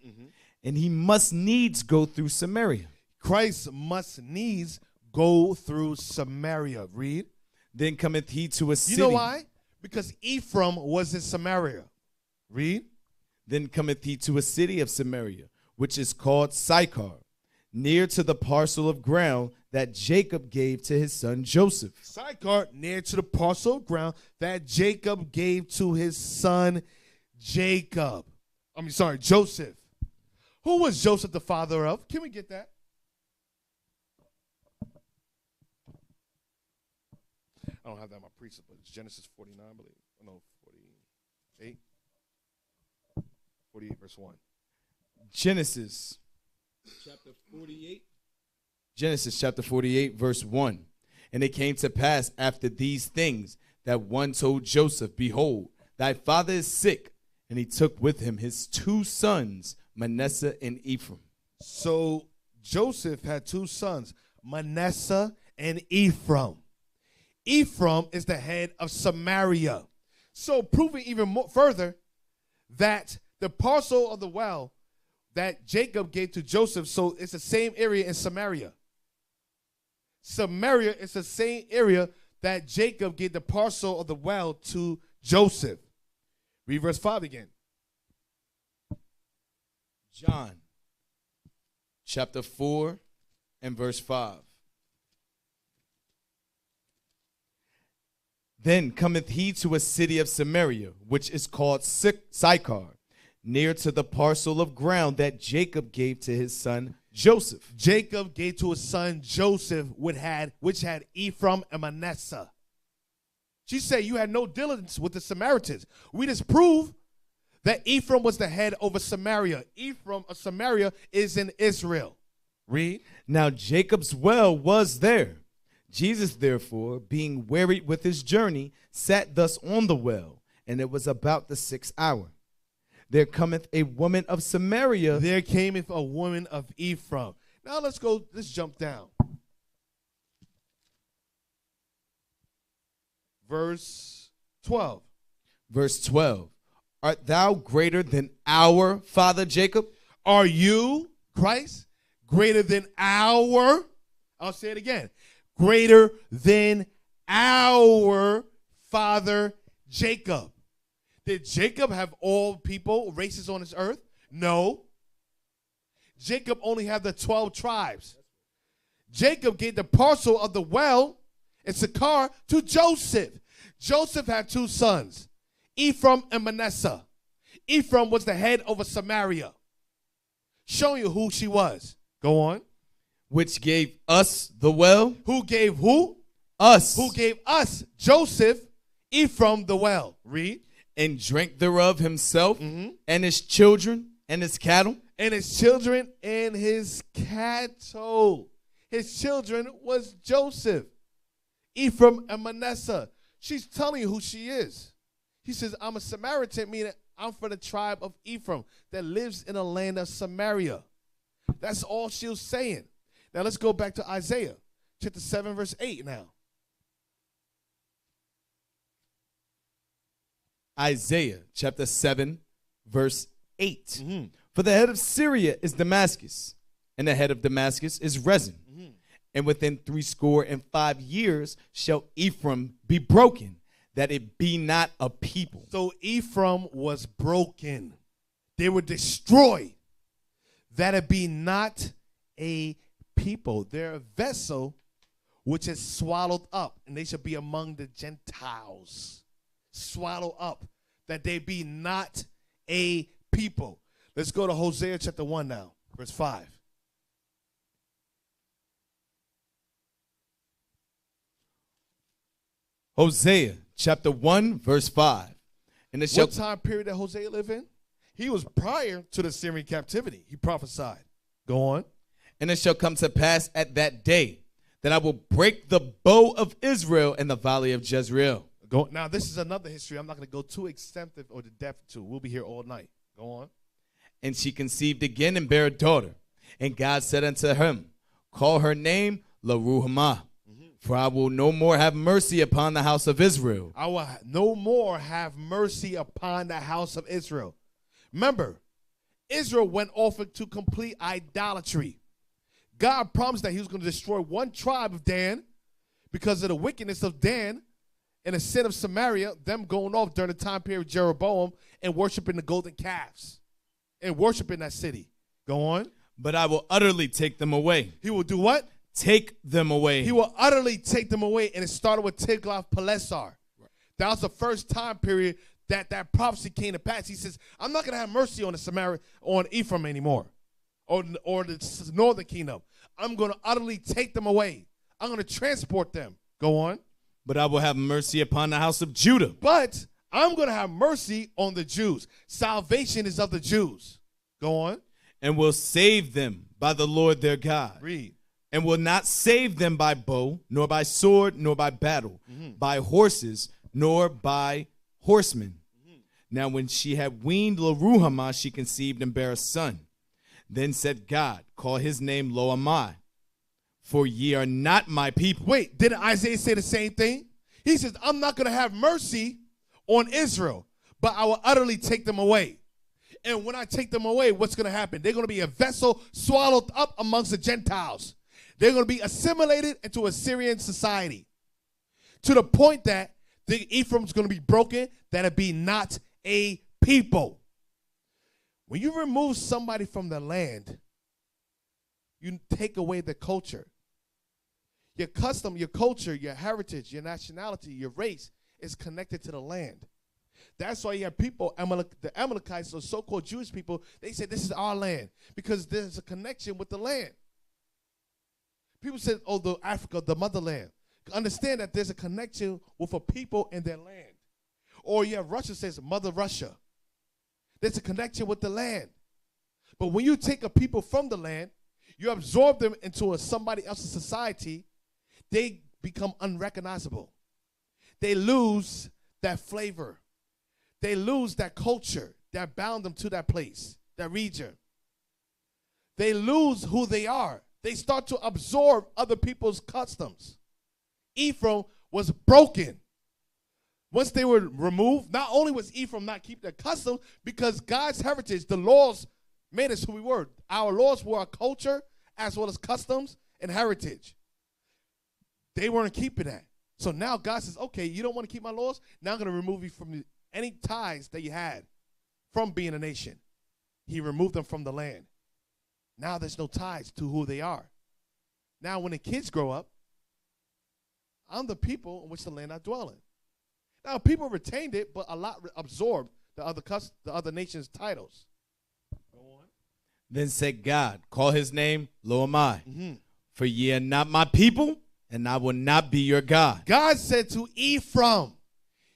And he must needs go through Samaria. Christ must needs go through Samaria. Read. Then cometh he to a city. You know why? Because Ephraim was in Samaria. Read. Then cometh he to a city of Samaria, which is called Sychar, near to the parcel of ground that Jacob gave to his son Joseph. Sychar, near to the parcel of ground that Jacob gave to his son Joseph. Who was Joseph the father of? Can we get that? I don't have that in my precept, but it's Genesis 49, I believe. Oh, no, 48. 48 verse 1. Genesis chapter 48. Genesis chapter 48 verse 1. And it came to pass after these things that one told Joseph, behold, thy father is sick. And he took with him his two sons, Manasseh and Ephraim. So Joseph had two sons, Manasseh and Ephraim. Ephraim is the head of Samaria. So proving even more further that the parcel of the well that Jacob gave to Joseph, so it's the same area in Samaria. Samaria is the same area that Jacob gave the parcel of the well to Joseph. Read verse 5 again. John chapter 4 and verse 5. Then cometh he to a city of Samaria, which is called Sychar, near to the parcel of ground that Jacob gave to his son Joseph. Jacob gave to his son Joseph, which had Ephraim and Manasseh. She said, you had no diligence with the Samaritans. We just prove that Ephraim was the head over Samaria. Ephraim of Samaria is in Israel. Read. Now Jacob's well was there. Jesus, therefore, being wearied with his journey, sat thus on the well, and it was about the 6th hour. There cometh a woman of Samaria. There cameth a woman of Ephraim. Now let's jump down. Verse 12. Verse 12. Art thou greater than our father Jacob? Are you, Christ, greater than our? I'll say it again. Greater than our father Jacob. Did Jacob have all people, races on this earth? No. Jacob only had the 12 tribes. Jacob gave the parcel of the well in Sychar to Joseph. Joseph had two sons, Ephraim and Manasseh. Ephraim was the head over Samaria. Showing you who she was. Go on. Which gave us the well. Who gave who? Us. Who gave us, Joseph, Ephraim the well. Read. And drank thereof himself and his children and his cattle. And his children and his cattle. His children was Joseph, Ephraim and Manasseh. She's telling you who she is. He says, I'm a Samaritan, meaning I'm from the tribe of Ephraim that lives in the land of Samaria. That's all she was saying. Now let's go back to Isaiah chapter 7 verse 8 now. Isaiah chapter 7 verse 8. For the head of Syria is Damascus, and the head of Damascus is Rezin. And within 65 years shall Ephraim be broken, that it be not a people. So Ephraim was broken. They were destroyed, that it be not a people. They're a vessel which is swallowed up, and they shall be among the Gentiles. Swallow up, that they be not a people. Let's go to Hosea chapter 1 now, verse 5. Hosea chapter 1 verse 5. And it shall What time period did Hosea live in? He was prior to the Syrian captivity. He prophesied. Go on. And it shall come to pass at that day that I will break the bow of Israel in the valley of Jezreel. Go. Now, this is another history I'm not going to go too extensive or to depth to. We'll be here all night. Go on. And she conceived again and bare a daughter. And God said unto him, call her name Laruhamah. For I will no more have mercy upon the house of Israel. I will no more have mercy upon the house of Israel. Remember, Israel went off into complete idolatry. God promised that he was going to destroy one tribe of Dan because of the wickedness of Dan and the sin of Samaria, them going off during the time period of Jeroboam and worshiping the golden calves and worshiping that city. Go on. But I will utterly take them away. He will do what? Take them away. He will utterly take them away. And it started with Tiglath-Pileser. Right. That was the first time period that prophecy came to pass. He says, I'm not going to have mercy on on Ephraim anymore, or the northern kingdom. I'm going to utterly take them away. I'm going to transport them. Go on. But I will have mercy upon the house of Judah. But I'm going to have mercy on the Jews. Salvation is of the Jews. Go on. And will save them by the Lord their God. Read. And will not save them by bow, nor by sword, nor by battle, by horses, nor by horsemen. Now when she had weaned Lo-ruhamah, she conceived and bare a son. Then said God, call his name Lo-ammi, for ye are not my people. Wait, didn't Isaiah say the same thing? He says, I'm not going to have mercy on Israel, but I will utterly take them away. And when I take them away, what's going to happen? They're going to be a vessel swallowed up amongst the Gentiles. They're going to be assimilated into Assyrian society, to the point that the Ephraim's going to be broken, that it be not a people. When you remove somebody from the land, you take away the culture. Your custom, your culture, your heritage, your nationality, your race is connected to the land. That's why you have people, the Amalekites, or so-called Jewish people, they say this is our land because there's a connection with the land. People say, oh, the Africa, the motherland. Understand that there's a connection with a people and their land. Or you have Russia says, Mother Russia. There's a connection with the land. But when you take a people from the land, you absorb them into somebody else's society, they become unrecognizable. They lose that flavor. They lose that culture that bound them to that place, that region. They lose who they are. They start to absorb other people's customs. Ephraim was broken. Once they were removed, not only was Ephraim not keep their customs, because God's heritage, the laws made us who we were. Our laws were our culture as well as customs and heritage. They weren't keeping that. So now God says, okay, you don't want to keep my laws? Now I'm going to remove you from any ties that you had from being a nation. He removed them from the land. Now there's no ties to who they are. Now when the kids grow up, I'm the people in which the land I dwell in. Now people retained it, but a lot absorbed the other nation's titles. Go on. Then said God, call his name Lo-ammi, for ye are not my people, and I will not be your God. God said to Ephraim,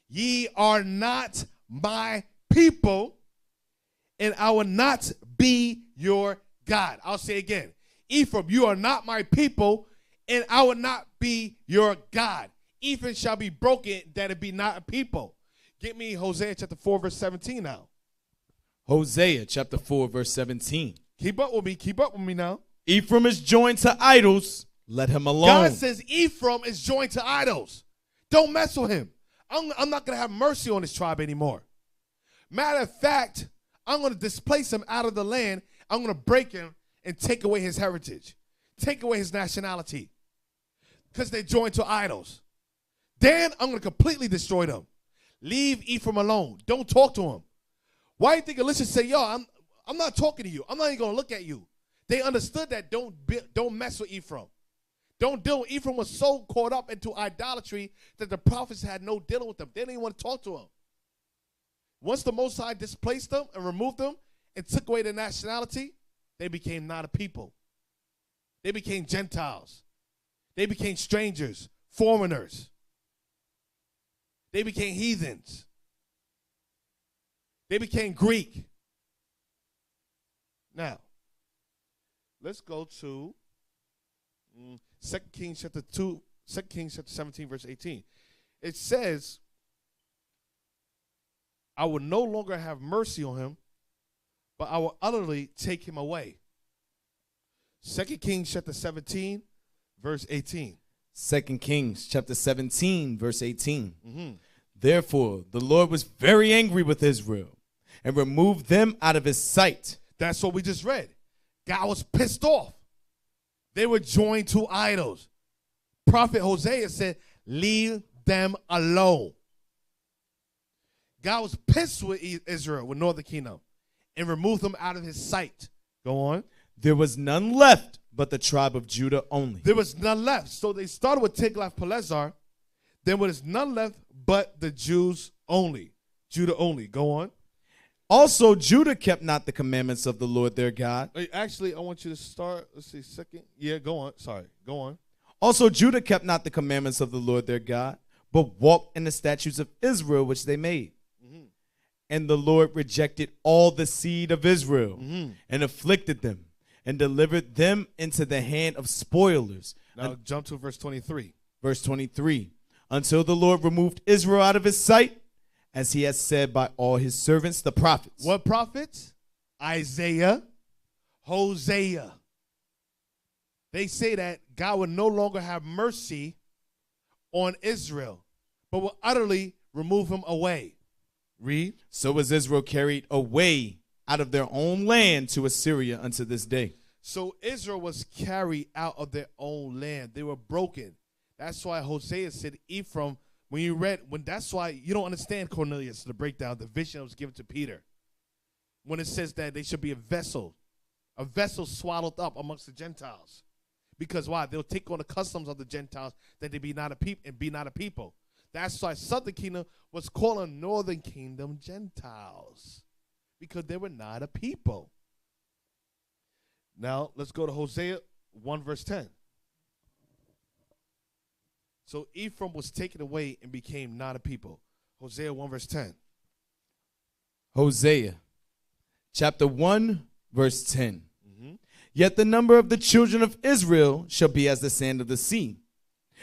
ye are not my people, and I will not be your God. I'll say again. Ephraim, you are not my people, and I will not be your God. Ephraim shall be broken, that it be not a people. Get me Hosea chapter 4, verse 17 now. Hosea chapter 4, verse 17. Keep up with me. Keep up with me now. Ephraim is joined to idols. Let him alone. God says Ephraim is joined to idols. Don't mess with him. I'm not going to have mercy on this tribe anymore. Matter of fact, I'm going to displace him out of the land. I'm going to break him and take away his heritage. Take away his nationality. Because they're joined to idols. Then I'm going to completely destroy them. Leave Ephraim alone. Don't talk to him. Why do you think Elisha say, yo, I'm not talking to you. I'm not even going to look at you. They understood that don't mess with Ephraim. Don't deal with Ephraim. Was so caught up into idolatry that the prophets had no dealing with them. They didn't even want to talk to him. Once the Most High displaced them and removed them and took away their nationality, they became not a people. They became Gentiles. They became strangers, foreigners. They became heathens. They became Greek. Now, let's go to 2 Kings chapter 17, verse 18. It says, I will no longer have mercy on him, but I will utterly take him away. 2 Kings chapter 17, verse 18. 2 Kings chapter 17, verse 18. Therefore, the Lord was very angry with Israel and removed them out of his sight. That's what we just read. God was pissed off. They were joined to idols. Prophet Hosea said, leave them alone. God was pissed with Israel, with Northern Kingdom, and removed them out of his sight. Go on. There was none left but the tribe of Judah only. There was none left. So they started with Tiglath-Pileser. Then there was none left but the Jews only. Judah only. Go on. Also, Judah kept not the commandments of the Lord their God. Hey, actually, I want you to start. Let's see, second. Yeah, go on. Sorry, go on. Also, Judah kept not the commandments of the Lord their God, but walked in the statutes of Israel which they made. And the Lord rejected all the seed of Israel and afflicted them and delivered them into the hand of spoilers. Now jump to verse 23. Verse 23. Until the Lord removed Israel out of his sight, as he has said by all his servants, the prophets. What prophets? Isaiah, Hosea. They say that God will no longer have mercy on Israel, but will utterly remove him away. Read. So was Israel carried away out of their own land to Assyria unto this day. So Israel was carried out of their own land. They were broken. That's why Hosea said, Ephraim, that's why you don't understand Cornelius, the breakdown, the vision that was given to Peter. When it says that they should be a vessel swallowed up amongst the Gentiles. Because why? They'll take on the customs of the Gentiles, that they be not a people and be not a people. That's why Southern Kingdom was calling Northern Kingdom Gentiles, because they were not a people. Now, let's go to Hosea 1 verse 10. So Ephraim was taken away and became not a people. Hosea 1 verse 10. Hosea chapter 1 verse 10. Yet the number of the children of Israel shall be as the sand of the sea,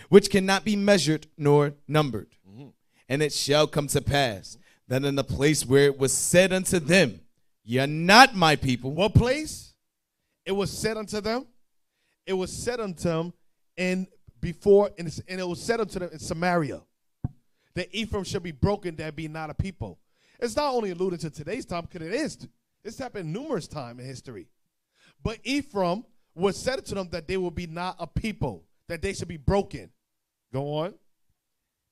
which cannot be measured nor numbered. And it shall come to pass that in the place where it was said unto them, ye are not my people. What place? It was said unto them. It was said unto them and it was said unto them in Samaria, that Ephraim shall be broken, that be not a people. It's not only alluded to today's time, because it is. It's happened numerous times in history. But Ephraim was said to them that they will be not a people, that they should be broken. Go on.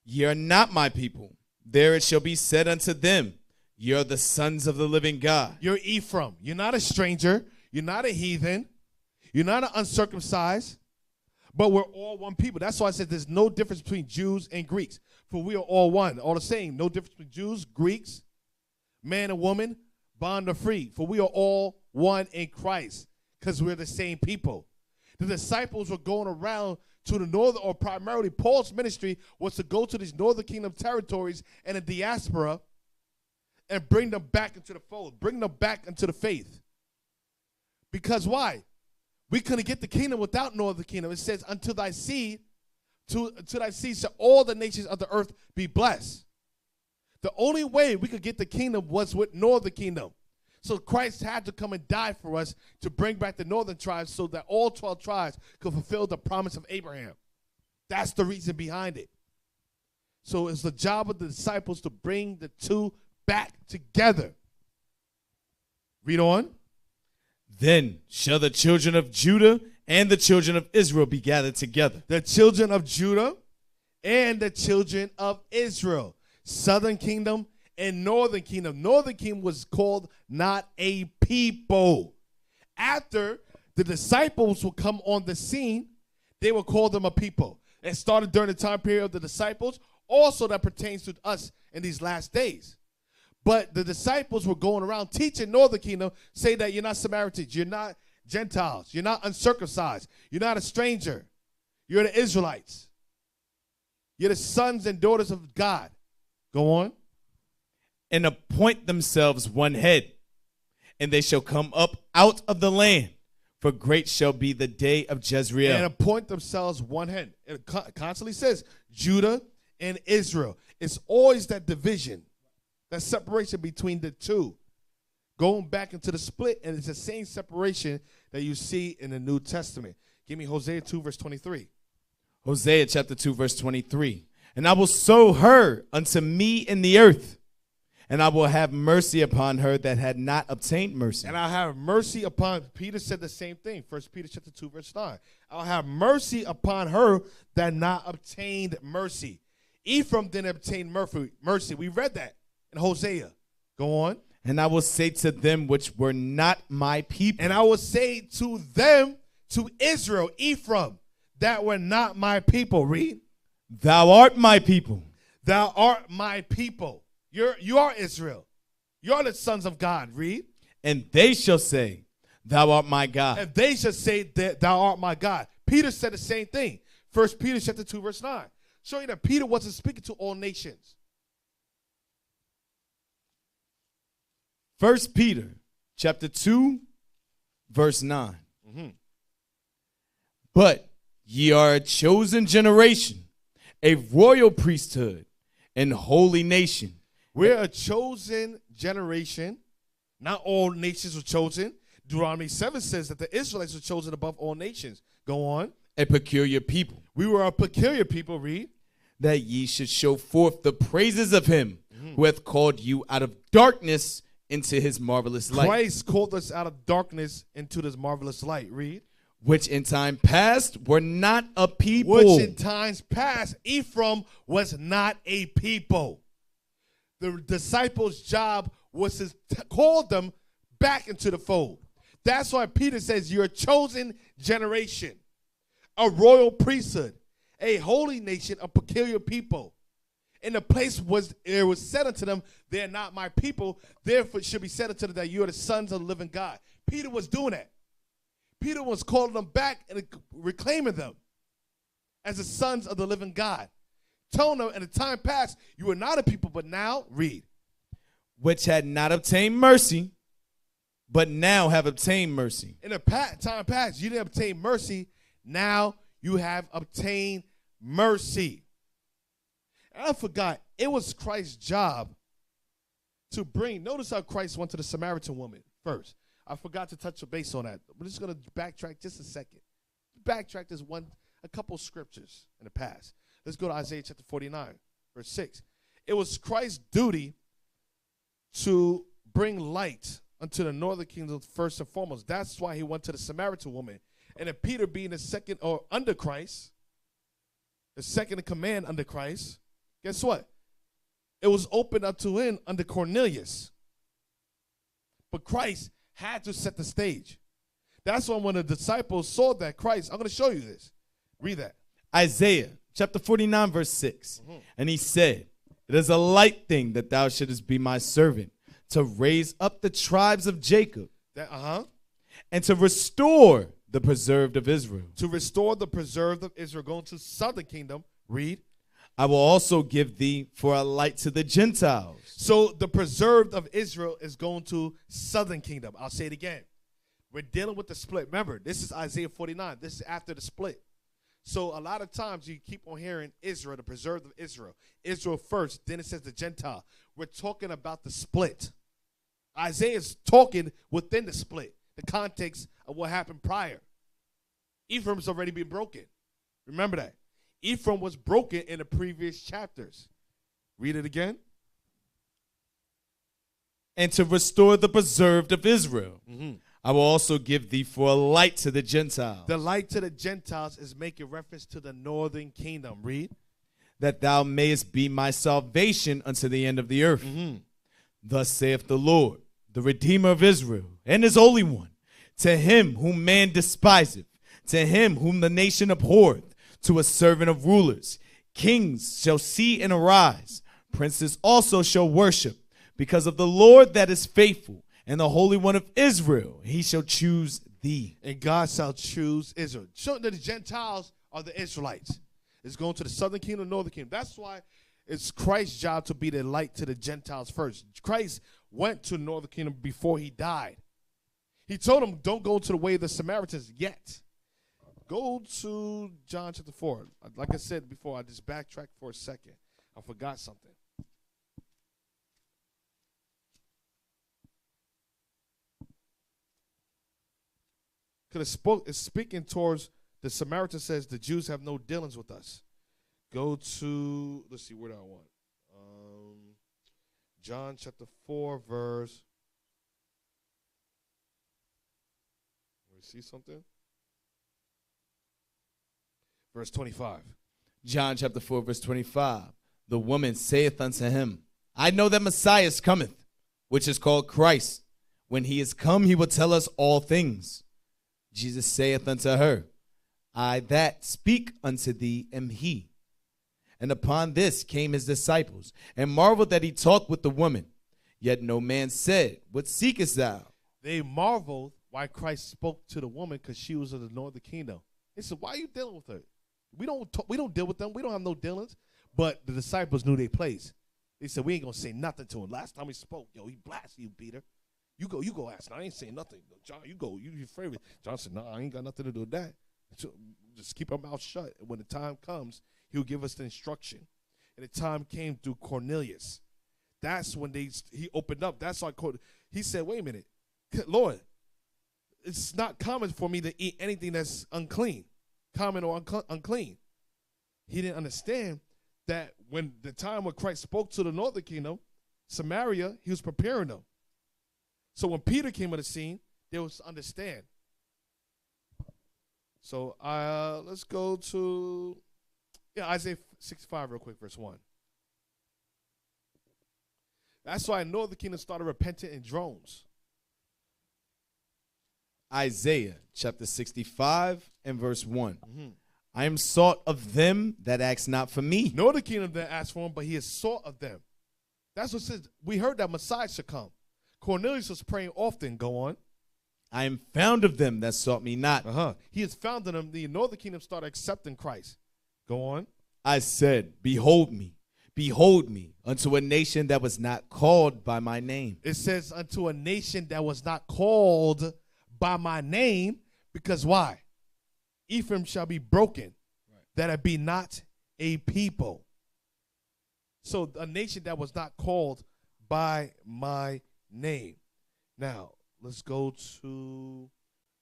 Ye are not my people. There it shall be said unto them, ye are the sons of the living God. You're Ephraim. You're not a stranger. You're not a heathen. You're not an uncircumcised. But we're all one people. That's why I said there's no difference between Jews and Greeks. For we are all one, all the same. No difference between Jews, Greeks, man and woman, bond or free. For we are all one in Christ, because we're the same people. The disciples were going around to the northern, or primarily Paul's ministry was to go to these northern kingdom territories and the diaspora and bring them back into the fold, bring them back into the faith. Because why? We couldn't get the kingdom without northern kingdom. It says, unto thy seed shall all the nations of the earth be blessed. The only way we could get the kingdom was with northern kingdom. So Christ had to come and die for us to bring back the northern tribes so that all 12 tribes could fulfill the promise of Abraham. That's the reason behind it. So it's the job of the disciples to bring the two back together. Read on. Then shall the children of Judah and the children of Israel be gathered together. The children of Judah and the children of Israel. Southern kingdom and northern kingdom. Northern kingdom was called not a people. After the disciples will come on the scene, they will call them a people. It started during the time period of the disciples. Also that pertains to us in these last days. But the disciples were going around teaching northern kingdom, say that you're not Samaritans, you're not Gentiles, you're not uncircumcised, you're not a stranger, you're the Israelites. You're the sons and daughters of God. Go on. And appoint themselves one head, and they shall come up out of the land, for great shall be the day of Jezreel. And appoint themselves one head. It constantly says Judah and Israel. It's always that division, that separation between the two. Going back into the split, and it's the same separation that you see in the New Testament. Give me Hosea 2 verse 23. Hosea chapter 2 verse 23. And I will sow her unto me in the earth, and I will have mercy upon her that had not obtained mercy. And I'll have mercy upon, Peter said the same thing, 1 Peter chapter 2 verse 9. I'll have mercy upon her that not obtained mercy. Ephraim didn't obtain mercy. We read that in Hosea. Go on. And I will say to them which were not my people. And I will say to them, to Israel, Ephraim, that were not my people. Read. Thou art my people. Thou art my people. You are Israel. You are the sons of God. Read. And they shall say, Thou art my God. And they shall say that thou art my God. Peter said the same thing. 1 Peter chapter 2, verse 9. Showing that Peter wasn't speaking to all nations. 1 Peter chapter 2, verse 9. But ye are a chosen generation, a royal priesthood, and holy nation. We're a chosen generation. Not all nations were chosen. Deuteronomy 7 says that the Israelites were chosen above all nations. Go on. A peculiar people, We were a peculiar people. Read. that ye should show forth the praises of him who hath called you out of darkness into his marvelous light, Christ called us out of darkness into this marvelous light. Read. which in time past were not a people. Which in times past, Ephraim was not a people. The disciples' job was to call them back into the fold. That's why Peter says you're a chosen generation, a royal priesthood, a holy nation, a peculiar people. In the place was it was said unto them, they're not my people, therefore it should be said unto them that you are the sons of the living God. Peter was doing that. Peter was calling them back and reclaiming them as the sons of the living God. Telling them in the time past, you were not a people, but now, read. Which had not obtained mercy, but now have obtained mercy. In the time past, you didn't obtain mercy. Now you have obtained mercy. And I forgot, it was Christ's job to bring, notice how Christ went to the Samaritan woman first. I forgot to touch a base on that. We're just going to backtrack just a second. Backtrack this a couple scriptures in the past. Let's go to Isaiah chapter 49, verse 6. It was Christ's duty to bring light unto the northern kingdom first and foremost. That's why he went to the Samaritan woman. And then Peter being the second or under Christ, the second in command under Christ, guess what? It was opened up to him under Cornelius. But Christ had to set the stage. That's why when the disciples saw that Christ, I'm going to show you this. Read that. Isaiah chapter 49, verse 6. And he said, It is a light thing that thou shouldest be my servant, to raise up the tribes of Jacob, and to restore the preserved of Israel. To restore the preserved of Israel, going to southern kingdom. Read. I will also give thee for a light to the Gentiles. So the preserved of Israel is going to southern kingdom. I'll say it again. We're dealing with the split. Remember, this is Isaiah 49. This is after the split. So a lot of times you keep on hearing Israel, the preserved of Israel. Israel first, then it says the Gentile. We're talking about the split. Isaiah is talking within the split, the context of what happened prior. Ephraim's already been broken. Remember that. Ephraim was broken in the previous chapters. Read it again. And to restore the preserved of Israel. I will also give thee for a light to the Gentiles. The light to the Gentiles is making reference to the northern kingdom. Read. That thou mayest be my salvation unto the end of the earth. Thus saith the Lord, the Redeemer of Israel, and his Holy One, to him whom man despiseth, to him whom the nation abhorreth, to a servant of rulers. Kings shall see and arise. Princes also shall worship, because of the Lord that is faithful, and the Holy One of Israel. He shall choose thee. And God shall choose Israel. So that the Gentiles are the Israelites. It's going to the southern kingdom, northern kingdom. That's why it's Christ's job to be the light to the Gentiles first. Christ went to the northern kingdom before he died. He told them, don't go to the way of the Samaritans yet. Go to John chapter 4. Like I said before, I just backtracked for a second. I forgot something. Because it's speaking towards the Samaritan says the Jews have no dealings with us. Go to, let's see, where do I want? John chapter 4, verse. Let me see something. Verse 25. John chapter 4, verse 25. The woman saith unto him, I know that Messiah cometh, which is called Christ. When he is come, he will tell us all things. Jesus saith unto her, I that speak unto thee am he. And upon this came his disciples, and marveled that he talked with the woman. Yet no man said, What seekest thou? They marveled why Christ spoke to the woman, because she was of the northern kingdom. They said, why are you dealing with her? We don't deal with them. We don't have no dealings. But the disciples knew their place. They said, we ain't going to say nothing to him. Last time he spoke, he blasted you, Peter. You go ask. I ain't saying nothing. John, you go. You your favorite. John said, no, I ain't got nothing to do with that. So just keep our mouth shut. And when the time comes, he'll give us the instruction. And the time came through Cornelius. That's when he opened up. That's why he said, wait a minute. Lord, it's not common for me to eat anything that's unclean, common or unclean. He didn't understand that when the time when Christ spoke to the northern kingdom, Samaria, he was preparing them. So when Peter came on the scene, they was to understand. So let's go to Isaiah 65 real quick, verse 1. That's why northern kingdom started repenting in drones. Isaiah chapter 65 and verse 1. I am sought of them that ask not for me. Northern kingdom that asked for him, but he is sought of them. That's what it says. We heard that Messiah should come. Cornelius was praying often. Go on. I am found of them that sought me not. He is found in them. The northern kingdom started accepting Christ. Go on. I said, behold me, unto a nation that was not called by my name. It says unto a nation that was not called by my name, because why? Ephraim shall be broken, that it be not a people. So a nation that was not called by my name. Now, let's go to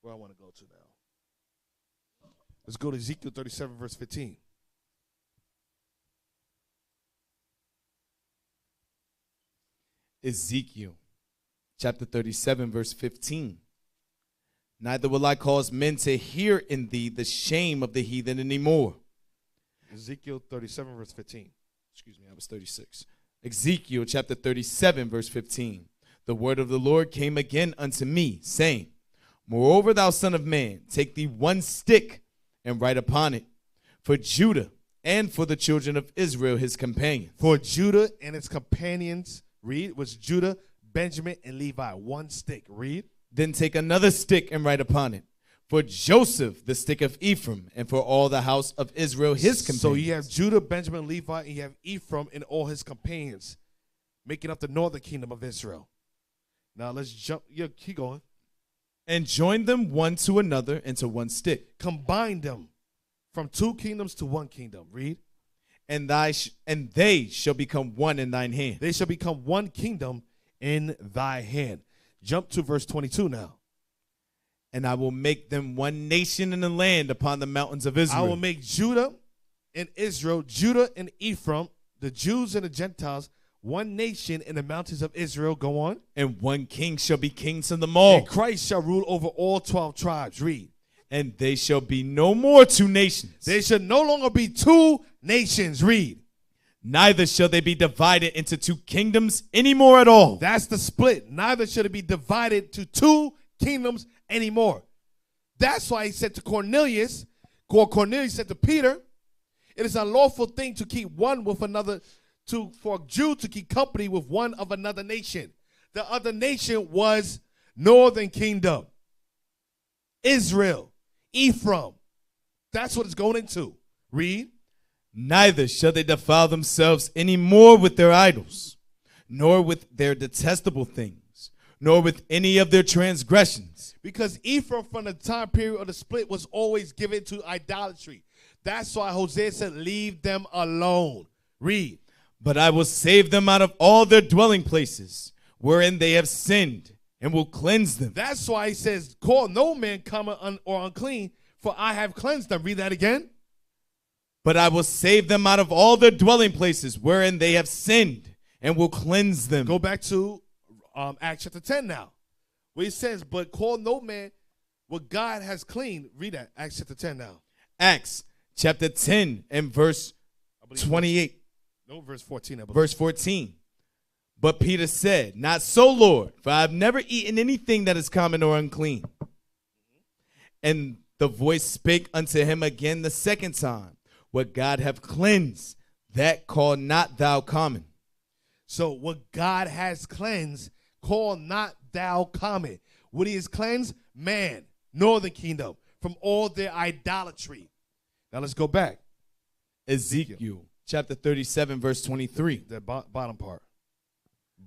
where I want to go to now. Let's go to Ezekiel 37, verse 15. Ezekiel chapter 37, verse 15. Neither will I cause men to hear in thee the shame of the heathen anymore. Ezekiel 37, verse 15. Excuse me, I was 36. Ezekiel chapter 37, verse 15. The word of the Lord came again unto me, saying, Moreover, thou son of man, take thee one stick and write upon it, for Judah and for the children of Israel his companions. For Judah and its companions, read, was Judah, Benjamin, and Levi. One stick, read. Then take another stick and write upon it, for Joseph, the stick of Ephraim, and for all the house of Israel his companions. So you have Judah, Benjamin, Levi, and you have Ephraim and all his companions, making up the northern kingdom of Israel. Now let's jump. Yeah, keep going. And join them one to another into one stick. Combine them from two kingdoms to one kingdom. Read. And they shall become one in thine hand. They shall become one kingdom in thy hand. Jump to verse 22 now. And I will make them one nation in the land upon the mountains of Israel. I will make Judah and Israel, Judah and Ephraim, the Jews and the Gentiles, one nation in the mountains of Israel. Go on. And one king shall be kings of them all. And Christ shall rule over all 12 tribes. Read. And they shall be no more two nations. They shall no longer be two nations. Read. Neither shall they be divided into two kingdoms anymore at all. That's the split. Neither should it be divided to two kingdoms anymore. That's why he said to Cornelius, Cornelius said to Peter, it is a lawful thing to keep one with another, for a Jew to keep company with one of another nation. The other nation was northern kingdom, Israel, Ephraim. That's what it's going into. Read. Neither shall they defile themselves any more with their idols, nor with their detestable things, nor with any of their transgressions. Because Ephraim from the time period of the split was always given to idolatry. That's why Hosea said, leave them alone. Read. But I will save them out of all their dwelling places, wherein they have sinned, and will cleanse them. That's why he says, call no man common or unclean, for I have cleansed them. Read that again. But I will save them out of all their dwelling places, wherein they have sinned, and will cleanse them. Go back to Acts chapter 10 now, where he says, but call no man what God has cleaned. Read that, Acts chapter 10 now. Acts chapter 10 and verse 28. No, verse 14. Verse 14. But Peter said, not so, Lord, for I have never eaten anything that is common or unclean. And the voice spake unto him again the second time, what God hath cleansed, that call not thou common. So what God has cleansed, call not thou common. What he has cleansed, man, northern kingdom, from all their idolatry. Now let's go back. Ezekiel chapter 37, verse 23. The bottom part.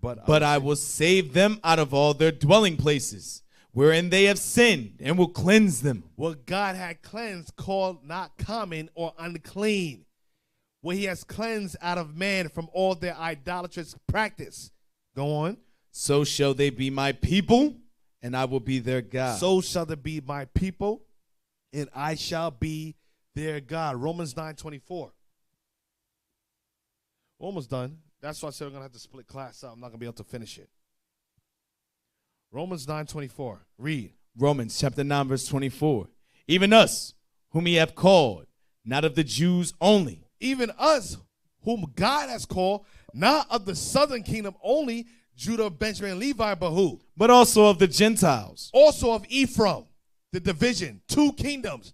But I will save them out of all their dwelling places, wherein they have sinned, and will cleanse them. What God had cleansed, called not common or unclean. What he has cleansed out of man from all their idolatrous practice. Go on. So shall they be my people, and I will be their God. So shall they be my people, and I shall be their God. Romans 9:24. Almost done. That's why I said we're going to have to split class up. I'm not going to be able to finish it. Romans 9:24. Read. Romans chapter 9, verse 24. Even us, whom he hath called, not of the Jews only. Even us, whom God has called, not of the southern kingdom only, Judah, Benjamin, and Levi, but who? But also of the Gentiles. Also of Ephraim, the division, two kingdoms,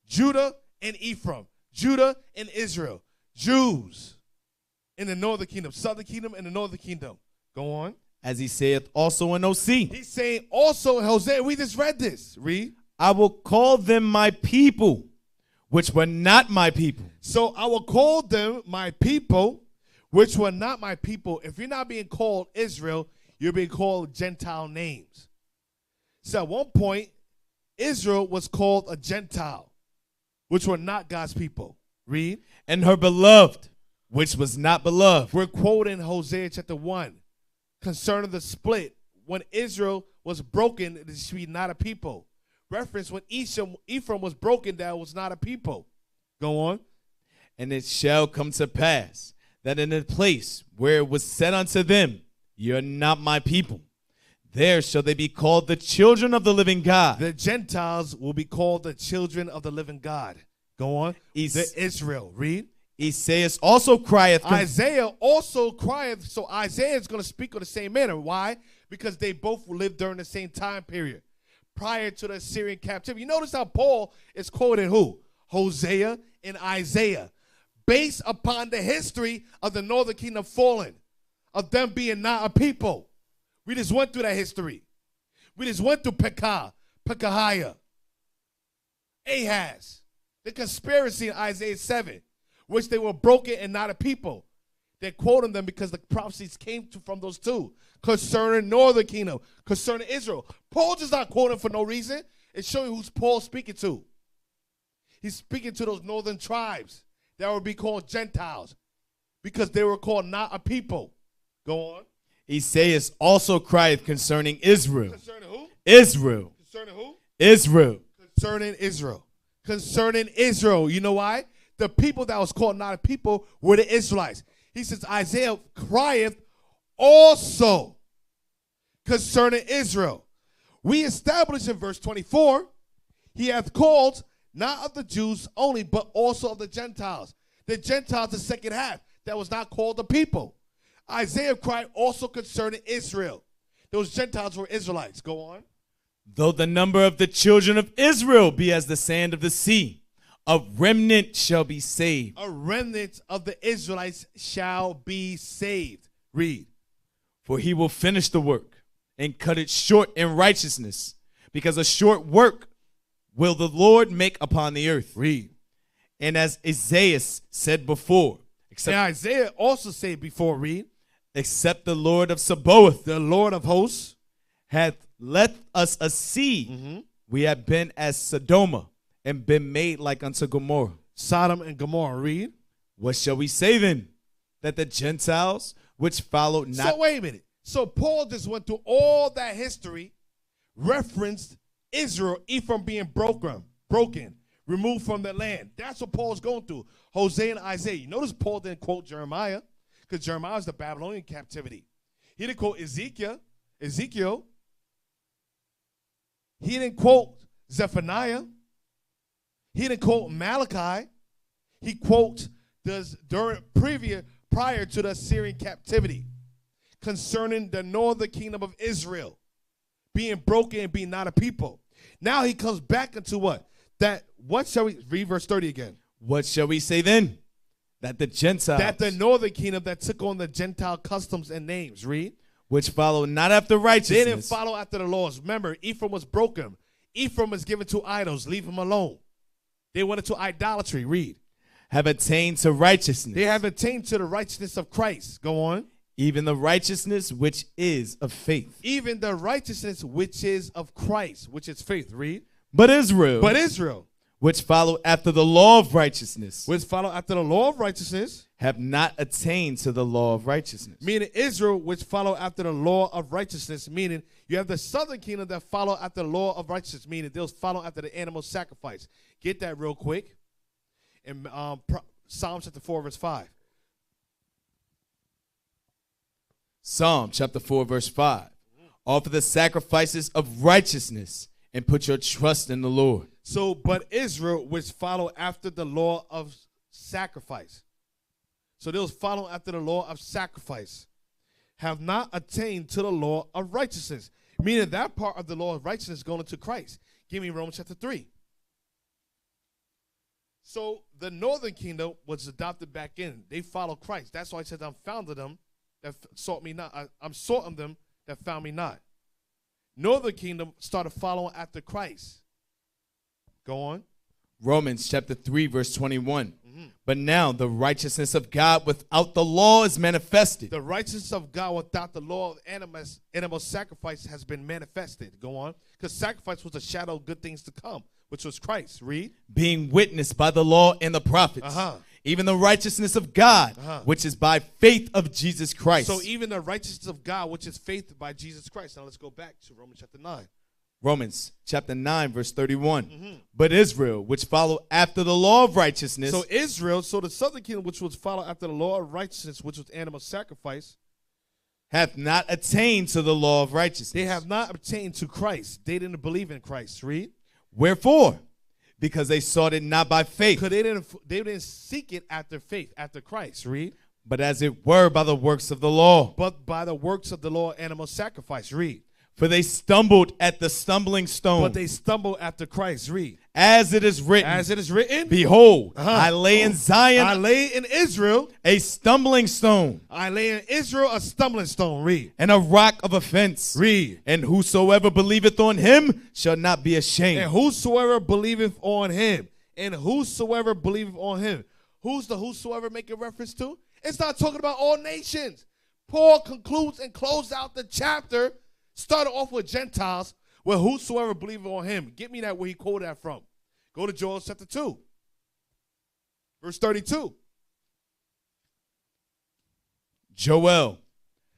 Judah and Ephraim, Judah and Israel, Jews in the northern kingdom, southern kingdom and the northern kingdom. Go on. As he saith also in OC. He's saying also in Hosea, we just read this. Read. I will call them my people, which were not my people. So I will call them my people, which were not my people. If you're not being called Israel, you're being called Gentile names. So at one point, Israel was called a Gentile, which were not God's people. Read. And her beloved, which was not beloved. We're quoting Hosea chapter 1 concerning the split. When Israel was broken, it should be not a people. Reference when Ephraim was broken, that was not a people. Go on. And it shall come to pass that in the place where it was said unto them, ye are not my people, there shall they be called the children of the living God. The Gentiles will be called the children of the living God. Go on. The Israel. Read. Isaiah also crieth. Isaiah also crieth. So Isaiah is going to speak of the same manner. Why? Because they both lived during the same time period, prior to the Assyrian captivity. You notice how Paul is quoting who? Hosea and Isaiah, based upon the history of the northern kingdom falling, of them being not a people. We just went through that history. We just went through Pekahiah, Ahaz, the conspiracy in Isaiah 7, which they were broken and not a people. They're quoting them because the prophecies came from those two, concerning northern kingdom, concerning Israel. Paul just not quoting for no reason. It's showing who's Paul speaking to. He's speaking to those northern tribes that would be called Gentiles because they were called not a people. Go on. Isaiah also crieth concerning Israel. Concerning who? Israel. Concerning who? Israel. Concerning Israel. Concerning Israel. You know why? The people that was called not a people were the Israelites. He says, Isaiah crieth also concerning Israel. We establish in verse 24, he hath called not of the Jews only, but also of the Gentiles. The Gentiles, the second half, that was not called the people. Isaiah cried also concerning Israel. Those Gentiles were Israelites. Go on. Though the number of the children of Israel be as the sand of the sea, a remnant shall be saved. A remnant of the Israelites shall be saved. Read. For he will finish the work and cut it short in righteousness, because a short work will the Lord make upon the earth. Read. And as Isaiah said before, and Isaiah also said before, read. Except the Lord of Sabaoth, the Lord of hosts, hath left us a seed. We have been as Sodom and been made like unto Gomorrah. Sodom and Gomorrah. Read. What shall we say then? That the Gentiles which followed not. So wait a minute. So Paul just went through all that history, referenced Israel, Ephraim being broken, removed from their land. That's what Paul's going through. Hosea and Isaiah. You notice Paul didn't quote Jeremiah, because Jeremiah is the Babylonian captivity. He didn't quote Ezekiel. He didn't quote Zephaniah. He didn't quote Malachi. He quotes prior to the Assyrian captivity, concerning the northern kingdom of Israel being broken and being not a people. Now he comes back into what? What shall we read verse 30 again? What shall we say then? that the Gentiles, that the northern kingdom that took on the Gentile customs and names, read, which follow not after righteousness, they didn't follow after the laws. Remember, Ephraim was broken. Ephraim was given to idols. Leave him alone. They went into idolatry. Read. have attained to righteousness. They have attained to the righteousness of Christ. Go on. Even the righteousness which is of faith. Even the righteousness which is of Christ, which is faith. Read. But Israel, Which follow after the law of righteousness, which follow after the law of righteousness. have not attained to the law of righteousness. Meaning Israel, which follow after the law of righteousness. Meaning you have the southern kingdom that follow after the law of righteousness. Meaning they'll follow after the animal sacrifice. Get that real quick. In Psalm chapter 4, verse 5. Psalm chapter 4, verse 5. Offer the sacrifices of righteousness and put your trust in the Lord. So, but Israel, which follow after the law of sacrifice. So those follow after the law of sacrifice have not attained to the law of righteousness. Meaning that part of the law of righteousness going into Christ. Give me Romans chapter 3. So the northern kingdom was adopted back in. They follow Christ. That's why he says, I'm founded them that sought me not. I'm sought on them that found me not. Northern kingdom started following after Christ. Go on. Romans chapter 3, verse 21. But now the righteousness of God without the law is manifested. The righteousness of God without the law of animal sacrifice has been manifested. Go on. Because sacrifice was a shadow of good things to come, which was Christ. Read. Being witnessed by the law and the prophets. Even the righteousness of God, which is by faith of Jesus Christ. So even the righteousness of God, which is faith by Jesus Christ. Now let's go back to Romans chapter 9. Romans chapter 9, verse 31. But Israel, which follow after the law of righteousness. So Israel, so the southern kingdom, which was follow after the law of righteousness, which was animal sacrifice, hath not attained to the law of righteousness. They have not obtained to Christ. They didn't believe in Christ. Read. Wherefore? Because they sought it not by faith. Because they didn't seek it after faith, after Christ. Read. But as it were by the works of the law. But by the works of the law, animal sacrifice. Read. For they stumbled at the stumbling stone. But they stumbled after Christ. Read. As it is written. As it is written. Behold, I lay in Zion. I lay in Israel. A stumbling stone. I lay in Israel a stumbling stone. Read. And a rock of offense. Read. And whosoever believeth on him shall not be ashamed. And whosoever believeth on him. And whosoever believeth on him. Who's the whosoever making reference to? It's not talking about all nations. Paul concludes and closes out the chapter. Started off with Gentiles, where whosoever believeth on him. Get me that where he quoted that from. Go to Joel chapter 2, verse 32. Joel.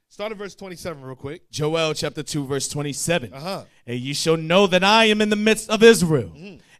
Start at verse 27 real quick. Joel chapter 2, verse 27. And ye shall know that I am in the midst of Israel,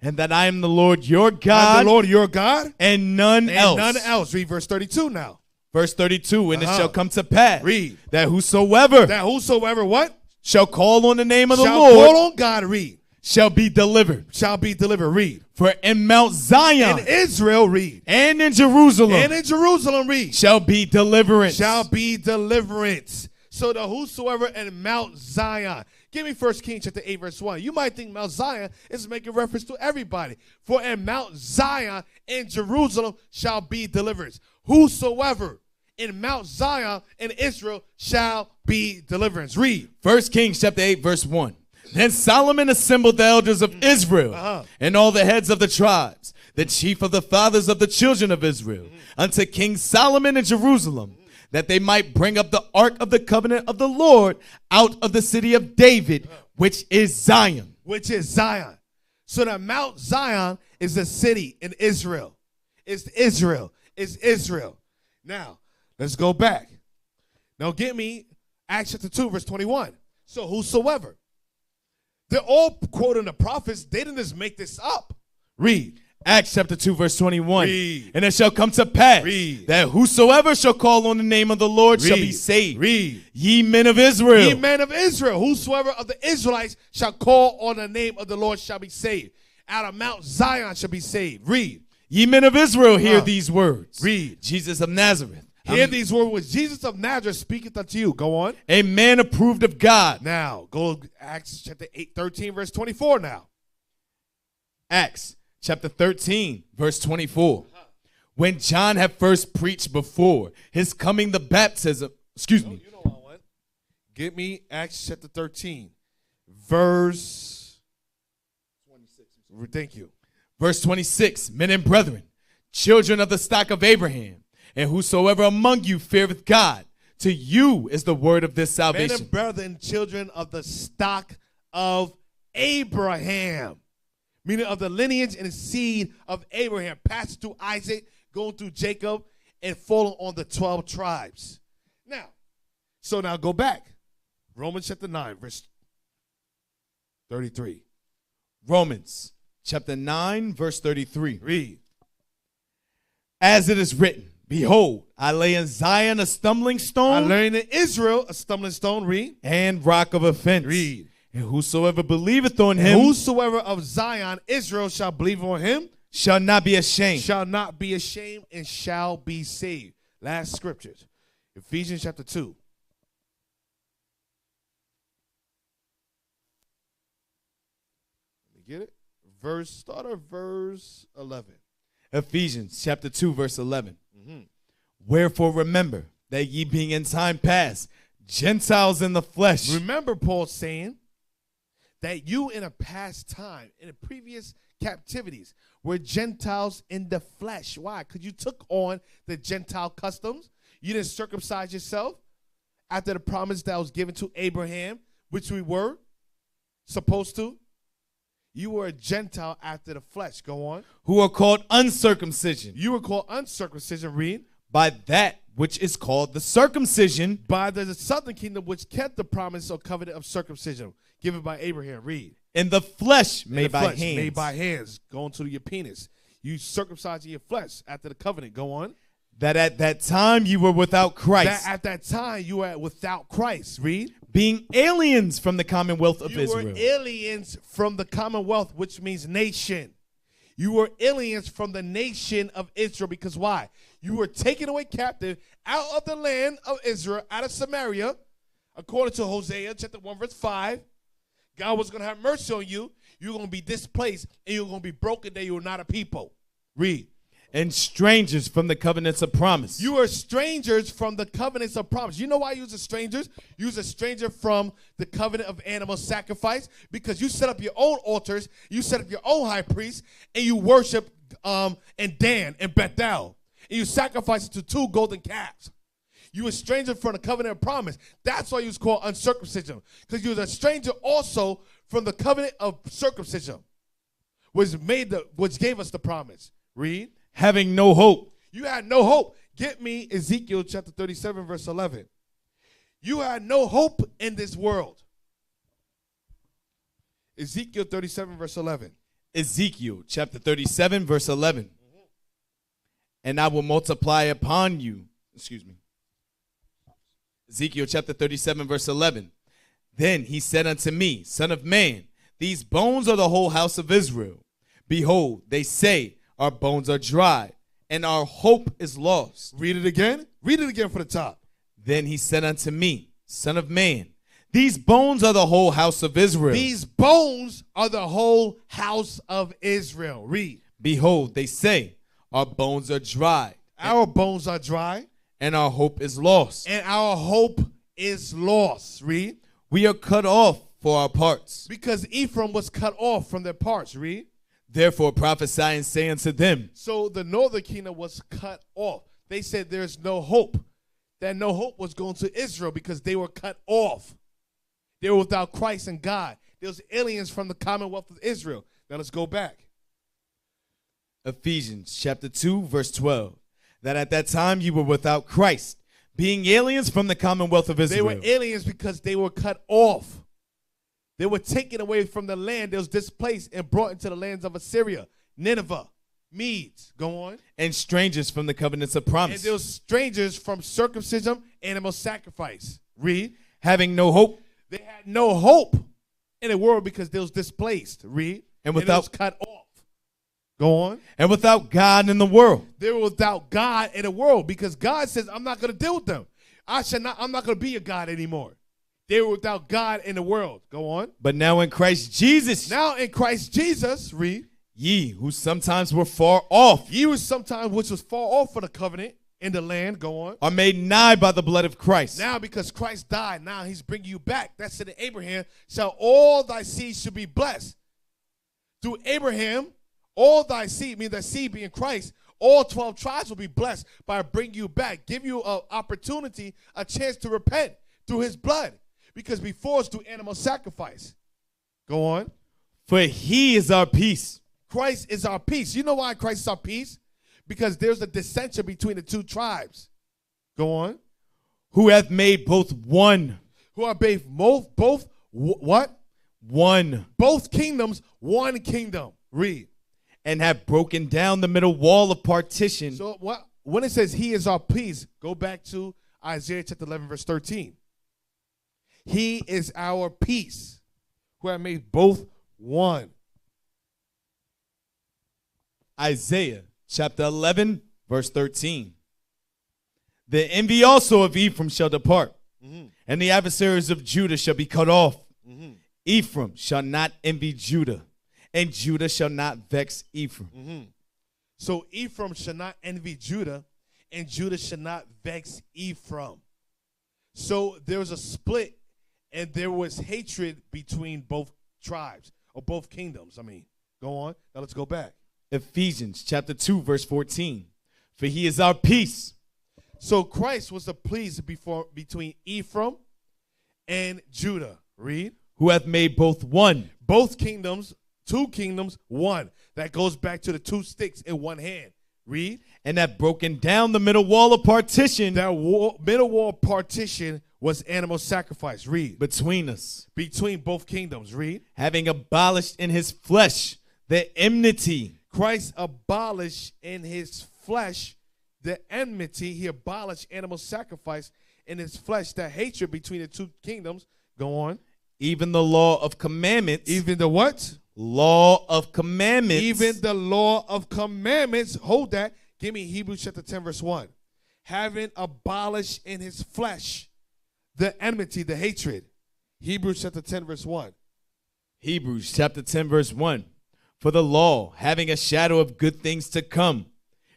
and that I am the Lord your God. I'm the Lord your God. And none else. None else. Read verse 32 now. Verse 32. And it shall come to pass. Read. That whosoever. That whosoever what? Shall call on the name of the Shall Lord. call on God. Read. Shall be delivered. Shall be delivered. Read. For in Mount Zion. In Israel. Read. And in Jerusalem. And in Jerusalem. Read. Shall be deliverance. Shall be deliverance. So the whosoever in Mount Zion. Give me 1 Kings chapter 8 verse 1. You might think Mount Zion is making reference to everybody. For in Mount Zion in Jerusalem shall be deliverance. Whosoever in Mount Zion in Israel shall be deliverance. Read. 1 Kings chapter 8 verse 1. Then Solomon assembled the elders of Israel and all the heads of the tribes, the chief of the fathers of the children of Israel, unto King Solomon in Jerusalem, that they might bring up the ark of the covenant of the Lord out of the city of David, which is Zion. Which is Zion. So that Mount Zion is a city in Israel. It's Israel. It's Israel. Now, let's go back. Now get me Acts chapter 2, verse 21. So whosoever. They're all quoting the prophets. They didn't just make this up. Read. Acts chapter 2, verse 21. Read. And it shall come to pass that whosoever shall call on the name of the Lord shall be saved. Read. Ye men of Israel. Ye men of Israel. Whosoever of the Israelites shall call on the name of the Lord shall be saved. Out of Mount Zion shall be saved. Read. Ye men of Israel, hear these words. Read. Jesus of Nazareth. Hear these words which Jesus of Nazareth speaketh unto you. Go on. A man approved of God. Now, go to Acts chapter 8, 13, verse 24 now. Acts chapter 13, verse 24. when John had first preached before his coming the baptism, excuse me, You know what I want? Get me Acts chapter 13, verse 26. Thank you. verse 26, men and brethren, children of the stock of Abraham, and whosoever among you feareth God, to you is the word of this Men salvation. and brethren, children of the stock of Abraham, meaning of the lineage and the seed of Abraham, passed through Isaac, going through Jacob, and falling on the 12 tribes. Now go back. Romans chapter 9, verse 33. Romans chapter 9, verse 33. Read. As it is written, behold, I lay in Zion a stumbling I stone learned in Israel a stumbling stone. Read. and rock of offense. Read. And whosoever believeth on And him whosoever of Zion, Israel, shall believe on him, shall not be ashamed. shall not be ashamed and shall be saved. Last scriptures. Ephesians chapter 2. Let me get it. Start at verse 11. Ephesians chapter 2, verse 11. Wherefore remember that ye being in time past Gentiles in the flesh. Remember Paul saying that you in a past time, in the previous captivities, were Gentiles in the flesh. Why? Because you took on the Gentile customs. You didn't circumcise yourself after the promise that was given to Abraham, which we were supposed to. You were a Gentile after the flesh. Go on. Who are called uncircumcision You were called uncircumcision. Read. by that which is called the circumcision By the southern kingdom, which kept the promise or covenant of circumcision given by Abraham. Read. in the flesh In made the by flesh, hands. Made by hands. Going to your penis. You circumcising your flesh after the covenant. Go on. That at that time you were without Christ, That at that time you were without Christ. Read. being aliens from the commonwealth of You Israel. were aliens from the commonwealth, which means nation. You were aliens from the nation of Israel because why? You were taken away captive out of the land of Israel, out of Samaria, according to Hosea chapter 1, verse 5. God was going to have mercy on you. You're going to be displaced and you're going to be broken that you're not a people. Read. And strangers from the covenants of promise. You are strangers from the covenants of promise. You know why you was a stranger? You was a stranger from the covenant of animal sacrifice because you set up your own altars, you set up your own high priest, and you worship and Dan and Bethel. And you sacrifice to 2 golden calves. You were a stranger from the covenant of promise. That's why you was called uncircumcision. Because you was a stranger also from the covenant of circumcision, which gave us the promise. Read. Having no hope. You had no hope. Get me Ezekiel chapter 37, verse 11. You had no hope in this world. Ezekiel 37, verse 11. Ezekiel chapter 37, verse 11. And I will multiply upon you. Excuse me. Ezekiel chapter 37, verse 11. Then he said unto me, Son of man, these bones are the whole house of Israel. Behold, they say, our bones are dry, and our hope is lost. Read it again. Read it again for the top. Then he said unto me, Son of man, these bones are the whole house of Israel. These bones are the whole house of Israel. Read. Behold, they say, our bones are dry, Our bones are dry, and our hope is lost. and our hope is lost. Read. We are cut off for our parts. Because Ephraim was cut off from their parts. Read. Therefore prophesy and say unto them, So the northern kingdom was cut off. They said there's no hope. That no hope was going to Israel because they were cut off. They were without Christ and God. There was aliens from the commonwealth of Israel. Now let's go back. Ephesians chapter 2, verse 12, that at that time you were without Christ, being aliens from the commonwealth of They Israel. were aliens because they were cut off. They were taken away from the land. They was displaced and brought into the lands of Assyria, Nineveh, Medes. Go on. And strangers from the covenants of And promise. there was strangers from circumcision, animal sacrifice. Read. Having no hope They had no hope in the world because they was displaced. Read. And they without- was cut off. Go on. and without God in the world. They were without God in the world because God says, I'm not going to deal with them. I'm not going to be a God anymore. They were without God in the world. Go on. But now in Christ Jesus, Now in Christ Jesus, read, Ye who sometimes were far off Ye was sometimes which was far off from the covenant in the land. Go on. are made nigh by the blood of Christ. Now because Christ died, now he's bringing you back. That said to Abraham, shall all thy seed should be blessed. Through Abraham, all thy seed, meaning that seed being Christ, all 12 tribes will be blessed by bringing you back, give you an opportunity, a chance to repent through his blood. Because before it's through animal sacrifice. Go on. For he is our peace. Christ is our peace. You know why Christ is our peace? Because there's a dissension between the two tribes. Go on. Who hath made both one. Who are both what? One. Both kingdoms, one kingdom. Read. And have broken down the middle wall of partition. So what? When it says he is our peace, go back to Isaiah chapter 11, verse 13. He is our peace, who have made both one. Isaiah chapter 11, verse 13. The envy also of Ephraim shall depart, and the adversaries of Judah shall be cut off. Ephraim shall not envy Judah, and Judah shall not vex Ephraim. So Ephraim shall not envy Judah, and Judah shall not vex Ephraim. So there was a split, and there was hatred between both tribes, or both kingdoms. Go on. Now let's go back. Ephesians chapter 2, verse 14. For he is our peace. So Christ was the peace between Ephraim and Judah. Read. Who hath made both one. Both kingdoms, two kingdoms, one. That goes back to the two sticks in one hand. Read. And hath broken down the middle wall of partition. That middle wall partition was animal sacrifice. Read. Between us. Between both kingdoms. Read. Having abolished in his flesh the enmity. Christ abolished in his flesh the enmity. He abolished animal sacrifice in his flesh, the hatred between the two kingdoms. Go on. Even the law of commandments. Even the what? Law of commandments. Even the law of commandments. Hold that. Give me Hebrews chapter 10, verse 1. Having abolished in his flesh the enmity, the hatred. Hebrews chapter 10, verse 1. Hebrews chapter 10, verse 1. For the law, having a shadow of good things to come,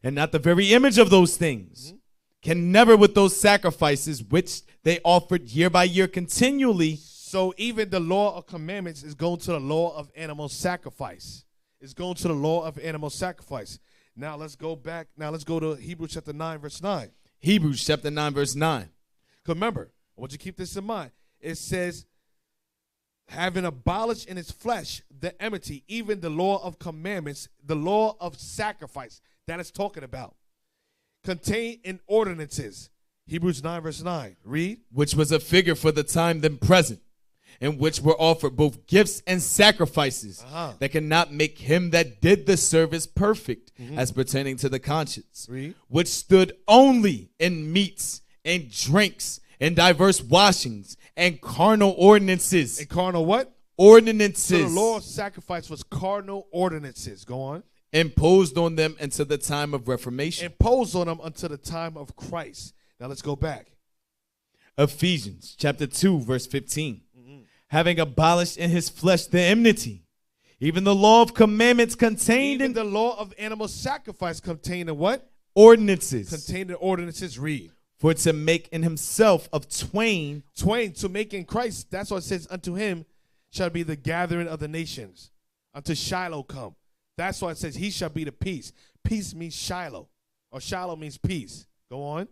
and not the very image of those things, can never with those sacrifices which they offered year by year continually. So even the law of commandments is going to the law of animal sacrifice. It's going to the law of animal sacrifice. Now let's go back. Now let's go to Hebrews chapter 9, verse 9. Hebrews chapter 9, verse 9. Because remember, I want you to keep this in mind. It says, having abolished in his flesh the enmity, even the law of commandments, the law of sacrifice that it's talking about, contained in ordinances. Hebrews 9, verse 9. Read. Which was a figure for the time then present, in which were offered both gifts and sacrifices that cannot make him that did the service perfect, as pertaining to the conscience. Read. Which stood only in meats and drinks and diverse washings and carnal ordinances. And carnal what? Ordinances. So the law of sacrifice was carnal ordinances. Go on. Imposed on them until the time of Reformation. Imposed on them until the time of Christ. Now let's go back. Ephesians chapter 2, verse 15. Having abolished in his flesh the enmity, even the law of commandments contained in the law of animal sacrifice contained in what? Ordinances. Contained in ordinances. Read. For to make in himself of twain. Twain, to make in Christ. That's what it says. Unto him shall be the gathering of the nations. Unto Shiloh come. That's why it says he shall be the peace. Peace means Shiloh. Or Shiloh means peace. Go on.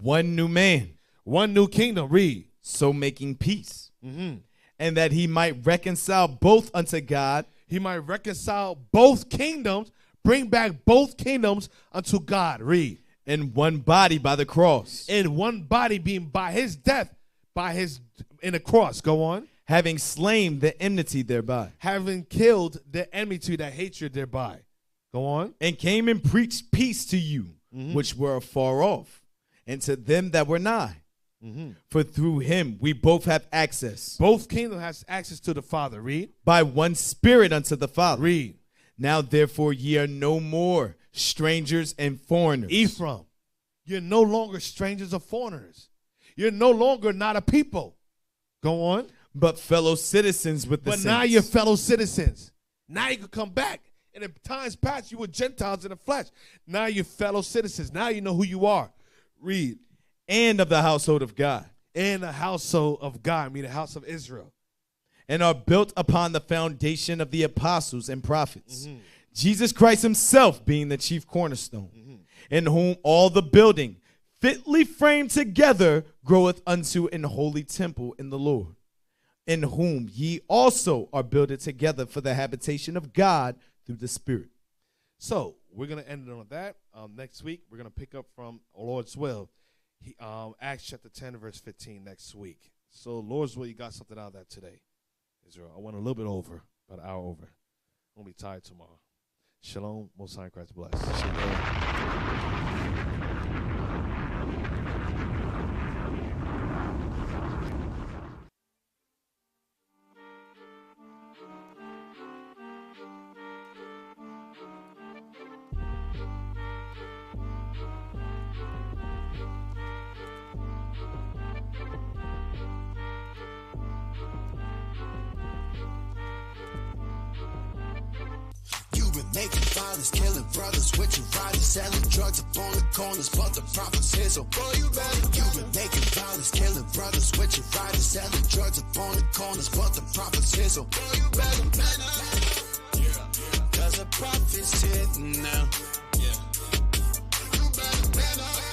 One new man. One new kingdom. Read. So making peace. And that he might reconcile both unto God. He might reconcile both kingdoms. Bring back both kingdoms unto God. Read. In one body by the cross. In one body, being by his death, in the cross. Go on. Having slain the enmity thereby. Having killed the enmity, that hatred thereby. Go on. And came and preached peace to you, which were afar off, and to them that were nigh. For through him we both have access. Both kingdoms has access to the Father. Read. By one Spirit unto the Father. Read. Now therefore ye are no more strangers and foreigners. Ephraim, you're no longer strangers or foreigners. You're no longer not a people. Go on. But fellow citizens with the saints. But now you're fellow citizens. Now you can come back And in times past, you were Gentiles in the flesh. Now you're fellow citizens. Now you know who you are. Read. And of the household of God. And the household of God, meaning the house of Israel. And are built upon the foundation of the apostles and prophets. Jesus Christ himself being the chief cornerstone, in whom all the building, fitly framed together, groweth unto an holy temple in the Lord, in whom ye also are builded together for the habitation of God through the Spirit. So we're going to end it on that. Next week, we're going to pick up from Lord's will. Acts chapter 10, verse 15 next week. So Lord's will, you got something out of that today. Israel, I went a little bit over, about an hour over. I'm going to be tired tomorrow. Shalom, Most High Christ bless. Making violence, killing brothers, switching riders, selling drugs up on the corners, but the prophets here, so boy, you better. You've been making violence, killing brothers, switching riders, selling drugs up on the corners, but the prophets here, so boy, you better. Cause the prophets here now.